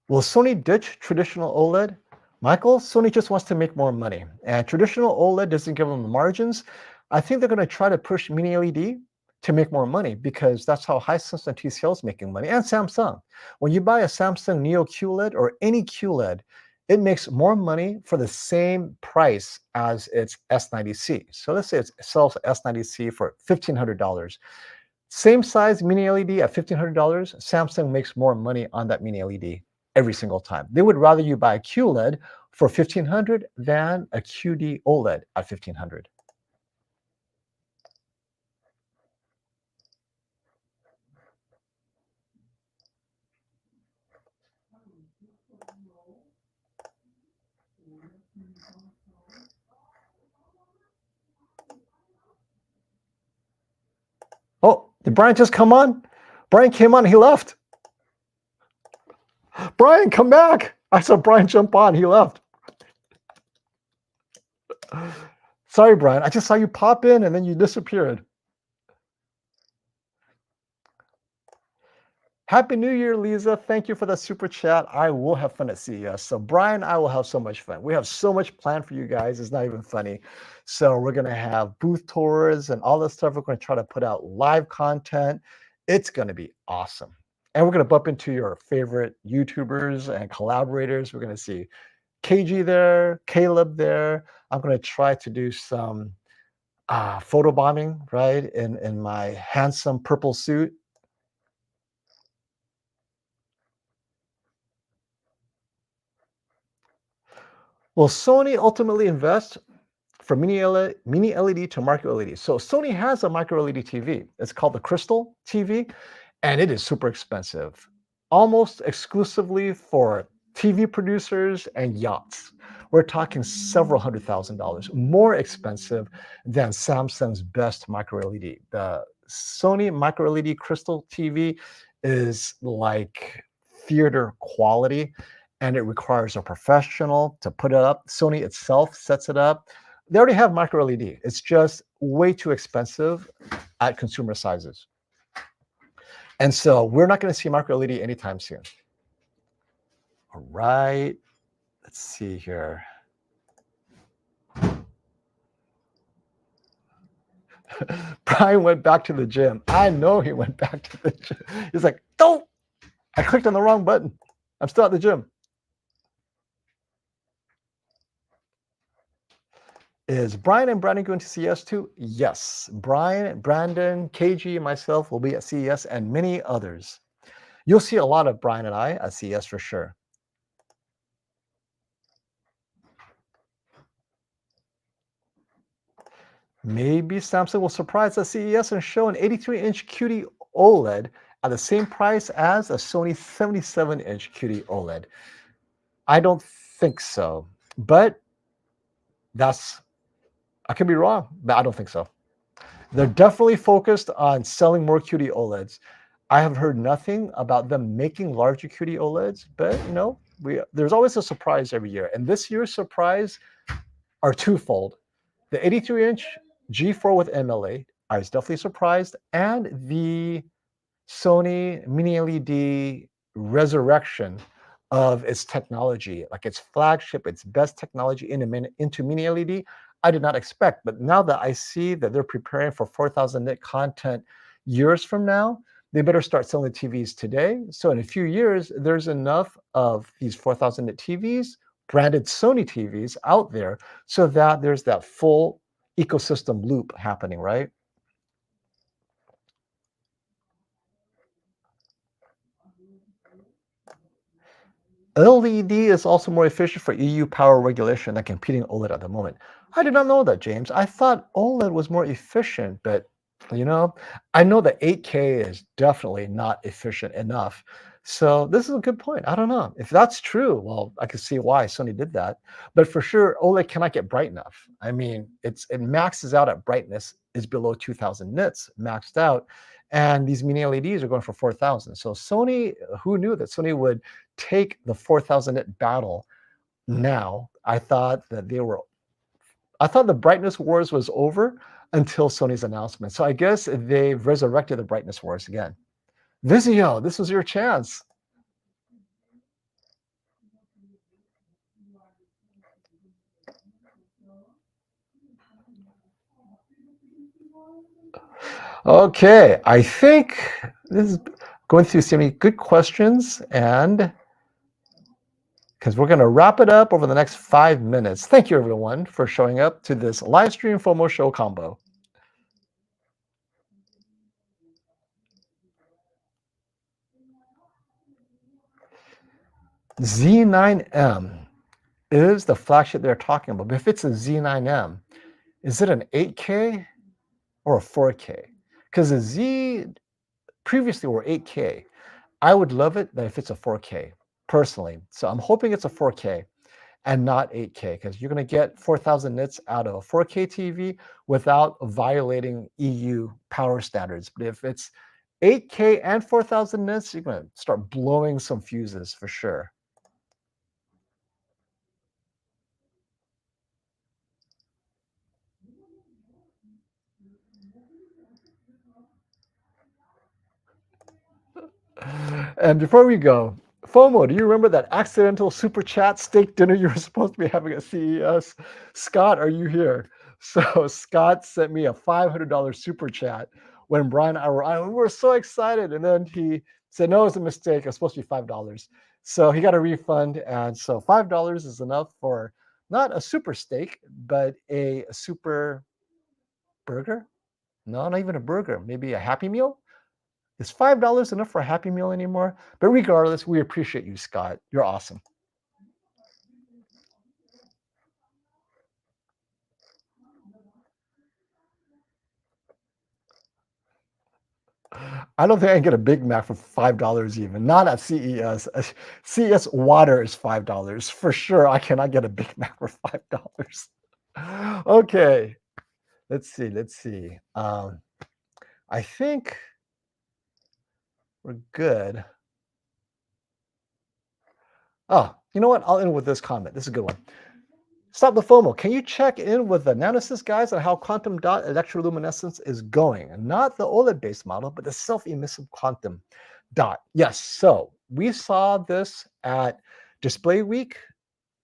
Speaker 1: Will Sony ditch traditional OLED? Michael, Sony just wants to make more money. And traditional OLED doesn't give them the margins. I think they're going to try to push mini LED to make more money because that's how Hisense and TCL is making money. And Samsung. When you buy a Samsung Neo QLED or any QLED, it makes more money for the same price as its S90C. So let's say it sells S90C for $1,500. Same size mini LED at $1,500, Samsung makes more money on that mini LED every single time. They would rather you buy a QLED for $1,500 than a QD OLED at $1,500. Oh, did Brian just come on? Brian came on, he left. Brian, come back. I saw Brian jump on, he left. Sorry, Brian, I just saw you pop in and then you disappeared. Happy New Year, Lisa. Thank you for the super chat. I will have fun at CES. So Brian, I will have so much fun. We have so much planned for you guys. It's not even funny. So we're going to have booth tours and all this stuff. We're going to try to put out live content. It's going to be awesome. And we're going to bump into your favorite YouTubers and collaborators. We're going to see KG there, Caleb there. I'm going to try to do some photo bombing, right, in my handsome purple suit. Will Sony ultimately invest from mini LED to micro LED? So Sony has a micro LED TV. It's called the Crystal TV, and it is super expensive, almost exclusively for TV producers and yachts. We're talking several $100,000, more expensive than Samsung's best micro LED. The Sony micro LED Crystal TV is like theater quality, and it requires a professional to put it up. Sony itself sets it up. They already have micro LED. It's just way too expensive at consumer sizes. And so we're not going to see micro LED anytime soon. All right. Let's see here. Brian went back to the gym. I know he went back to the gym. He's like, don't. I clicked on the wrong button. I'm still at the gym. Is Brian and Brandon going to CES too? Yes. Brian, Brandon, KG, and myself will be at CES and many others. You'll see a lot of Brian and I at CES for sure. Maybe Samsung will surprise at CES and show an 83-inch QD OLED at the same price as a Sony 77-inch QD OLED. I don't think so, but I could be wrong, but I don't think so. They're definitely focused on selling more QD OLEDs. I have heard nothing about them making larger QD OLEDs, but there's always a surprise every year. And this year's surprise are twofold. The 83-inch G4 with MLA, I was definitely surprised, and the Sony Mini LED resurrection of its technology, like its flagship, its best technology into Mini LED, I did not expect. But now that I see that they're preparing for 4,000 nit content years from now, they better start selling TVs today. So in a few years, there's enough of these 4,000 nit TVs, branded Sony TVs out there, so that there's that full ecosystem loop happening, right? LED is also more efficient for EU power regulation than competing OLED at the moment. I did not know that, James. I thought OLED was more efficient, but you know, I know that 8K is definitely not efficient enough. So this is a good point. I don't know. If that's true, well, I can see why Sony did that. But for sure, OLED cannot get bright enough. I mean, it maxes out at brightness is below 2000 nits, maxed out. And these mini LEDs are going for 4,000. So Sony, who knew that Sony would take the 4,000 nit battle now? I thought the brightness wars was over until Sony's announcement. So I guess they've resurrected the brightness wars again. Vizio, this was your chance. Okay, I think this is going through so many good questions, and because we're going to wrap it up over the next 5 minutes. Thank you, everyone, for showing up to this live stream FOMO show combo. Z9M is the flagship they're talking about. But if it's a Z9M, is it an 8K or a 4K? Because the Z previously were 8K. I would love it that if it's a 4K, personally. So I'm hoping it's a 4K and not 8K, because you're going to get 4,000 nits out of a 4K TV without violating EU power standards. But if it's 8K and 4,000 nits, you're going to start blowing some fuses for sure. And before we go, FOMO, do you remember that accidental super chat steak dinner you were supposed to be having at CES? Scott, are you here? So Scott sent me a $500 super chat when Brian and I we were so excited. And then he said, no, it's a mistake. It's supposed to be $5. So he got a refund. And so $5 is enough for not a super steak, but a super burger. No, not even a burger. Maybe a Happy Meal. Is $5 enough for a Happy Meal anymore? But regardless, we appreciate you, Scott. You're awesome. I don't think I can get a Big Mac for $5 even. Not at CES. CES water is $5 for sure. I cannot get a Big Mac for $5. Okay, let's see. Let's see. I think we're good. Oh, you know what? I'll end with this comment. This is a good one. Stop the FOMO. Can you check in with the nanosys guys on how quantum dot electroluminescence is going? Not the OLED-based model, but the self-emissive quantum dot. Yes, so we saw this at Display Week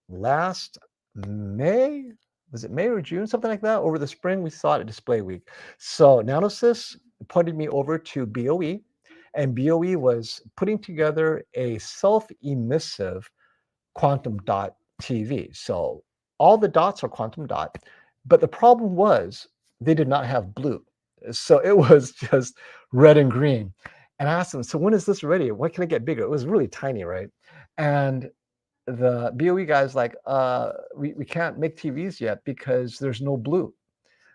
Speaker 1: last May. Was it May or June? Something like that. Over the spring, we saw it at Display Week. So nanosys pointed me over to BOE, and BOE was putting together a self-emissive quantum dot TV. So all the dots are quantum dot, but the problem was they did not have blue. So it was just red and green. And I asked them, so when is this ready? When can it get bigger? It was really tiny, right? And the BOE guy's like, we can't make TVs yet because there's no blue.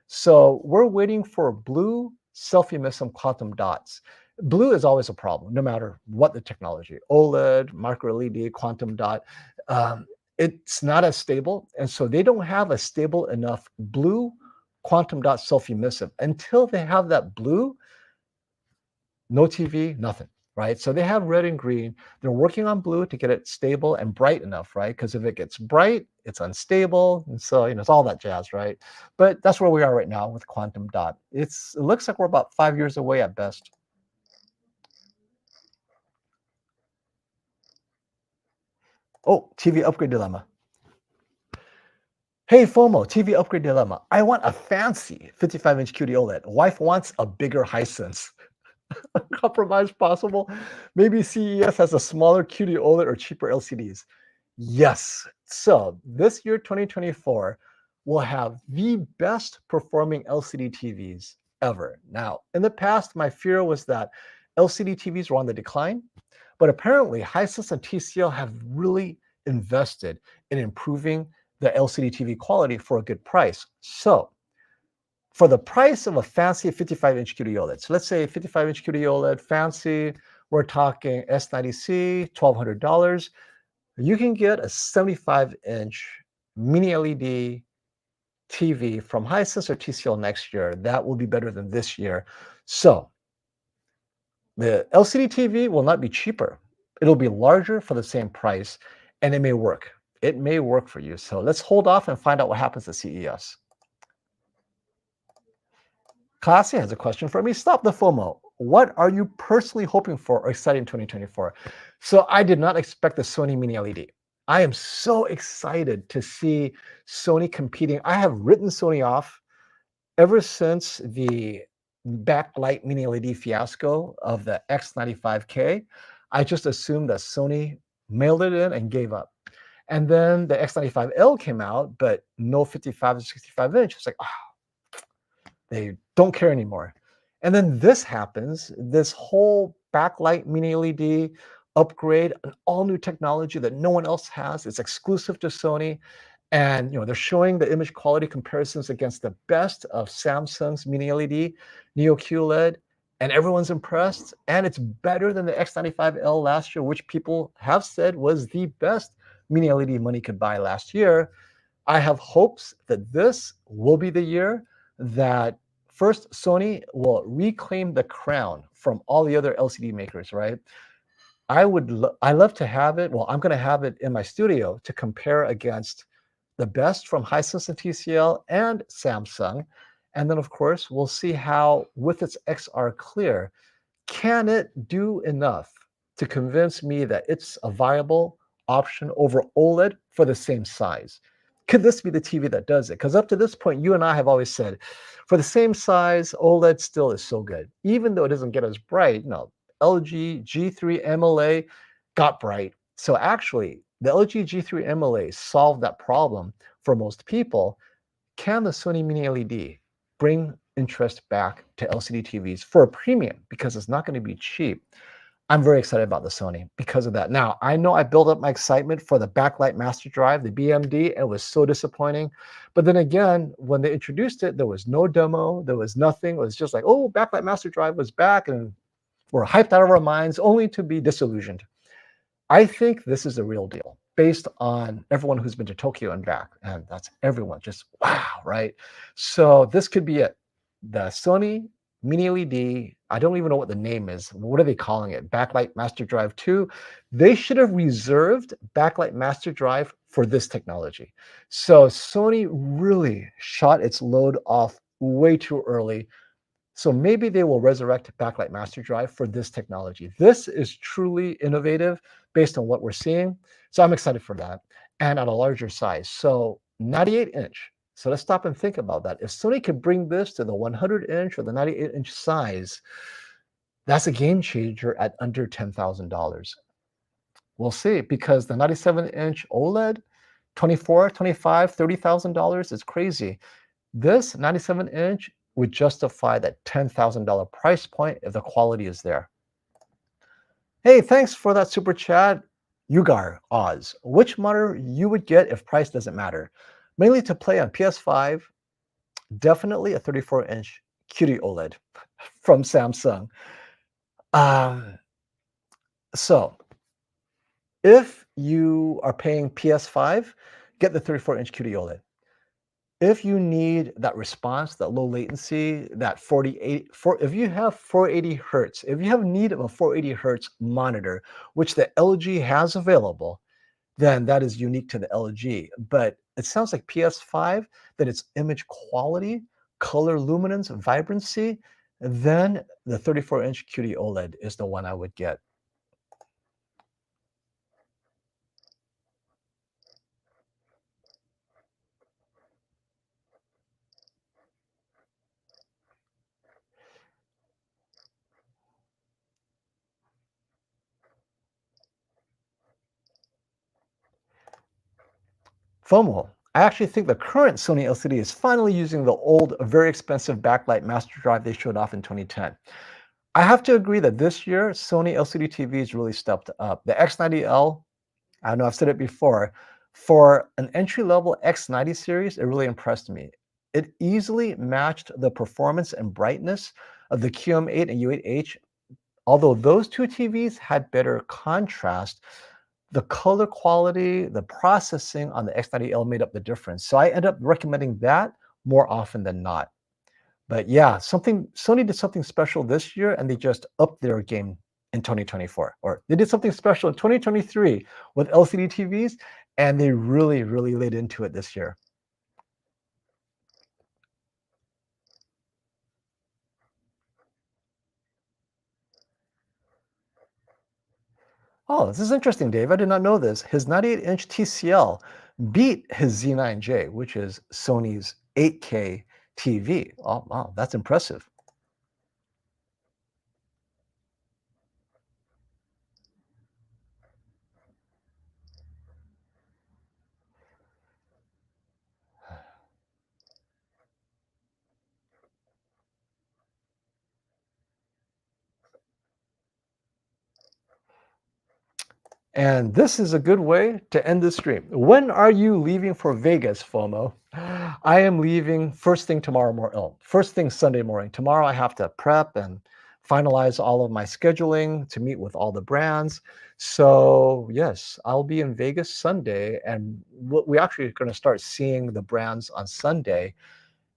Speaker 1: So we're waiting for blue self-emissive quantum dots. Blue is always a problem, no matter what the technology, OLED, micro LED, quantum dot. It's not as stable. And so they don't have a stable enough blue quantum dot self-emissive. Until they have that blue, no TV, nothing, right? So they have red and green. They're working on blue to get it stable and bright enough, right? Because if it gets bright, it's unstable. And so, it's all that jazz, right? But that's where we are right now with quantum dot. It looks like we're about 5 years away at best. Oh, TV upgrade dilemma. Hey, FOMO, TV upgrade dilemma. I want a fancy 55-inch QD OLED. Wife wants a bigger Hisense. compromise possible? Maybe CES has a smaller QD OLED or cheaper LCDs. Yes. So this year, 2024, will have the best performing LCD TVs ever. Now, in the past, my fear was that LCD TVs were on the decline, but apparently Hisense and TCL have really invested in improving the LCD TV quality for a good price. So for the price of a fancy 55-inch QD OLED, so let's say 55-inch QD OLED, fancy, we're talking S90C, $1,200. You can get a 75-inch mini LED TV from Hisense or TCL next year. That will be better than this year. So the LCD TV will not be cheaper. It'll be larger for the same price, and it may work. It may work for you. So let's hold off and find out what happens at CES. Classy has a question for me. Stop the FOMO. What are you personally hoping for or excited in 2024? So I did not expect the Sony Mini LED. I am so excited to see Sony competing. I have written Sony off ever since the backlight Mini LED fiasco of the X95K. I just assumed that Sony mailed it in and gave up. And then the X95L came out, but no 55 to 65 inch. It's like, they don't care anymore. And then this happens, this whole backlight mini LED upgrade, an all new technology that no one else has. It's exclusive to Sony. And they're showing the image quality comparisons against the best of Samsung's mini LED, Neo QLED, and everyone's impressed. And it's better than the X95L last year, which people have said was the best mini LED money could buy last year. I have hopes that this will be the year that first Sony will reclaim the crown from all the other LCD makers, right? I love to have it. Well, I'm going to have it in my studio to compare against the best from Hisense and TCL and Samsung. And then, of course, we'll see how, with its XR Clear, can it do enough to convince me that it's a viable option over OLED for the same size? Could this be the TV that does it? Because up to this point, you and I have always said, for the same size, OLED still is so good. Even though it doesn't get as bright, LG G3 MLA got bright. So actually, the LG G3 MLA solved that problem for most people. Can the Sony Mini LED bring interest back to LCD TVs for a premium? Because it's not going to be cheap. I'm very excited about the Sony because of that. Now, I know I built up my excitement for the backlight master drive, the BMD. It was so disappointing. But then again, when they introduced it, there was no demo. There was nothing. It was just like, oh, backlight master drive was back, and we're hyped out of our minds only to be disillusioned. I think this is a real deal based on everyone who's been to Tokyo and back. And that's everyone. Just wow, right? So this could be it. The Sony Mini LED, I don't even know what the name is. What are they calling it? Backlight Master Drive 2. They should have reserved Backlight Master Drive for this technology. So Sony really shot its load off way too early. So maybe they will resurrect Backlight Master Drive for this technology. This is truly innovative based on what we're seeing. So I'm excited for that, and at a larger size. So 98-inch. So let's stop and think about that. If Sony could bring this to the 100-inch or the 98-inch size, that's a game changer at under $10,000. We'll see, because the 97-inch OLED, 24, 25, $30,000 is crazy. This 97-inch would justify that $10,000 price point if the quality is there. Hey, thanks for that super chat. Ugar Oz, which monitor you would get if price doesn't matter? Mainly to play on PS5, definitely a 34-inch QD OLED from Samsung. Um, so if you are paying PS5, get the 34-inch QD OLED. If you need that response, that low latency, that 4080, if you have 480 hertz, if you have need of a 480 hertz monitor, which the LG has available, then that is unique to the LG. But it sounds like PS5, that its image quality, color luminance, vibrancy, then the 34-inch QD OLED is the one I would get. FOMO. I actually think the current Sony LCD is finally using the old, very expensive backlight master drive they showed off in 2010. I have to agree that this year, Sony LCD TVs really stepped up. The X90L, I know I've said it before, for an entry-level X90 series, it really impressed me. It easily matched the performance and brightness of the QM8 and U8H. Although those two TVs had better contrast, the color quality, the processing on the X90L made up the difference. So I end up recommending that more often than not. But yeah, Sony did something special this year and they just upped their game in 2024. Or they did something special in 2023 with LCD TVs and they really, really laid into it this year. Oh, this is interesting, Dave. I did not know this. His 98-inch TCL beat his Z9J, which is Sony's 8K TV. Oh, wow, that's impressive. And this is a good way to end the stream. When are you leaving for Vegas, FOMO? I am leaving first thing tomorrow morning. Oh, first thing Sunday morning. Tomorrow I have to prep and finalize all of my scheduling to meet with all the brands. So yes, I'll be in Vegas Sunday, and we actually are going to start seeing the brands on Sunday,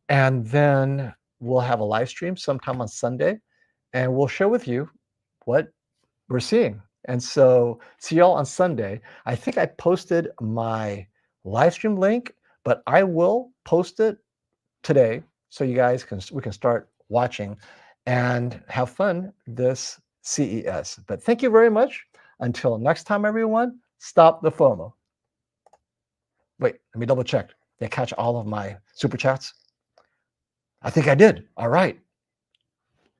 Speaker 1: and then we'll have a live stream sometime on Sunday, and we'll share with you what we're seeing. And so see y'all on Sunday. I think I posted my live stream link, but I will post it today so you guys we can start watching and have fun this CES. But thank you very much. Until next time, everyone, stop the FOMO. Wait, let me double check. Did I catch all of my super chats? I think I did. All right.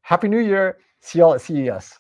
Speaker 1: Happy New Year. See y'all at CES.